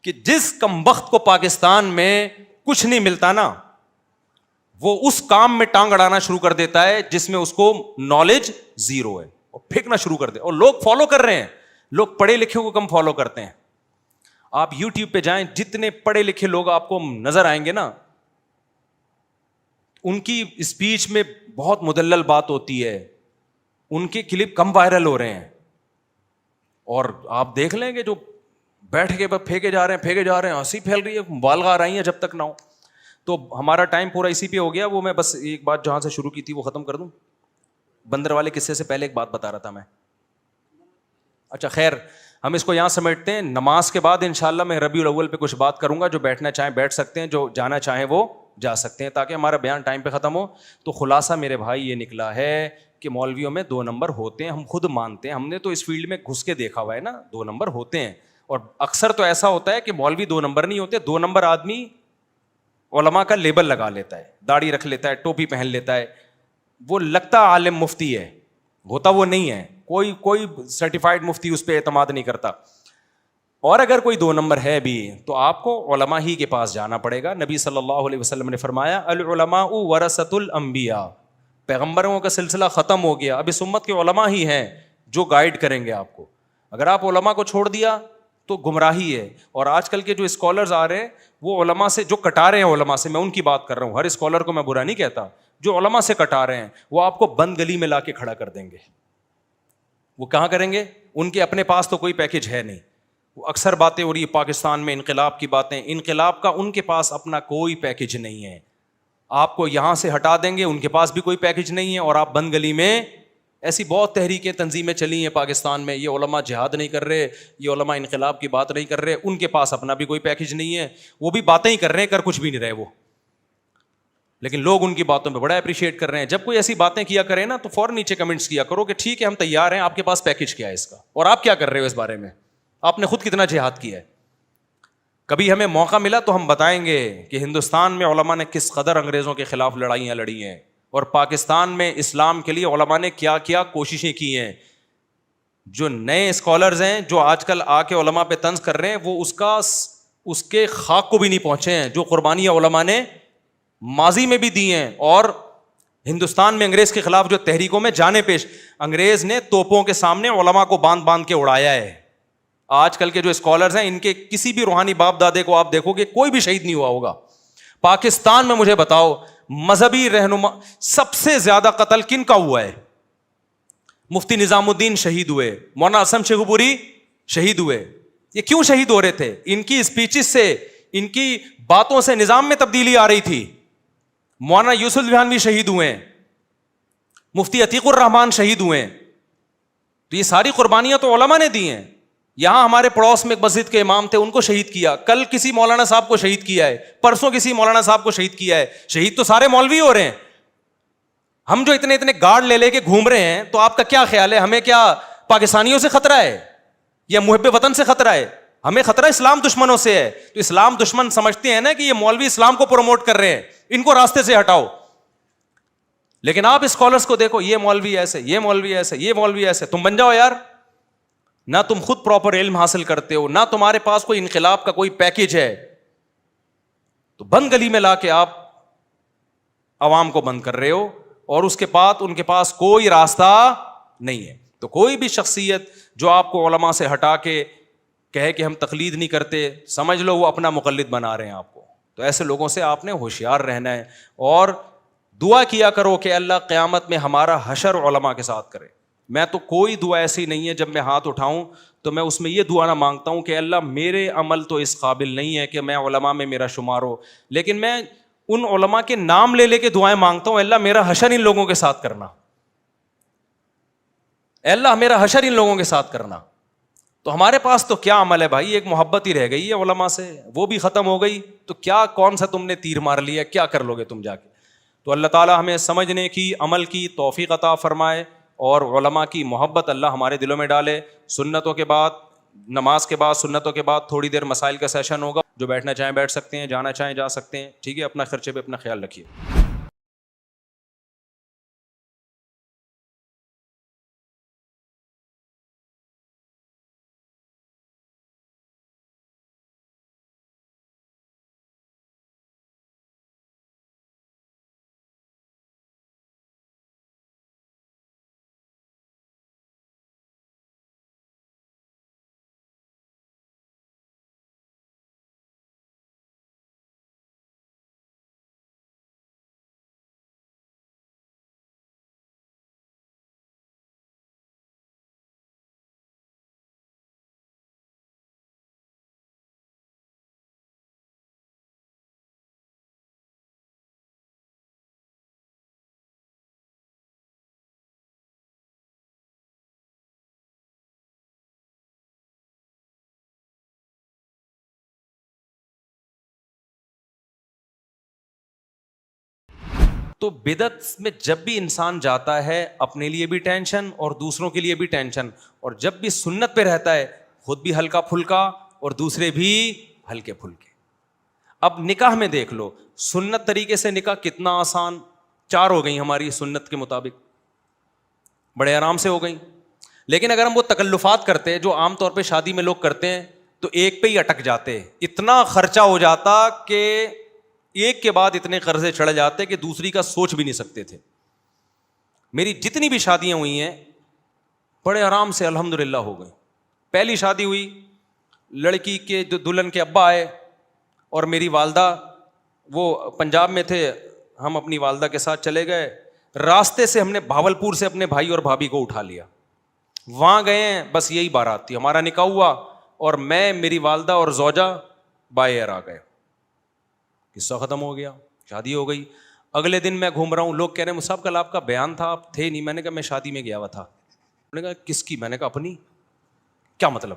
کہ جس کمبخت کو پاکستان میں کچھ نہیں ملتا نا, وہ اس کام میں ٹانگ اڑانا شروع کر دیتا ہے جس میں اس کو نالج زیرو ہے, اور پھینکنا شروع کر دے. اور لوگ فالو کر رہے ہیں, لوگ پڑھے لکھے کو کم فالو کرتے ہیں. آپ یوٹیوب پہ جائیں, جتنے پڑھے لکھے لوگ آپ کو نظر آئیں گے نا, ان کی اسپیچ میں بہت مدلل بات ہوتی ہے, ان کے کلپ کم وائرل ہو رہے ہیں. اور آپ دیکھ لیں گے جو بیٹھ کے پھینکے جا رہے ہیں, ہنسی پھیل رہی ہے, مبالغہ آ رہی ہیں جب تک نہ ہو. تو ہمارا ٹائم پورا اسی پہ ہو گیا. وہ میں بس ایک بات جہاں سے شروع کی تھی وہ ختم کر دوں. بندر والے قصے سے پہلے ایک بات بتا رہا تھا میں. اچھا خیر, ہم اس کو یہاں سمیٹتے ہیں. نماز کے بعد انشاءاللہ میں ربیع الاول پہ کچھ بات کروں گا. جو بیٹھنا چاہیں بیٹھ سکتے ہیں, جو جانا چاہیں وہ جا سکتے ہیں, تاکہ ہمارا بیان ٹائم پہ ختم ہو. تو خلاصہ میرے بھائی یہ نکلا ہے کہ مولویوں میں 2 نمبر ہوتے ہیں. ہم خود مانتے ہیں, ہم نے تو اس فیلڈ میں گھس کے دیکھا ہوا ہے نا, 2 نمبر ہوتے ہیں. اور اکثر تو ایسا ہوتا ہے کہ مولوی 2 نمبر نہیں ہوتے. 2 نمبر آدمی علماء کا لیبل لگا لیتا ہے, داڑھی رکھ لیتا ہے, ٹوپی پہن لیتا ہے, وہ لگتا عالم مفتی ہے, ہوتا وہ نہیں ہے. کوئی سرٹیفائڈ مفتی اس پہ اعتماد نہیں کرتا. اور اگر کوئی 2 نمبر ہے بھی تو آپ کو علماء ہی کے پاس جانا پڑے گا. نبی صلی اللہ علیہ وسلم نے فرمایا العلماء ورثۃ الانبیاء, پیغمبروں کا سلسلہ ختم ہو گیا, اب اس امت کے علماء ہی ہیں جو گائیڈ کریں گے آپ کو. اگر آپ علماء کو چھوڑ دیا تو گمراہی ہے. اور آج کل کے جو اسکالرز آ رہے ہیں وہ علماء سے جو کٹا رہے ہیں, علماء سے میں ان کی بات کر رہا ہوں, ہر اسکالر کو میں برا نہیں کہتا. جو علماء سے کٹا رہے ہیں وہ آپ کو بند گلی میں لا کے کھڑا کر دیں گے. وہ کہاں کریں گے؟ ان کے اپنے پاس تو کوئی پیکج ہے نہیں. وہ اکثر باتیں ہو رہی ہے پاکستان میں انقلاب کی باتیں, انقلاب کا ان کے پاس اپنا کوئی پیکج نہیں ہے. آپ کو یہاں سے ہٹا دیں گے, ان کے پاس بھی کوئی پیکج نہیں ہے, اور آپ بند گلی میں. ایسی بہت تحریکیں تنظیمیں چلی ہیں پاکستان میں, یہ علماء جہاد نہیں کر رہے, یہ علماء انقلاب کی بات نہیں کر رہے, ان کے پاس اپنا بھی کوئی پیکج نہیں ہے, وہ بھی باتیں ہی کر رہے ہیں, کر کچھ بھی نہیں رہے وہ. لیکن لوگ ان کی باتوں پہ بڑا اپریشیٹ کر رہے ہیں. جب کوئی ایسی باتیں کیا کرے نا تو فوراً نیچے کمنٹس کیا کرو کہ ٹھیک ہے ہم تیار ہیں, آپ کے پاس پیکج کیا ہے اس کا, اور آپ کیا کر رہے ہو اس بارے میں, آپ نے خود کتنا جہاد کیا ہے. کبھی ہمیں موقع ملا تو ہم بتائیں گے کہ ہندوستان میں علماء نے کس قدر انگریزوں کے خلاف لڑائیاں لڑی ہیں, اور پاکستان میں اسلام کے لیے علماء نے کیا کیا کوششیں کی ہیں. جو نئے اسکالرز ہیں جو آج کل آ کے علماء پہ طنز کر رہے ہیں, وہ اس کے خاک کو بھی نہیں پہنچے ہیں جو قربانیاں علماء نے ماضی میں بھی دی ہیں. اور ہندوستان میں انگریز کے خلاف جو تحریکوں میں جانے پیش, انگریز نے توپوں کے سامنے علماء کو باندھ باندھ کے اڑایا ہے. آج کل کے جو اسکالرز ہیں ان کے کسی بھی روحانی باپ دادے کو آپ دیکھو گے کوئی بھی شہید نہیں ہوا ہوگا. پاکستان میں مجھے بتاؤ مذہبی رہنما سب سے زیادہ قتل کن کا ہوا ہے؟ مفتی نظام الدین شہید ہوئے, مولانا اسم شیخ پوری شہید ہوئے. یہ کیوں شہید ہو رہے تھے؟ ان کی اسپیچز سے, ان کی باتوں سے نظام میں تبدیلی آ رہی تھی. مولانا یوسف بہانوی شہید ہوئے, مفتی عتیق الرحمان شہید ہوئے. تو یہ ساری قربانیاں تو علماء نے دی ہیں. یہاں ہمارے پڑوس میں ایک مسجد کے امام تھے, ان کو شہید کیا. کل کسی مولانا صاحب کو شہید کیا ہے, پرسوں کسی مولانا صاحب کو شہید کیا ہے. شہید تو سارے مولوی ہو رہے ہیں. ہم جو اتنے گارڈ لے کے گھوم رہے ہیں, تو آپ کا کیا خیال ہے ہمیں کیا پاکستانیوں سے خطرہ ہے یا محب وطن سے خطرہ ہے؟ ہمیں خطرہ اسلام دشمنوں سے ہے. تو اسلام دشمن سمجھتے ہیں نا کہ یہ مولوی اسلام کو پروموٹ کر رہے ہیں, ان کو راستے سے ہٹاؤ. لیکن آپ اسکالرس کو دیکھو, یہ مولوی ایسے, یہ مولوی ایسے, یہ مولوی ایسے. تم بن جاؤ یار. نہ تم خود پراپر علم حاصل کرتے ہو, نہ تمہارے پاس کوئی انقلاب کا کوئی پیکج ہے. تو بند گلی میں لا کے آپ عوام کو بند کر رہے ہو, اور اس کے بعد ان کے پاس کوئی راستہ نہیں ہے. تو کوئی بھی شخصیت جو آپ کو علماء سے ہٹا کے کہے کہ ہم تقلید نہیں کرتے, سمجھ لو وہ اپنا مقلد بنا رہے ہیں آپ کو. تو ایسے لوگوں سے آپ نے ہوشیار رہنا ہے, اور دعا کیا کرو کہ اللہ قیامت میں ہمارا حشر علماء کے ساتھ کرے. میں تو کوئی دعا ایسی نہیں ہے جب میں ہاتھ اٹھاؤں تو میں اس میں یہ دعا نہ مانگتا ہوں کہ اللہ میرے عمل تو اس قابل نہیں ہے کہ میں علماء میں میرا شمار ہو, لیکن میں ان علماء کے نام لے کے دعائیں مانگتا ہوں, اللہ میرا حشر ان لوگوں کے ساتھ کرنا, اللہ میرا حشر ان لوگوں کے ساتھ کرنا. تو ہمارے پاس تو کیا عمل ہے بھائی, ایک محبت ہی رہ گئی ہے علماء سے, وہ بھی ختم ہو گئی. تو کیا کون سا تم نے تیر مار لیا, کیا کر لو گے تم جا کے؟ تو اللہ تعالیٰ ہمیں سمجھنے کی, عمل کی توفیق عطا فرمائے, اور علماء کی محبت اللہ ہمارے دلوں میں ڈالے. سنتوں کے بعد, نماز کے بعد, سنتوں کے بعد تھوڑی دیر مسائل کا سیشن ہوگا. جو بیٹھنا چاہیں بیٹھ سکتے ہیں, جانا چاہیں جا سکتے ہیں. ٹھیک ہے, اپنا خرچے پہ اپنا خیال رکھیے. تو بدعت میں جب بھی انسان جاتا ہے اپنے لیے بھی ٹینشن اور دوسروں کے لیے بھی ٹینشن, اور جب بھی سنت پہ رہتا ہے خود بھی ہلکا پھلکا اور دوسرے بھی ہلکے پھلکے. اب نکاح میں دیکھ لو, سنت طریقے سے نکاح کتنا آسان, 4 ہو گئی ہماری سنت کے مطابق, بڑے آرام سے ہو گئی. لیکن اگر ہم وہ تکلفات کرتے جو عام طور پہ شادی میں لوگ کرتے ہیں تو ایک پہ ہی اٹک جاتے, اتنا خرچہ ہو جاتا کہ ایک کے بعد اتنے قرضے چڑھ جاتے کہ دوسری کا سوچ بھی نہیں سکتے تھے. میری جتنی بھی شادیاں ہوئی ہیں بڑے آرام سے الحمدللہ ہو گئی. پہلی شادی ہوئی, لڑکی کے جو دلہن کے ابا آئے اور میری والدہ, وہ پنجاب میں تھے, ہم اپنی والدہ کے ساتھ چلے گئے. راستے سے ہم نے بھاولپور سے اپنے بھائی اور بھابھی کو اٹھا لیا, وہاں گئے ہیں, بس یہی بارات تھی. ہمارا نکاح ہوا اور میں, میری والدہ اور زوجہ بائی ایئر آ گئے. قصہ ختم ہو گیا, شادی ہو گئی. اگلے دن میں گھوم رہا ہوں, لوگ کہہ رہے ہیں صاحب کل آپ کا بیان تھا, آپ تھے نہیں. میں نے کہا میں شادی میں گیا ہوا تھا. انہوں نے کہا کس کی؟ میں نے کہا اپنی. کیا مطلب؟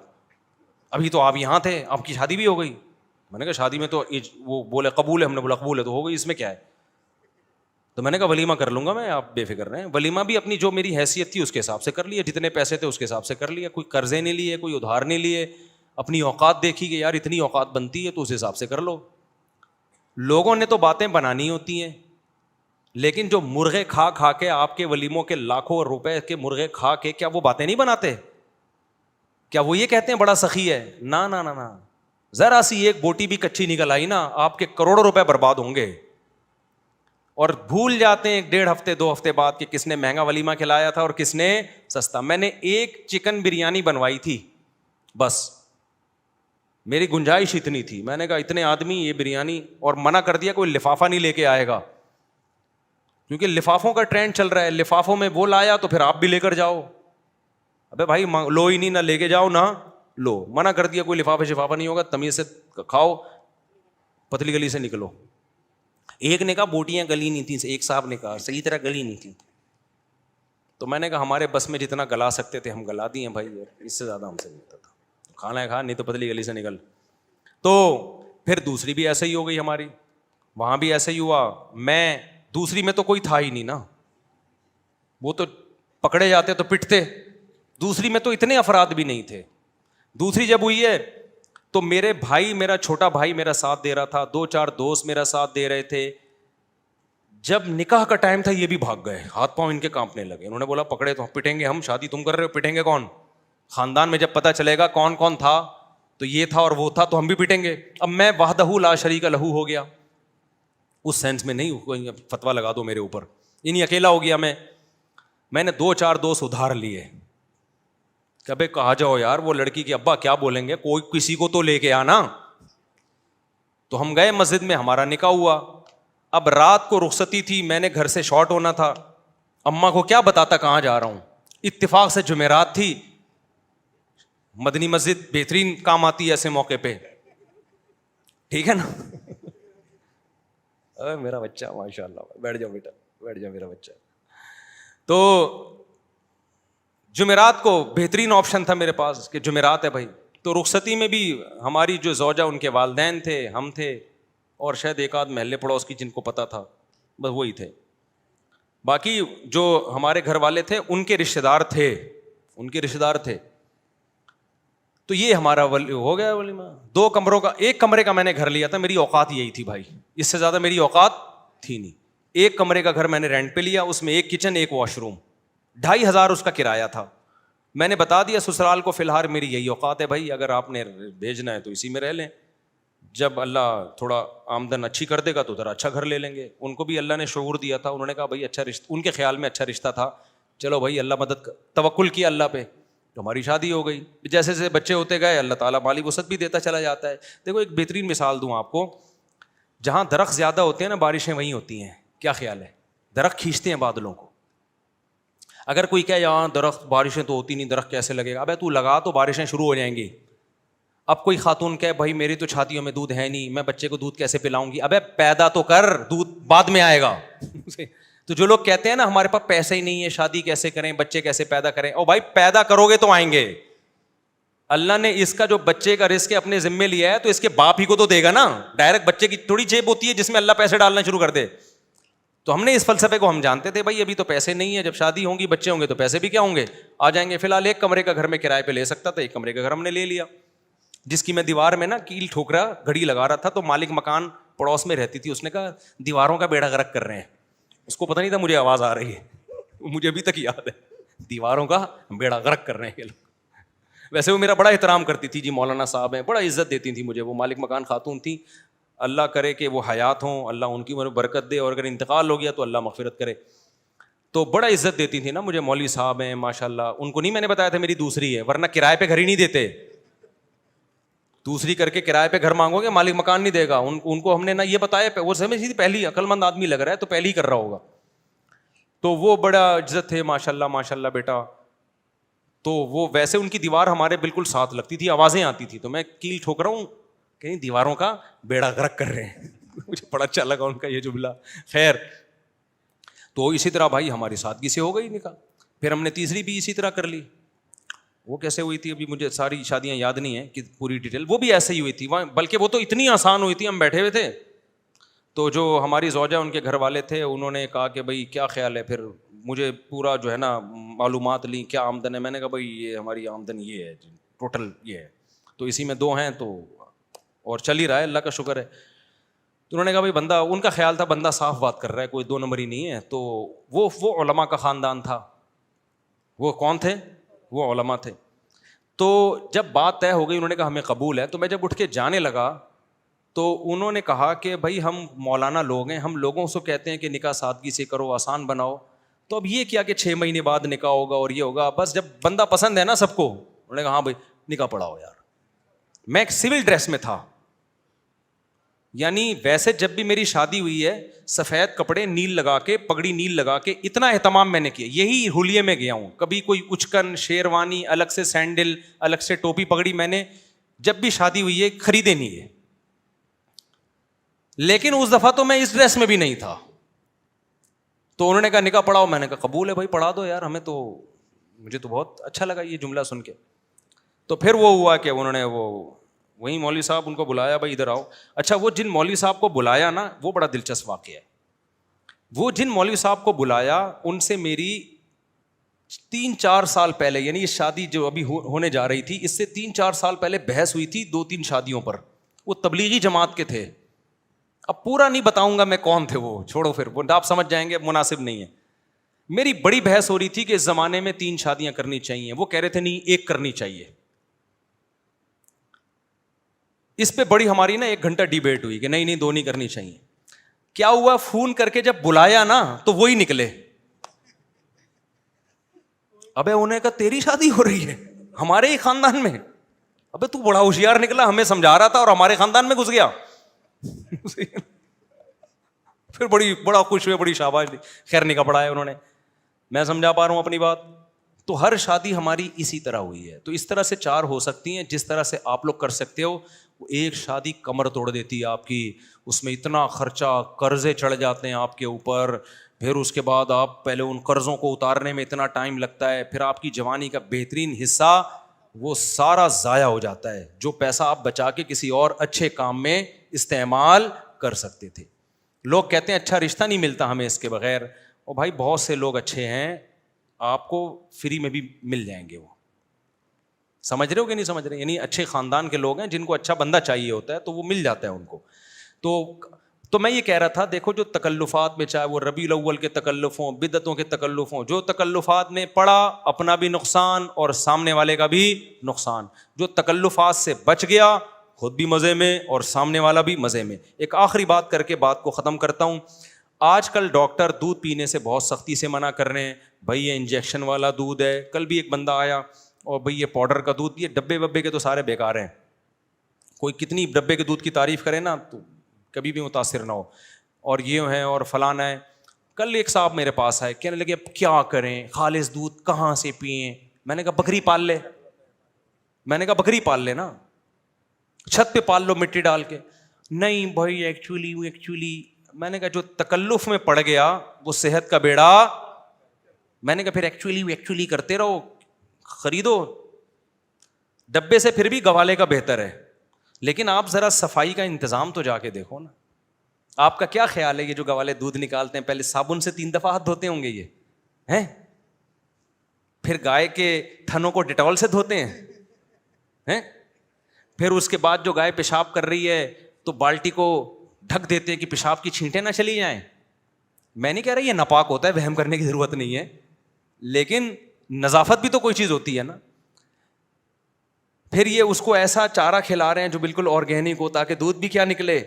ابھی تو آپ یہاں تھے, آپ کی شادی بھی ہو گئی. میں نے کہا شادی میں تو وہ بولے قبول ہے, ہم نے بولا قبول ہے تو ہو گئی, اس میں کیا ہے. تو میں نے کہا ولیمہ کر لوں گا میں, آپ بے فکر رہیں. ولیمہ بھی اپنی جو میری حیثیت تھی اس کے حساب سے کر لیا, جتنے پیسے تھے اس کے حساب سے کر لیا. کوئی قرضے نہیں لیے, کوئی ادھار نہیں لیے, اپنی اوقات دیکھی کہ یار اتنی اوقات بنتی ہے تو اس حساب سے کر لو. لوگوں نے تو باتیں بنانی ہوتی ہیں, لیکن جو مرغے کھا کھا کے آپ کے ولیموں کے لاکھوں روپے کے مرغے کھا کے, کیا وہ باتیں نہیں بناتے؟ کیا وہ یہ کہتے ہیں بڑا سخی ہے؟ نا نا نا نا, ذرا سی ایک بوٹی بھی کچی نکل آئی نا, آپ کے کروڑوں روپے برباد ہوں گے. اور بھول جاتے ہیں 1.5 ہفتے 2 ہفتے بعد کہ کس نے مہنگا ولیمہ کھلایا تھا اور کس نے سستا. میں نے ایک چکن بریانی بنوائی تھی بس, میری گنجائش اتنی تھی. میں نے کہا اتنے آدمی یہ بریانی, اور منع کر دیا کوئی لفافہ نہیں لے کے آئے گا, کیونکہ لفافوں کا ٹرینڈ چل رہا ہے. لفافوں میں وہ لایا تو پھر آپ بھی لے کر جاؤ. ابے بھائی لو ہی نہیں, نہ لے کے جاؤ نہ لو. منع کر دیا کوئی لفافہ شفافہ نہیں ہوگا, تمیز سے کھاؤ, پتلی گلی سے نکلو. ایک نے کہا بوٹیاں گلی نہیں تھیں, ایک صاحب نے کہا صحیح طرح گلی نہیں تھی. تو میں نے کہا ہمارے بس میں جتنا گلا سکتے تھے ہم گلا دیے بھائی, اس سے زیادہ ہم سے نہیں ہوتا تھا. کھانا ہے کھا, نہیں تو پتلی گلی سے نکل. تو پھر دوسری بھی ایسے ہی ہو گئی ہماری, وہاں بھی ایسے ہی ہوا. میں دوسری میں تو کوئی تھا ہی نہیں نا, وہ تو پکڑے جاتے تو پٹتے. دوسری میں تو اتنے افراد بھی نہیں تھے. دوسری جب ہوئی ہے تو میرے بھائی, میرا چھوٹا بھائی میرا ساتھ دے رہا تھا, 2-4 دوست میرا ساتھ دے رہے تھے. جب نکاح کا ٹائم تھا یہ بھی بھاگ گئے, ہاتھ پاؤں ان کے کانپنے لگے. انہوں نے بولا پکڑے تو پٹیں گے ہم, شادی تم کر رہے ہو, پٹیں گے کون؟ خاندان میں جب پتہ چلے گا کون کون تھا تو یہ تھا اور وہ تھا تو ہم بھی پٹیں گے. اب میں وحدہ لا شریک لہ ہو گیا, اس سینس میں نہیں فتویٰ لگا دو میرے اوپر, یعنی اکیلا ہو گیا میں نے 2-4 دوست ادھار لیے کہ ابے کہا جاؤ یار, وہ لڑکی کے ابا کیا بولیں گے, کوئی کسی کو تو لے کے آنا. تو ہم گئے مسجد میں, ہمارا نکاح ہوا. اب رات کو رخصتی تھی, میں نے گھر سے شارٹ ہونا تھا, اماں کو کیا بتاتا کہاں جا رہا ہوں. اتفاق سے جمعرات تھی, مدنی مسجد بہترین کام آتی ہے ایسے موقع پہ, ٹھیک ہے نا. میرا بچہ ماشاء اللہ, بیٹھ جاؤ بیٹا, بیٹھ جاؤ میرا بچہ. تو جمعرات کو بہترین آپشن تھا میرے پاس کہ جمعرات ہے بھائی. تو رخصتی میں بھی ہماری جو زوجہ, ان کے والدین تھے, ہم تھے, اور شاید ایک آدھ محلے پڑوس کی جن کو پتہ تھا, بس وہی تھے. باقی جو ہمارے گھر والے تھے ان کے رشتے دار تھے. تو یہ ہمارا ہو گیا ولیمہ. 2 کمروں کا، 1 کمرے کا میں نے گھر لیا تھا. میری اوقات یہی تھی بھائی، اس سے زیادہ میری اوقات تھی نہیں. 1 کمرے کا گھر میں نے رینٹ پہ لیا، اس میں 1 کچن 1 واش روم، 2500 اس کا کرایہ تھا. میں نے بتا دیا سسرال کو فی الحال میری یہی اوقات ہے بھائی، اگر آپ نے بھیجنا ہے تو اسی میں رہ لیں، جب اللہ تھوڑا آمدن اچھی کر دے گا تو ذرا اچھا گھر لے لیں گے. ان کو بھی اللہ نے شعور دیا تھا، انہوں نے کہا بھائی اچھا رشتہ، ان کے خیال میں اچھا رشتہ تھا، چلو بھائی اللہ مدد، توکل کیا اللہ پہ، تو ہماری شادی ہو گئی. جیسے جیسے بچے ہوتے گئے اللہ تعالیٰ مالی وسعت بھی دیتا چلا جاتا ہے. دیکھو ایک بہترین مثال دوں آپ کو، جہاں درخت زیادہ ہوتے ہیں نا بارشیں وہیں ہوتی ہیں. کیا خیال ہے؟ درخت کھینچتے ہیں بادلوں کو. اگر کوئی کہے یہاں درخت بارشیں تو ہوتی نہیں، درخت کیسے لگے گا؟ ابے تو لگا تو بارشیں شروع ہو جائیں گی. اب کوئی خاتون کہے بھائی میری تو چھاتیوں میں دودھ ہے نہیں، میں بچے کو دودھ کیسے پلاؤں گی؟ ابے پیدا تو کر، دودھ بعد میں آئے گا. تو جو لوگ کہتے ہیں نا ہمارے پاس پیسے ہی نہیں ہے، شادی کیسے کریں، بچے کیسے پیدا کریں، او بھائی پیدا کرو گے تو آئیں گے. اللہ نے اس کا جو بچے کا رزق اپنے ذمے لیا ہے تو اس کے باپ ہی کو تو دے گا نا. ڈائریکٹ بچے کی تھوڑی جیب ہوتی ہے جس میں اللہ پیسے ڈالنا شروع کر دے. تو ہم نے اس فلسفے کو ہم جانتے تھے بھائی ابھی تو پیسے نہیں ہے، جب شادی ہوں گی بچے ہوں گے تو پیسے بھی کیا ہوں گے، آ جائیں گے. فی الحال 1 کمرے کا گھر میں کرائے پہ لے سکتا تھا، 1 کمرے کا گھر ہم نے لے لیا، جس کی میں دیوار میں نا کیل ٹھوک رہا گھڑی لگا رہا تھا. تو مالک مکان پڑوس میں رہتی تھی، اس نے کہا دیواروں کا بیڑا غرق کر رہے ہیں. اس کو پتہ نہیں تھا مجھے آواز آ رہی ہے، مجھے ابھی تک یاد ہے، دیواروں کا بیڑا غرق کر رہے ہیں یہ لوگ. ویسے وہ میرا بڑا احترام کرتی تھی، جی مولانا صاحب ہیں، بڑا عزت دیتی تھی مجھے. وہ مالک مکان خاتون تھی، اللہ کرے کہ وہ حیات ہوں، اللہ ان کی عمر میں برکت دے، اور اگر انتقال ہو گیا تو اللہ مغفرت کرے. تو بڑا عزت دیتی تھی نا مجھے، مولوی صاحب ہیں ماشاء اللہ. ان کو نہیں میں نے بتایا تھا میری دوسری ہے، ورنہ کرائے پہ گھر ہی نہیں دیتے. دوسری کر کے کرائے پہ گھر مانگو گے مالک مکان نہیں دے گا. ان کو ہم نے نہ یہ بتایا، وہ سمجھی تھی پہلی عقل مند آدمی لگ رہا ہے تو پہلی کر رہا ہوگا. تو وہ بڑا عزت تھے ماشاء اللہ بیٹا. تو وہ ویسے ان کی دیوار ہمارے بالکل ساتھ لگتی تھی، آوازیں آتی تھی تو میں کیل ٹھوک رہا ہوں کہ دیواروں کا بیڑا غرق کر رہے ہیں. مجھے بڑا اچھا لگا ان کا یہ جملہ. خیر، تو اسی طرح بھائی ہماری سادگی سے ہو گئی نکاح. پھر ہم نے تیسری بھی اسی طرح کر لی. وہ کیسے ہوئی تھی ابھی مجھے ساری شادیاں یاد نہیں ہیں کہ پوری ڈیٹیل، وہ بھی ایسے ہی ہوئی تھی، بلکہ وہ تو اتنی آسان ہوئی تھی. ہم بیٹھے ہوئے تھے تو جو ہماری زوجہ ان کے گھر والے تھے انہوں نے کہا کہ بھائی کیا خیال ہے، پھر مجھے پورا جو ہے نا معلومات لیں کیا آمدن ہے. میں نے کہا بھائی یہ ہماری آمدن یہ ہے، ٹوٹل یہ ہے، تو اسی میں 2 ہیں تو اور چل ہی رہا ہے اللہ کا شکر ہے. تو انہوں نے کہا بھائی بندہ، ان کا خیال تھا بندہ صاف بات کر رہا ہے، کوئی 2 نمبر ہی نہیں ہے. تو وہ علماء کا خاندان تھا. وہ کون تھے؟ وہ علماء تھے. تو جب بات طے ہو گئی انہوں نے کہا ہمیں قبول ہے. تو میں جب اٹھ کے جانے لگا تو انہوں نے کہا کہ بھائی ہم مولانا لوگ ہیں، ہم لوگوں سے کہتے ہیں کہ نکاح سادگی سے کرو، آسان بناؤ. تو اب یہ کیا کہ 6 مہینے بعد نکاح ہوگا اور یہ ہوگا، بس جب بندہ پسند ہے نا سب کو. انہوں نے کہا ہاں بھائی نکاح پڑھاؤ یار. میں ایک سول ڈریس میں تھا، یعنی ویسے جب بھی میری شادی ہوئی ہے سفید کپڑے نیل لگا کے، پگڑی نیل لگا کے، اتنا اہتمام میں نے کیا. یہی حلیے میں گیا ہوں، کبھی کوئی اچکن، شیروانی، الگ سے سینڈل، الگ سے ٹوپی پگڑی میں نے جب بھی شادی ہوئی ہے خریدے نہیں ہے. لیکن اس دفعہ تو میں اس ڈریس میں بھی نہیں تھا. تو انہوں نے کہا نکاح پڑھاؤ. میں نے کہا قبول ہے بھائی پڑھا دو یار، ہمیں تو، مجھے تو بہت اچھا لگا یہ جملہ سن کے. تو پھر وہ ہوا کہ انہوں نے وہی مولوی صاحب ان کو بلایا، بھائی ادھر آؤ. اچھا وہ جن مولوی صاحب کو بلایا نا، وہ بڑا دلچسپ واقعہ ہے. وہ جن مولوی صاحب کو بلایا ان سے میری 3-4 سال پہلے، یعنی یہ شادی جو ابھی ہونے جا رہی تھی اس سے 3-4 سال پہلے بحث ہوئی تھی 2-3 شادیوں پر. وہ تبلیغی جماعت کے تھے. اب پورا نہیں بتاؤں گا میں کون تھے، وہ چھوڑو، پھر وہ آپ سمجھ جائیں گے، مناسب نہیں ہے. میری بڑی بحث ہو رہی تھی کہ اس زمانے میں 3 شادیاں کرنی چاہیے. وہ کہہ رہے تھے نہیں 1 کرنی چاہیے. اس پہ بڑی ہماری نا 1 گھنٹہ ڈیبیٹ ہوئی کہ نہیں 2 نہیں کرنی چاہیے. کیا ہوا، فون کر کے جب بلایا نا تو وہی نکلے. ابے انہیں کہا تیری شادی ہو رہی ہے ہمارے ہی خاندان میں؟ ابے تو بڑا ہوشیار نکلا، ہمیں سمجھا رہا تھا اور ہمارے خاندان میں گھس گیا. پھر بڑا خوش ہوئے، بڑی شاباش دی. خیر نکاح پڑھایا انہوں نے. میں سمجھا پا رہا ہوں اپنی بات. تو ہر شادی ہماری اسی طرح ہوئی ہے. تو اس طرح سے 4 ہو سکتی ہیں جس طرح سے آپ لوگ کر سکتے ہو. ایک شادی کمر توڑ دیتی ہے آپ کی، اس میں اتنا خرچہ، قرضے چڑھ جاتے ہیں آپ کے اوپر. پھر اس کے بعد آپ پہلے ان قرضوں کو اتارنے میں اتنا ٹائم لگتا ہے، پھر آپ کی جوانی کا بہترین حصہ وہ سارا ضائع ہو جاتا ہے، جو پیسہ آپ بچا کے کسی اور اچھے کام میں استعمال کر سکتے تھے. لوگ کہتے ہیں اچھا رشتہ نہیں ملتا ہمیں اس کے بغیر. اور بھائی بہت سے لوگ اچھے ہیں, آپ کو فری میں بھی مل جائیں گے وہ. سمجھ رہے ہو کہ نہیں سمجھ رہے؟ یعنی اچھے خاندان کے لوگ ہیں جن کو اچھا بندہ چاہیے ہوتا ہے تو وہ مل جاتا ہے ان کو. تو میں یہ کہہ رہا تھا, دیکھو جو تکلفات میں, چاہے وہ ربیع الاول کے تکلف ہوں, بدعتوں کے تکلف ہوں, جو تکلفات میں پڑا اپنا بھی نقصان اور سامنے والے کا بھی نقصان. جو تکلفات سے بچ گیا خود بھی مزے میں اور سامنے والا بھی مزے میں. ایک آخری بات کر کے بات کو ختم کرتا ہوں. آج کل ڈاکٹر دودھ پینے سے بہت سختی سے منع کر رہے ہیں, بھائی یہ انجیکشن والا دودھ ہے. کل بھی ایک بندہ آیا اور بھئی یہ پاؤڈر کا دودھ, یہ ڈبے وبے کے تو سارے بیکار ہیں. کوئی کتنی ڈبے کے دودھ کی تعریف کرے نا تو کبھی بھی متاثر نہ ہو, اور یہ ہیں اور فلانا ہے. کل ایک صاحب میرے پاس آئے, کہنے لگے اب کیا کریں, خالص دودھ کہاں سے پئیں. میں نے کہا بکری پال لے. میں نے کہا بکری پال لے نا, چھت پہ پال لو مٹی ڈال کے. نہیں بھائی ایکچولی میں نے کہا جو تکلف میں پڑ گیا وہ صحت کا بیڑا. میں نے کہا پھر ایکچولی کرتے رہو, خریدو ڈبے سے, پھر بھی گوالے کا بہتر ہے. لیکن آپ ذرا صفائی کا انتظام تو جا کے دیکھو نا. آپ کا کیا خیال ہے یہ جو گوالے دودھ نکالتے ہیں پہلے صابن سے 3 دفعہ ہاتھ دھوتے ہوں گے یہ ہیں, پھر گائے کے تھنوں کو ڈیٹول سے دھوتے ہیں, پھر اس کے بعد جو گائے پیشاب کر رہی ہے تو بالٹی کو ڈھک دیتے ہیں کہ پیشاب کی چھینٹیں نہ چلی جائیں. میں نہیں کہہ رہا یہ ناپاک ہوتا ہے, وہم کرنے کی ضرورت نہیں ہے, لیکن نظافت بھی تو کوئی چیز ہوتی ہے نا. پھر یہ اس کو ایسا چارہ کھلا رہے ہیں جو بالکل آرگینک ہو تاکہ دودھ بھی کیا نکلے,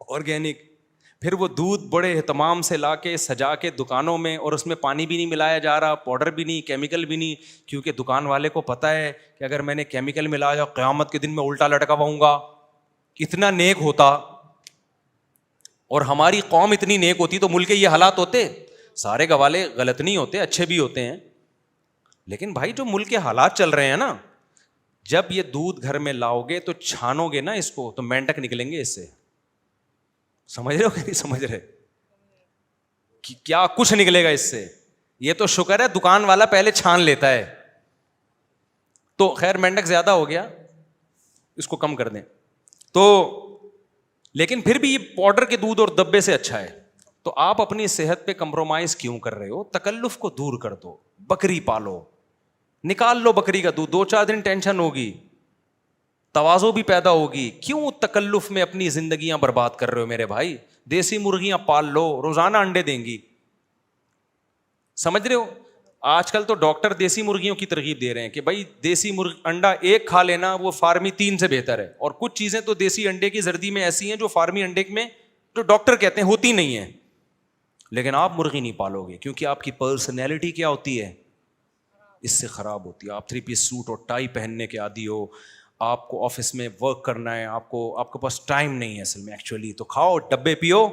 آرگینک. پھر وہ دودھ بڑے اہتمام سے لا کے سجا کے دکانوں میں, اور اس میں پانی بھی نہیں ملایا جا رہا, پاؤڈر بھی نہیں, کیمیکل بھی نہیں, کیونکہ دکان والے کو پتہ ہے کہ اگر میں نے کیمیکل ملایا قیامت کے دن میں الٹا لٹکا ہوں گا. اتنا نیک ہوتا اور ہماری قوم اتنی نیک ہوتی تو ملک کے یہ حالات ہوتے. سارے گوالے غلط نہیں ہوتے, اچھے بھی ہوتے ہیں, لیکن بھائی جو ملک کے حالات چل رہے ہیں نا, جب یہ دودھ گھر میں لاؤ گے تو چھانو گے نا اس کو تو مینڈک نکلیں گے اس سے. سمجھ رہے ہو کہ نہیں سمجھ رہے؟ کیا کچھ نکلے گا اس سے. یہ تو شکر ہے دکان والا پہلے چھان لیتا ہے. تو خیر مینڈک زیادہ ہو گیا, اس کو کم کر دیں. تو لیکن پھر بھی یہ پاؤڈر کے دودھ اور ڈبے سے اچھا ہے. تو آپ اپنی صحت پہ کمپرومائز کیوں کر رہے ہو؟ تکلف کو دور کر دو, بکری پالو, نکال لو بکری کا دودھ, 2-4 دن ٹینشن ہوگی, تواضع بھی پیدا ہوگی. کیوں تکلف میں اپنی زندگیاں برباد کر رہے ہو میرے بھائی؟ دیسی مرغیاں پال لو, روزانہ انڈے دیں گی. سمجھ رہے ہو؟ آج کل تو ڈاکٹر دیسی مرغیوں کی ترغیب دے رہے ہیں کہ بھائی دیسی انڈا ایک کھا لینا وہ فارمی 3 سے بہتر ہے. اور کچھ چیزیں تو دیسی انڈے کی زردی میں ایسی ہیں جو فارمی انڈے میں جو ڈاکٹر کہتے ہیں ہوتی نہیں ہیں. لیکن آپ مرغی نہیں پالو گے کیونکہ آپ کی پرسنالٹی کیا ہوتی ہے, اس سے خراب ہوتی ہے. آپ 3 پیس سوٹ اور ٹائی پہننے کے عادی ہو, آپ کو آفس میں ورک کرنا ہے, آپ کے پاس ٹائم نہیں ہے اصل میں ایکچولی. تو کھاؤ ڈبے پیو,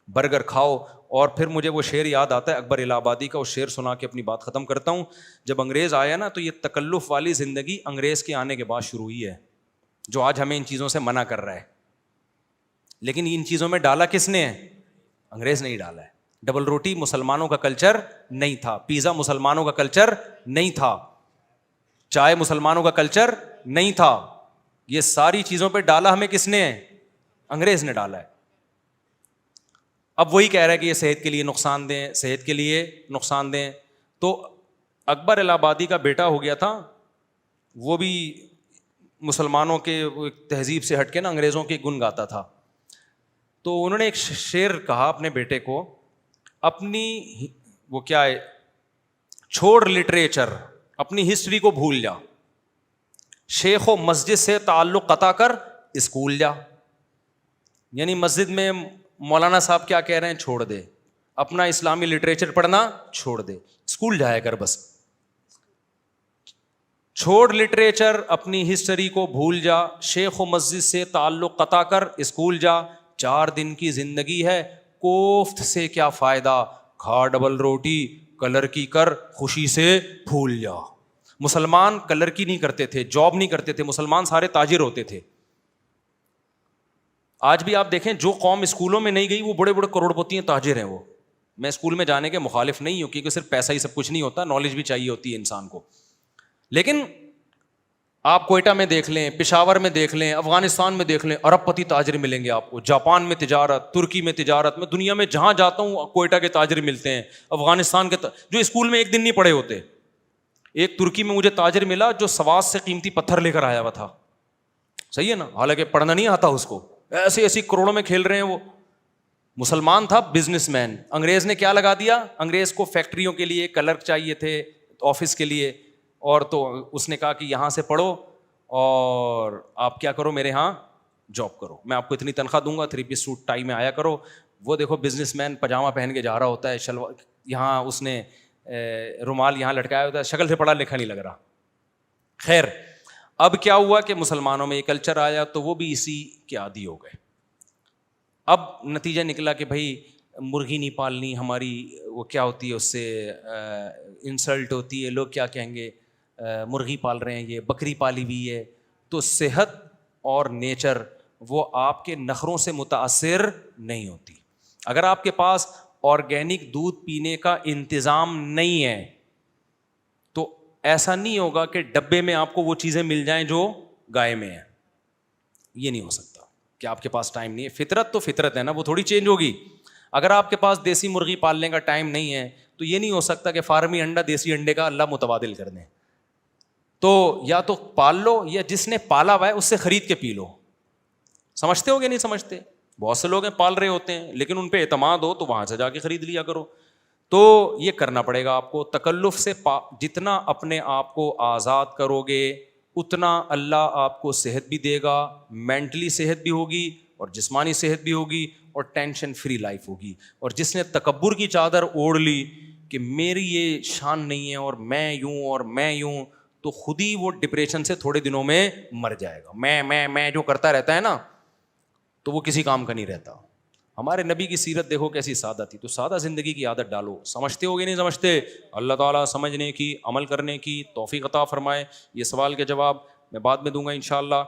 برگر کھاؤ. اور پھر مجھے وہ شعر یاد آتا ہے اکبر الہ آبادی کا, وہ شعر سنا کے اپنی بات ختم کرتا ہوں. جب انگریز آیا نا تو یہ تکلف والی زندگی انگریز کے آنے کے بعد شروع ہوئی ہے, جو آج ہمیں ان چیزوں سے منع کر رہا ہے. لیکن ان چیزوں میں ڈالا کس نے ہے؟ انگریز نے ہی ڈالا ہے. ڈبل روٹی مسلمانوں کا کلچر نہیں تھا, پیزا مسلمانوں کا کلچر نہیں تھا, چائے مسلمانوں کا کلچر نہیں تھا. یہ ساری چیزوں پہ ڈالا ہمیں کس نے ہے؟ انگریز نے ڈالا ہے. اب وہی کہہ رہا ہے کہ یہ صحت کے لیے نقصان دیں, صحت کے لیے نقصان دیں. تو اکبر الہ آبادی کا بیٹا ہو گیا تھا, وہ بھی مسلمانوں کے تہذیب سے ہٹ کے نا انگریزوں کے گن گاتا تھا. تو انہوں نے ایک شعر کہا اپنے بیٹے کو, اپنی وہ کیا ہے, چھوڑ لٹریچر, اپنی ہسٹری کو بھول جا, شیخ و مسجد سے تعلق قطع کر اسکول جا. یعنی مسجد میں مولانا صاحب کیا کہہ رہے ہیں چھوڑ دے, اپنا اسلامی لٹریچر پڑھنا چھوڑ دے, اسکول جایا کر بس. چھوڑ لٹریچر, اپنی ہسٹری کو بھول جا, شیخ و مسجد سے تعلق قطع کر اسکول جا. 4 دن کی زندگی ہے کوفت سے کیا فائدہ, کھا ڈبل روٹی کلر کی کر خوشی سے بھول جا. مسلمان کلر کی نہیں کرتے تھے, جاب نہیں کرتے تھے, مسلمان سارے تاجر ہوتے تھے. آج بھی آپ دیکھیں جو قوم اسکولوں میں نہیں گئی وہ بڑے بڑے کروڑ پتی ہیں, تاجر ہیں وہ. میں اسکول میں جانے کے مخالف نہیں ہوں کیونکہ صرف پیسہ ہی سب کچھ نہیں ہوتا, نالج بھی چاہیے ہوتی ہے انسان کو. لیکن آپ کوئٹہ میں دیکھ لیں, پشاور میں دیکھ لیں, افغانستان میں دیکھ لیں, ارب پتی تاجر ملیں گے آپ کو. جاپان میں تجارت, ترکی میں تجارت, میں دنیا میں جہاں جاتا ہوں کوئٹہ کے تاجر ملتے ہیں, افغانستان کے جو اسکول میں ایک دن نہیں پڑھے ہوتے. ایک ترکی میں مجھے تاجر ملا جو سواس سے قیمتی پتھر لے کر آیا ہوا تھا, صحیح ہے نا, حالانکہ پڑھنا نہیں آتا اس کو, ایسے ایسی کروڑوں میں کھیل رہے ہیں وہ. مسلمان تھا, بزنس مین. انگریز نے کیا لگا دیا, انگریز کو فیکٹریوں کے لیے کلرک چاہیے تھے, آفس کے لیے, اور تو اس نے کہا کہ یہاں سے پڑھو اور آپ کیا کرو, میرے ہاں جاب کرو, میں آپ کو اتنی تنخواہ دوں گا, 3 پیس سوٹ ٹائی میں آیا کرو. وہ دیکھو بزنس مین پاجامہ پہن کے جا رہا ہوتا ہے, شلوار یہاں اس نے رومال یہاں لٹکایا ہوتا ہے, شکل سے پڑھا لکھا نہیں لگ رہا. خیر, اب کیا ہوا کہ مسلمانوں میں یہ کلچر آیا تو وہ بھی اسی کے عادی ہو گئے. اب نتیجہ نکلا کہ بھائی مرغی نہیں پالنی ہماری, وہ کیا ہوتی ہے, اس سے انسلٹ ہوتی ہے, لوگ کیا کہیں گے, مرغی پال رہے ہیں, یہ بکری پالی ہوئی ہے. تو صحت اور نیچر وہ آپ کے نخروں سے متاثر نہیں ہوتی. اگر آپ کے پاس آرگینک دودھ پینے کا انتظام نہیں ہے تو ایسا نہیں ہوگا کہ ڈبے میں آپ کو وہ چیزیں مل جائیں جو گائے میں ہیں. یہ نہیں ہو سکتا کہ آپ کے پاس ٹائم نہیں ہے. فطرت تو فطرت ہے نا, وہ تھوڑی چینج ہوگی. اگر آپ کے پاس دیسی مرغی پالنے کا ٹائم نہیں ہے تو یہ نہیں ہو سکتا کہ فارمی انڈا دیسی انڈے کا اللہ متبادل کر دیں. تو یا تو پال لو, یا جس نے پالا ہوا ہے اس سے خرید کے پی لو. سمجھتے ہو کہ نہیں سمجھتے؟ بہت سے لوگ ہیں پال رہے ہوتے ہیں لیکن ان پہ اعتماد ہو تو وہاں سے جا کے خرید لیا کرو. تو یہ کرنا پڑے گا آپ کو. تکلف سے جتنا اپنے آپ کو آزاد کرو گے اتنا اللہ آپ کو صحت بھی دے گا, مینٹلی صحت بھی ہوگی اور جسمانی صحت بھی ہوگی, اور ٹینشن فری لائف ہوگی. اور جس نے تکبر کی چادر اوڑھ لی کہ میری یہ شان نہیں ہے اور میں یوں اور میں یوں, تو خود ہی وہ ڈپریشن سے تھوڑے دنوں میں مر جائے گا. میں جو کرتا رہتا ہے نا تو وہ کسی کام کا نہیں رہتا. ہمارے نبی کی سیرت دیکھو کیسی سادہ تھی, تو سادہ زندگی کی عادت ڈالو. سمجھتے ہو گے نہیں سمجھتے؟ اللہ تعالیٰ سمجھنے کی, عمل کرنے کی توفیق عطا فرمائے. یہ سوال کے جواب میں بعد میں دوں گا انشاءاللہ.